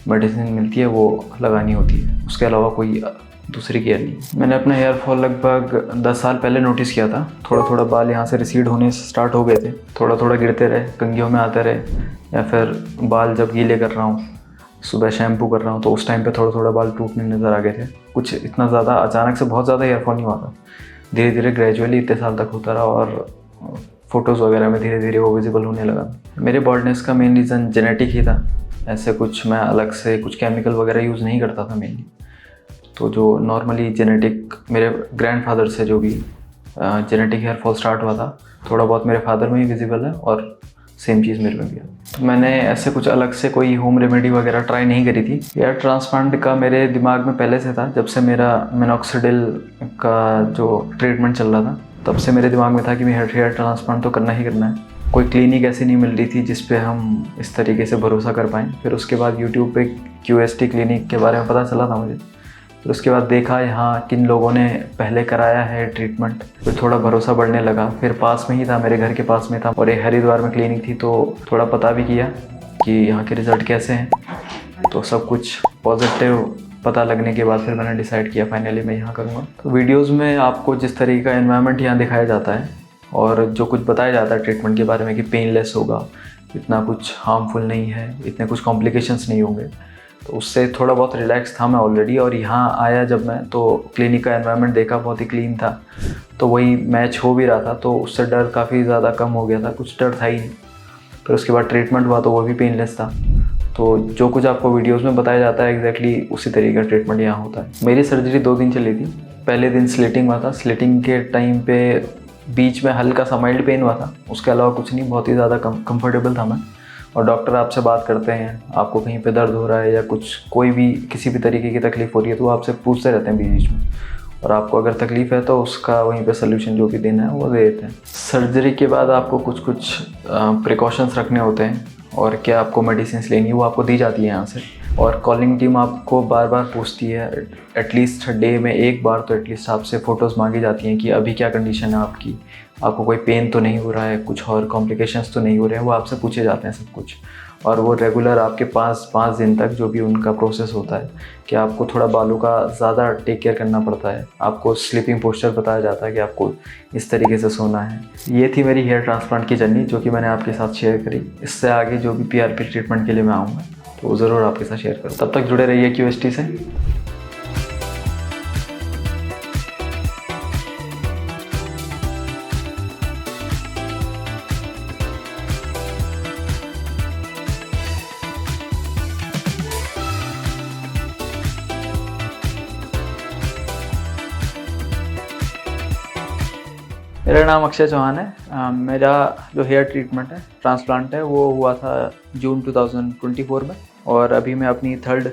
मेडिसिन मिलती है वो लगानी होती है। उसके अलावा कोई दूसरी केयर नहीं। मैंने अपना हेयर फॉल लगभग 10 साल पहले नोटिस किया था। थोड़ा थोड़ा बाल यहाँ से रिसीड होने स्टार्ट हो गए थे, थोड़ा थोड़ा गिरते रहे, कंघियों में आते रहे, या फिर बाल जब गीले कर रहा हूँ, सुबह शैम्पू कर रहा हूँ तो उस टाइम पे थोड़ा थोड़ा बाल टूटने नज़र आ गए थे। कुछ इतना ज़्यादा अचानक से बहुत ज़्यादा हेयर फॉल नहीं हुआ था, धीरे धीरे ग्रेजुअली इतने साल तक होता रहा और फ़ोटोज़ वगैरह में धीरे धीरे वो विजिबल होने लगा। मेरे बॉल्डनेस का मेन रीज़न जेनेटिक ही था। ऐसे कुछ मैं अलग से कुछ केमिकल वगैरह यूज़ नहीं करता था मेनली। तो जो नॉर्मली जेनेटिक मेरे ग्रैंडफादर से जो भी जेनेटिक हेयर फॉल स्टार्ट हुआ था, थोड़ा बहुत मेरे फादर में ही विजिबल है और सेम चीज़ मेरे में भी है। तो मैंने ऐसे कुछ अलग से कोई होम रेमेडी वगैरह ट्राई नहीं करी थी। हेयर ट्रांसप्लांट का मेरे दिमाग में पहले से था, जब से मेरा मिनॉक्सिडिल का जो ट्रीटमेंट चल रहा था तब से मेरे दिमाग में था कि मैं हेयर ट्रांसप्लांट तो करना ही करना है। कोई क्लिनिक ऐसी नहीं मिल रही थी जिस पे हम इस तरीके से भरोसा कर पाएँ। फिर उसके बाद यूट्यूब पे QST क्लिनिक के बारे में पता चला था मुझे। फिर उसके बाद देखा यहाँ किन लोगों ने पहले कराया है ट्रीटमेंट, फिर थोड़ा भरोसा बढ़ने लगा। फिर पास में ही था, मेरे घर के पास में था और ये हरिद्वार में क्लिनिक थी, तो थोड़ा पता भी किया कि यहाँ के रिज़ल्ट कैसे हैं। तो सब कुछ पॉजिटिव पता लगने के बाद फिर मैंने डिसाइड किया फाइनली मैं यहाँ करूँगा। तो वीडियोज़ में आपको जिस तरीके का एनवायरनमेंट यहाँ दिखाया जाता है और जो कुछ बताया जाता है ट्रीटमेंट के बारे में कि पेनलेस होगा, इतना कुछ हार्मफुल नहीं है, इतने कुछ कॉम्प्लिकेशंस नहीं होंगे, तो उससे थोड़ा बहुत रिलैक्स था मैं ऑलरेडी। और यहाँ आया जब मैं, तो क्लिनिक का एनवायरनमेंट देखा, बहुत ही क्लीन था, तो वही मैच हो भी रहा था, तो उससे डर काफ़ी ज़्यादा कम हो गया था, कुछ डर था ही नहीं। फिर उसके बाद ट्रीटमेंट हुआ तो वो भी पेनलेस था। तो जो कुछ आपको वीडियोस में बताया जाता है एग्जैक्टली उसी तरीके का ट्रीटमेंट यहाँ होता है। मेरी सर्जरी 2 दिन चली थी। पहले दिन स्लिटिंग हुआ था। स्लिटिंग के टाइम पे बीच में हल्का सा माइल्ड पेन हुआ था, उसके अलावा कुछ नहीं, बहुत ही ज़्यादा कंफर्टेबल था मैं। और डॉक्टर आपसे बात करते हैं, आपको कहीं पे दर्द हो रहा है या कुछ कोई भी किसी भी तरीके की तकलीफ़ हो रही है तो वो आपसे पूछते रहते हैं बीच में, और आपको अगर तकलीफ़ है तो उसका वहीं पे सोल्यूशन जो भी देना है वो दे देते हैं। सर्जरी के बाद आपको कुछ प्रिकॉशंस रखने होते हैं और क्या आपको मेडिसिन लेनी है वो आपको दी जाती है यहाँ से, और कॉलिंग टीम आपको बार बार पूछती है, एटलीस्ट डे में एक बार तो एटलीस्ट आपसे फ़ोटोज़ मांगी जाती हैं कि अभी क्या कंडीशन है आपकी, आपको कोई पेन तो नहीं हो रहा है, कुछ और कॉम्प्लिकेशंस तो नहीं हो रहे हैं, वो आपसे पूछे जाते हैं सब कुछ। और वो रेगुलर आपके पास 5 दिन तक जो भी उनका प्रोसेस होता है कि आपको थोड़ा बालों का ज़्यादा टेक केयर करना पड़ता है, आपको स्लीपिंग पोस्चर बताया जाता है कि आपको इस तरीके से सोना है। ये थी मेरी हेयर ट्रांसप्लांट की जर्नी जो कि मैंने आपके साथ शेयर करी। इससे आगे जो भी PRP ट्रीटमेंट के लिए मैं आऊँगा तो ज़रूर आपके साथ शेयर करूँ। तब तक जुड़े रहिए QST से। मेरा नाम अक्षय चौहान है। मेरा जो हेयर ट्रीटमेंट है, ट्रांसप्लांट है, वो हुआ था जून 2024 में, और अभी मैं अपनी 3rd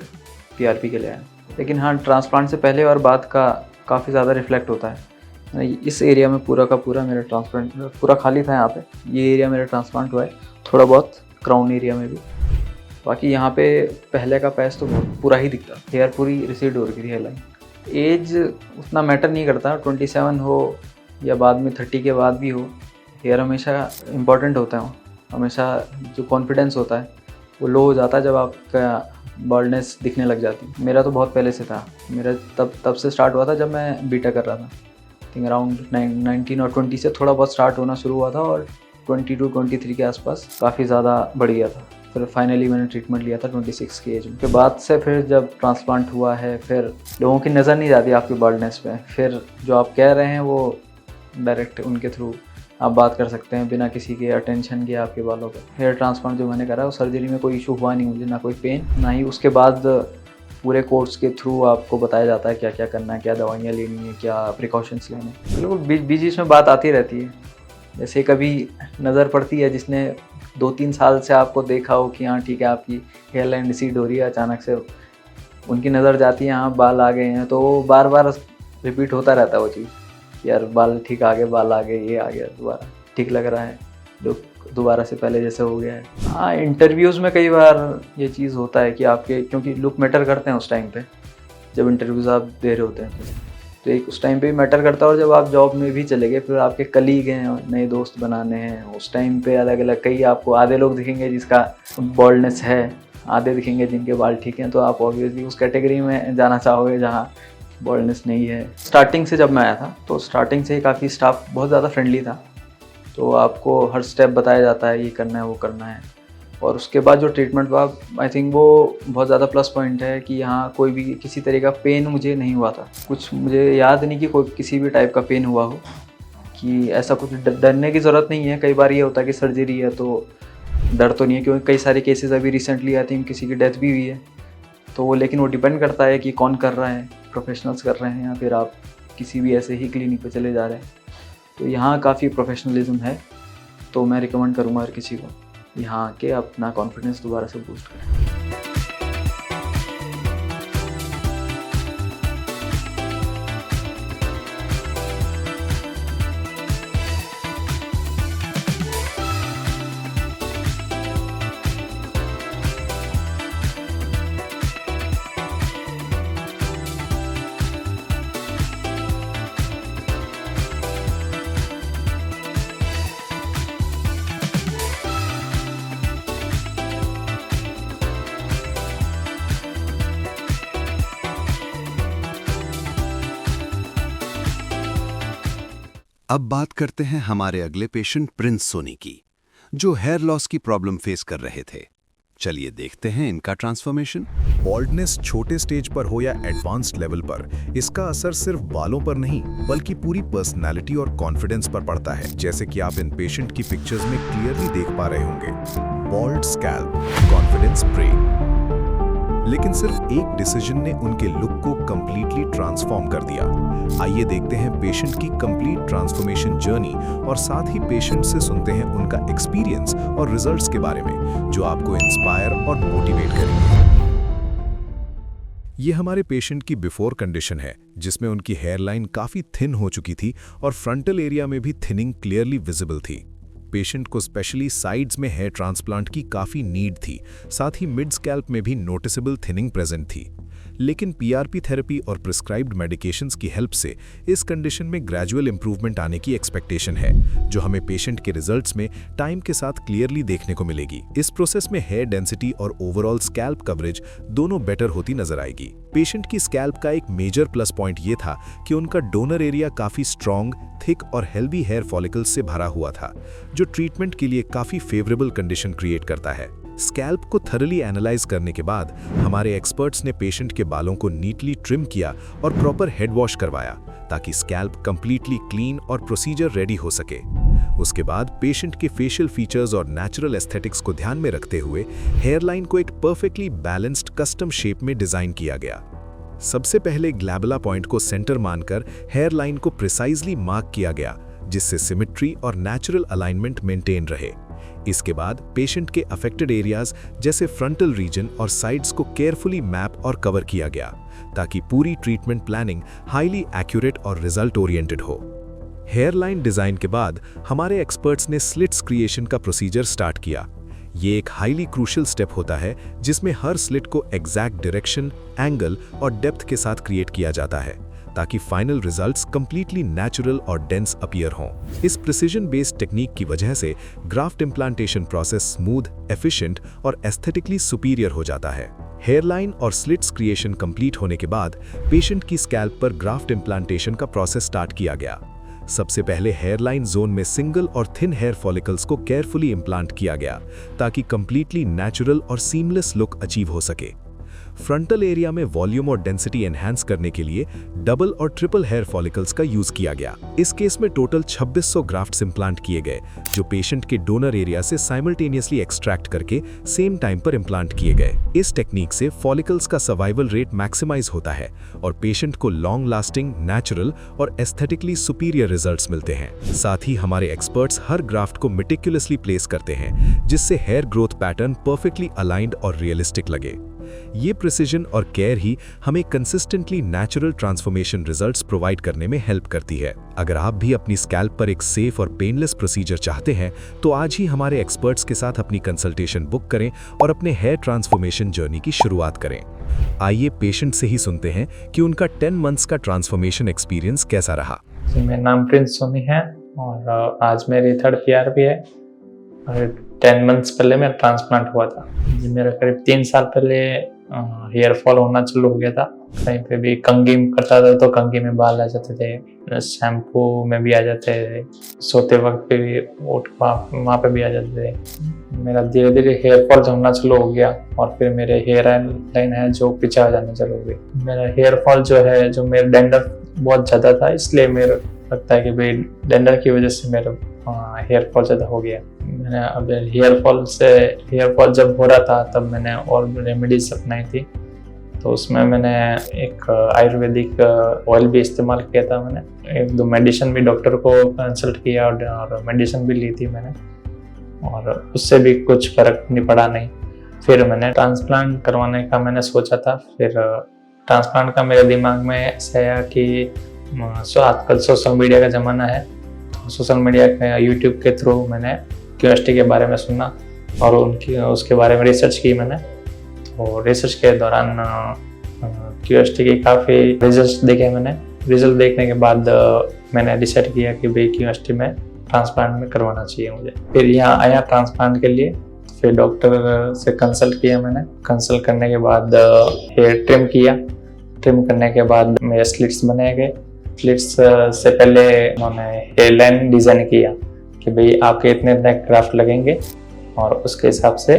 PRP के लिए आया। लेकिन हाँ, ट्रांसप्लांट से पहले और बाद का काफ़ी ज़्यादा रिफ्लेक्ट होता है। इस एरिया में पूरा का पूरा मेरा ट्रांसप्लांट पूरा खाली था। यहाँ पे ये एरिया मेरा ट्रांसप्लांट हुआ है, थोड़ा बहुत क्राउन एरिया में भी। बाकी यहाँ पे पहले का पैच तो पूरा ही दिखता, हेयर पूरी रिसीड हो रही थी हेयर लाइन। एज उतना मैटर नहीं करता, 27 हो या बाद में 30 के बाद भी हो, हेयर हमेशा इम्पॉर्टेंट होता है। हमेशा जो कॉन्फिडेंस होता है वो लो हो जाता है जब आपका बॉल्डनेस दिखने लग जाती है। मेरा तो बहुत पहले से था, मेरा तब से स्टार्ट हुआ था जब मैं बीटा कर रहा था। थिंक अराउंड 19 और 20 से थोड़ा बहुत स्टार्ट होना शुरू हुआ था, और 22-23 के आसपास काफ़ी ज़्यादा बढ़ गया था। फिर फाइनली मैंने ट्रीटमेंट लिया था 26 की एज में। के बाद से फिर जब ट्रांसप्लांट हुआ है, फिर लोगों की नज़र नहीं जाती आपकी बॉल्डनेस पे। फिर जो आप कह रहे हैं वो डायरेक्ट उनके थ्रू आप बात कर सकते हैं बिना किसी के अटेंशन के आपके बालों पे। हेयर ट्रांसप्लांट जो मैंने करा वो सर्जरी में कोई इशू हुआ नहीं मुझे, ना कोई पेन, ना ही उसके बाद पूरे कोर्स के थ्रू आपको बताया जाता है क्या क्या करना है, क्या दवाइयाँ लेनी है, क्या प्रिकॉशंस लेने हैं। बिल्कुल बीच में बात आती रहती है। जैसे कभी नज़र पड़ती है जिसने 2-3 साल से आपको देखा हो कि हाँ ठीक है आपकी हेयर लाइन रिसीड हो रही है, अचानक से उनकी नज़र जाती है हाँ बाल आ गए हैं, तो बार बार रिपीट होता रहता है वो चीज़, यार बाल ठीक आ गए, बाल आ गए, ये आ गया, दोबारा ठीक लग रहा है, लुक दोबारा से पहले जैसे हो गया है। हाँ, इंटरव्यूज़ में कई बार ये चीज़ होता है कि आपके, क्योंकि लुक मैटर करते हैं उस टाइम पे जब इंटरव्यूज़ आप दे रहे होते हैं, तो एक उस टाइम पे भी मैटर करता है। और जब आप जॉब में भी चले गए, फिर आपके कलीग हैं, नए दोस्त बनाने हैं, उस टाइम पे अलग अलग कई आपको आधे लोग दिखेंगे जिसका बॉल्डनेस है, आधे दिखेंगे जिनके बाल ठीक हैं, तो आप ऑब्वियसली उस कैटेगरी में जाना चाहोगे जहाँ बॉल्डनेस नहीं है। स्टार्टिंग से जब मैं आया था तो स्टार्टिंग से ही काफ़ी स्टाफ बहुत ज़्यादा फ्रेंडली था, तो आपको हर स्टेप बताया जाता है ये करना है वो करना है। और उसके बाद जो ट्रीटमेंट हुआ, आई थिंक वो बहुत ज़्यादा प्लस पॉइंट है कि यहाँ कोई भी किसी तरह का पेन मुझे नहीं हुआ था। कुछ मुझे याद नहीं कि कोई किसी भी टाइप का पेन हुआ हो, कि ऐसा कुछ डरने की ज़रूरत नहीं है। कई बार ये होता है कि सर्जरी है तो डर तो नहीं है, क्योंकि कई सारे केसेस अभी रिसेंटली आई थिंक किसी की डेथ भी हुई है, तो वो लेकिन वो डिपेंड करता है कि कौन कर रहा है, प्रोफेशनल्स कर रहे हैं या फिर आप किसी भी ऐसे ही क्लिनिक पे चले जा रहे हैं। तो यहाँ काफ़ी प्रोफेशनलिज्म है, तो मैं रिकमेंड करूँगा हर किसी को यहाँ आके अपना कॉन्फिडेंस दोबारा से बूस्ट करें। अब बात करते हैं हमारे अगले पेशेंट प्रिंस सोनी की, जो हेयर लॉस की प्रॉब्लम फेस कर रहे थे। चलिए देखते हैं इनका ट्रांसफॉर्मेशन। बॉल्डनेस छोटे स्टेज पर हो या एडवांस्ड लेवल पर, इसका असर सिर्फ बालों पर नहीं बल्कि पूरी पर्सनालिटी और कॉन्फिडेंस पर पड़ता है, जैसे कि आप इन पेशेंट की पिक्चर्स में क्लियरली देख पा रहे होंगे। Bald scalp, confidence break. लेकिन सिर्फ एक डिसीजन ने उनके लुक को कंप्लीटली ट्रांसफॉर्म कर दिया। आइए देखते हैं पेशेंट की कंप्लीट ट्रांसफॉर्मेशन जर्नी और साथ ही पेशेंट से सुनते हैं उनका एक्सपीरियंस और रिजल्ट्स के बारे में, जो आपको इंस्पायर और मोटिवेट करेंगे। ये हमारे पेशेंट की बिफोर कंडीशन है, जिसमें उनकी हेयरलाइन काफ़ी थिन हो चुकी थी और फ्रंटल एरिया में भी थिनिंग क्लियरली विजिबल थी। पेशेंट को स्पेशली साइड्स में हेयर ट्रांसप्लांट की काफ़ी नीड थी, साथ ही मिड स्कैल्प में भी नोटिसेबल थिनिंग प्रेजेंट थी। लेकिन पीआरपी थेरेपी और प्रिस्क्राइब्ड मेडिकेशंस की हेल्प से इस कंडीशन में ग्रेजुअल इंप्रूवमेंट आने की एक्सपेक्टेशन है, जो हमें पेशेंट के रिजल्ट्स में टाइम के साथ क्लियरली देखने को मिलेगी। इस प्रोसेस में हेयर डेंसिटी और ओवरऑल स्कैल्प कवरेज दोनों बेटर होती नजर आएगी। पेशेंट की स्कैल्प का एक मेजर प्लस पॉइंट ये था कि उनका डोनर एरिया काफ़ी स्ट्रॉन्ग, थिक और हेल्दी हेयर फॉलिकल्स से भरा हुआ था, जो ट्रीटमेंट के लिए काफ़ी फेवरेबल कंडीशन क्रिएट करता है। स्कैल्प को थरली एनालाइज करने के बाद हमारे एक्सपर्ट्स ने पेशेंट के बालों को नीटली ट्रिम किया और प्रॉपर हेड वॉश करवाया, ताकि स्कैल्प कंप्लीटली क्लीन और प्रोसीजर रेडी हो सके। उसके बाद पेशेंट के फेशियल फीचर्स और नेचुरल एस्थेटिक्स को ध्यान में रखते हुए हेयरलाइन को एक परफेक्टली बैलेंस्ड कस्टम शेप में डिजाइन किया गया। सबसे पहले ग्लैबुला पॉइंट को सेंटर मानकर हेयरलाइन को प्रिसाइजली मार्क किया गया, जिससे सिमेट्री और नेचुरल अलाइनमेंट मेंटेन रहे। इसके बाद पेशेंट के अफेक्टेड एरियाज जैसे फ्रंटल रीजन और साइड्स को केयरफुली मैप और कवर किया गया, ताकि पूरी ट्रीटमेंट प्लानिंग हाईली एक्यूरेट और रिजल्ट ओरिएंटेड हो। हेयरलाइन डिजाइन के बाद हमारे एक्सपर्ट्स ने स्लिट्स क्रिएशन का प्रोसीजर स्टार्ट किया। ये एक हाईली क्रूशियल स्टेप होता है, जिसमें हर स्लिट को एग्जैक्ट डायरेक्शन, एंगल और डेप्थ के साथ क्रिएट किया जाता है, ताकि फाइनल रिजल्ट्स कंप्लीटली नेचुरल और डेंस अपीयर हों। इस प्रिसीजन बेस्ड टेक्निक की वजह से graft implantation process smooth, efficient और एस्थेटिकली सुपीरियर हो जाता है। हेयरलाइन और स्लिट्स क्रिएशन कंप्लीट होने के बाद पेशेंट की स्कैल्प पर ग्राफ्ट इम्प्लांटेशन का प्रोसेस स्टार्ट किया गया। सबसे पहले हेयरलाइन जोन में सिंगल और थिन हेयर फॉलिकल्स को केयरफुली इम्प्लांट किया गया, ताकि कंप्लीटली नेचुरल और सीमलेस लुक अचीव हो सके। फ्रंटल एरिया में वॉल्यूम और डेंसिटी एनहांस करने के लिए डबल और ट्रिपल हेयर फॉलिकल्स का यूज किया गया। इस केस में टोटल 2600 ग्राफ्ट्स इम्प्लांट किए गए, जो पेशेंट के डोनर एरिया से साइमल्टेनियसली एक्सट्रैक्ट करके सेम टाइम पर इम्प्लांट किए गए। इस टेक्निक से फॉलिकल्स का सर्वाइवल रेट मैक्सिमाइज होता है और पेशेंट को लॉन्ग लास्टिंग, नेचुरल और एस्थेटिकली सुपीरियर रिजल्ट्स मिलते हैं। साथ ही हमारे एक्सपर्ट्स हर ग्राफ्ट को मेटिकुलसली प्लेस करते हैं, जिससे hair growth pattern perfectly aligned और रियलिस्टिक लगे। ये प्रिसीजन और केयर ही हमें consistently natural transformation results provide करने में हेल्प करती है। अगर आप भी अपनी स्कैल्प पर एक सेफ और पेनलेस प्रोसीजर चाहते हैं, तो आज ही हमारे एक्सपर्ट्स के साथ अपनी कंसल्टेशन बुक करें और अपने हेयर ट्रांसफॉर्मेशन जर्नी की शुरुआत करें। आइए पेशेंट से ही सुनते हैं कि उनका 10 मंथ्स का ट्रांसफॉर्मेशन एक्सपीरियंस कैसा रहा। मेरा नाम प्रिंस सोनी है और आज मेरी 3rd PRP है और 10 मंथ्स पहले मेरा ट्रांसप्लांट हुआ था। जी, मेरा करीब 3 साल पहले हेयर फॉल होना चालू हो गया था। कहीं पे भी कंघी करता था तो कंघी में बाल आ जाते थे, शैम्पू में भी आ जाते थे, सोते वक्त पे भी वहाँ पे भी आ जाते थे। मेरा धीरे धीरे हेयर फॉल होना चालू हो गया और फिर मेरे हेयर लाइन है जो पीछे आ जाना चालू हो गई। मेरा हेयर फॉल जो है, जो मेरा डैंड्रफ बहुत ज़्यादा था, इसलिए मेरा लगता है कि भाई डैंड्रफ की वजह से मेरा हेयर फॉल ज़्यादा हो गया। मैंने अब हेयर फॉल जब हो रहा था तब मैंने और रेमेडीज अपनाई थी, तो उसमें मैंने एक आयुर्वेदिक ऑयल भी इस्तेमाल किया था। मैंने 1-2 मेडिसिन भी डॉक्टर को कंसल्ट किया और मेडिसिन भी ली थी मैंने, और उससे भी कुछ फर्क नहीं पड़ा नहीं। फिर मैंने ट्रांसप्लांट करवाने का मैंने सोचा था। फिर ट्रांसप्लांट का मेरे दिमाग में ऐसा आया कि आजकल सोशल मीडिया का ज़माना है, सोशल मीडिया के यूट्यूब के थ्रू मैंने क्यूएसटी के बारे में सुना और उसके बारे में रिसर्च की मैंने। और रिसर्च के दौरान क्यूएसटी के काफ़ी रिजल्ट्स देखे मैंने। रिजल्ट देखने के बाद मैंने डिसाइड किया कि भाई क्यूएसटी में ट्रांसप्लांट में करवाना चाहिए मुझे। फिर यहाँ आया ट्रांसप्लांट के लिए। फिर डॉक्टर से कंसल्ट किया मैंने। कंसल्ट करने के बाद हेयर ट्रिम किया। ट्रिम करने के बाद मेरे स्लिट्स बनाए गए। स्लिट्स से पहले उन्होंने हेयरलाइन डिज़ाइन किया कि भाई आपके इतने ग्राफ्ट लगेंगे और उसके हिसाब से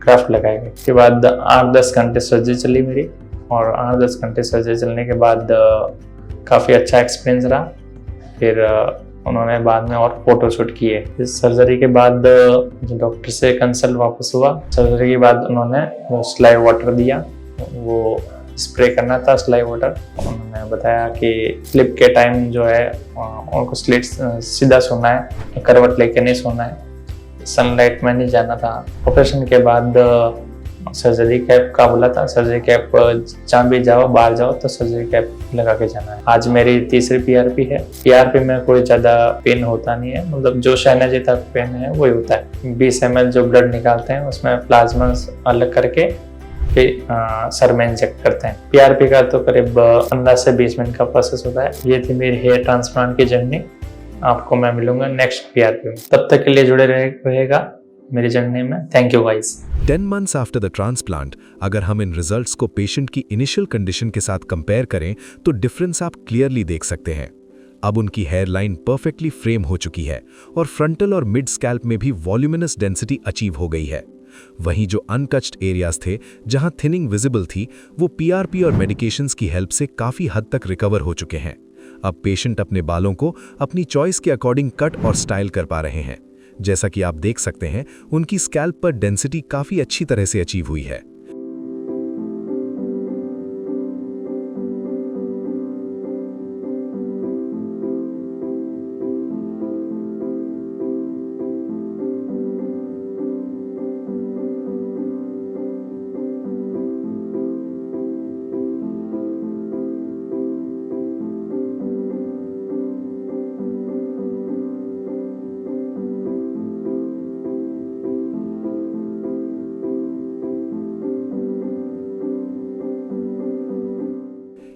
ग्राफ्ट लगाए गए। उसके बाद 8-10 घंटे सर्जरी चली मेरी, और 8-10 घंटे सर्जरी चलने के बाद काफ़ी अच्छा एक्सपीरियंस रहा। फिर उन्होंने बाद में और फोटोशूट किए। इस सर्जरी के बाद डॉक्टर से कंसल्ट वापस हुआ। सर्जरी के बाद उन्होंने स्लाइव वाटर दिया, वो स्प्रे करना था स्लाइव वाटर। उन्होंने बताया कि स्लिप के टाइम जो है उनको स्लिट सीधा सोना है, करवट लेके नहीं सोना है, सनलाइट में नहीं जाना था। ऑपरेशन के बाद सर्जरी कैप का बोला था, सर्जरी कैप जहाँ भी जाओ बाहर जाओ तो सर्जरी कैप लगा के जाना है। आज मेरी तीसरी पीआरपी है। पीआरपी में कोई ज़्यादा पेन होता नहीं है, मतलब जो शहनाजी तक पेन है वही होता है। 20 ml जो ब्लड निकालते हैं उसमें प्लाज्मा अलग करके फिर सर में इंजेक्ट करते हैं। पीआरपी का तो करीब 15 से 20 मिनट का प्रोसेस होता है। ये थी मेरी हेयर ट्रांसप्लांट की जर्नी। आपको मैं मिलूंगा नेक्स्ट पीआरपी में, तब तक के लिए जुड़े रहेगा मेरी जर्नी में। Thank you guys. 10 months after the transplant अगर हम इन रिजल्ट्स को पेशेंट की इनिशियल कंडीशन के साथ कंपेयर करें तो डिफरेंस आप क्लियरली देख सकते हैं। अब उनकी हेयर लाइन परफेक्टली फ्रेम हो चुकी है और फ्रंटल और मिड स्कैल्प में भी वॉल्यूमिनस डेंसिटी अचीव हो गई है। वहीं जो अनकच्ड एरियाज थे जहां थिनिंग विजिबल थी वो पीआरपी और मेडिकेशंस की हेल्प से काफी हद तक रिकवर हो चुके हैं। अब पेशेंट अपने बालों को अपनी चॉइस के अकॉर्डिंग कट और स्टाइल कर पा रहे हैं। जैसा कि आप देख सकते हैं उनकी स्कैल्प पर डेंसिटी काफी अच्छी तरह से अचीव हुई है।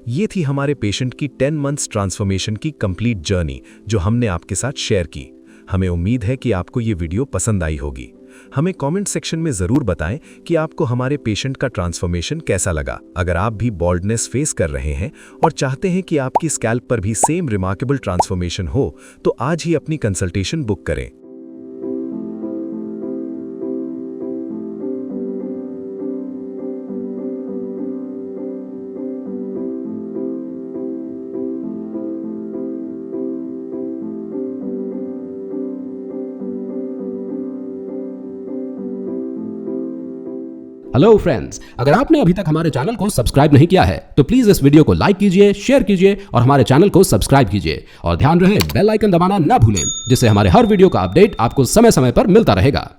ये थी हमारे पेशेंट की 10 मंथ्स ट्रांसफॉर्मेशन की कंप्लीट जर्नी जो हमने आपके साथ शेयर की। हमें उम्मीद है कि आपको ये वीडियो पसंद आई होगी। हमें कमेंट सेक्शन में ज़रूर बताएं कि आपको हमारे पेशेंट का ट्रांसफॉर्मेशन कैसा लगा। अगर आप भी बॉल्डनेस फेस कर रहे हैं और चाहते हैं कि आपकी स्कैल्प पर भी सेम रिमार्केबल ट्रांसफॉर्मेशन हो तो आज ही अपनी कंसल्टेशन बुक करें। हेलो फ्रेंड्स, अगर आपने अभी तक हमारे चैनल को सब्सक्राइब नहीं किया है तो प्लीज इस वीडियो को लाइक कीजिए, शेयर कीजिए और हमारे चैनल को सब्सक्राइब कीजिए। और ध्यान रहे बेल आइकन दबाना ना भूलें, जिससे हमारे हर वीडियो का अपडेट आपको समय समय पर मिलता रहेगा।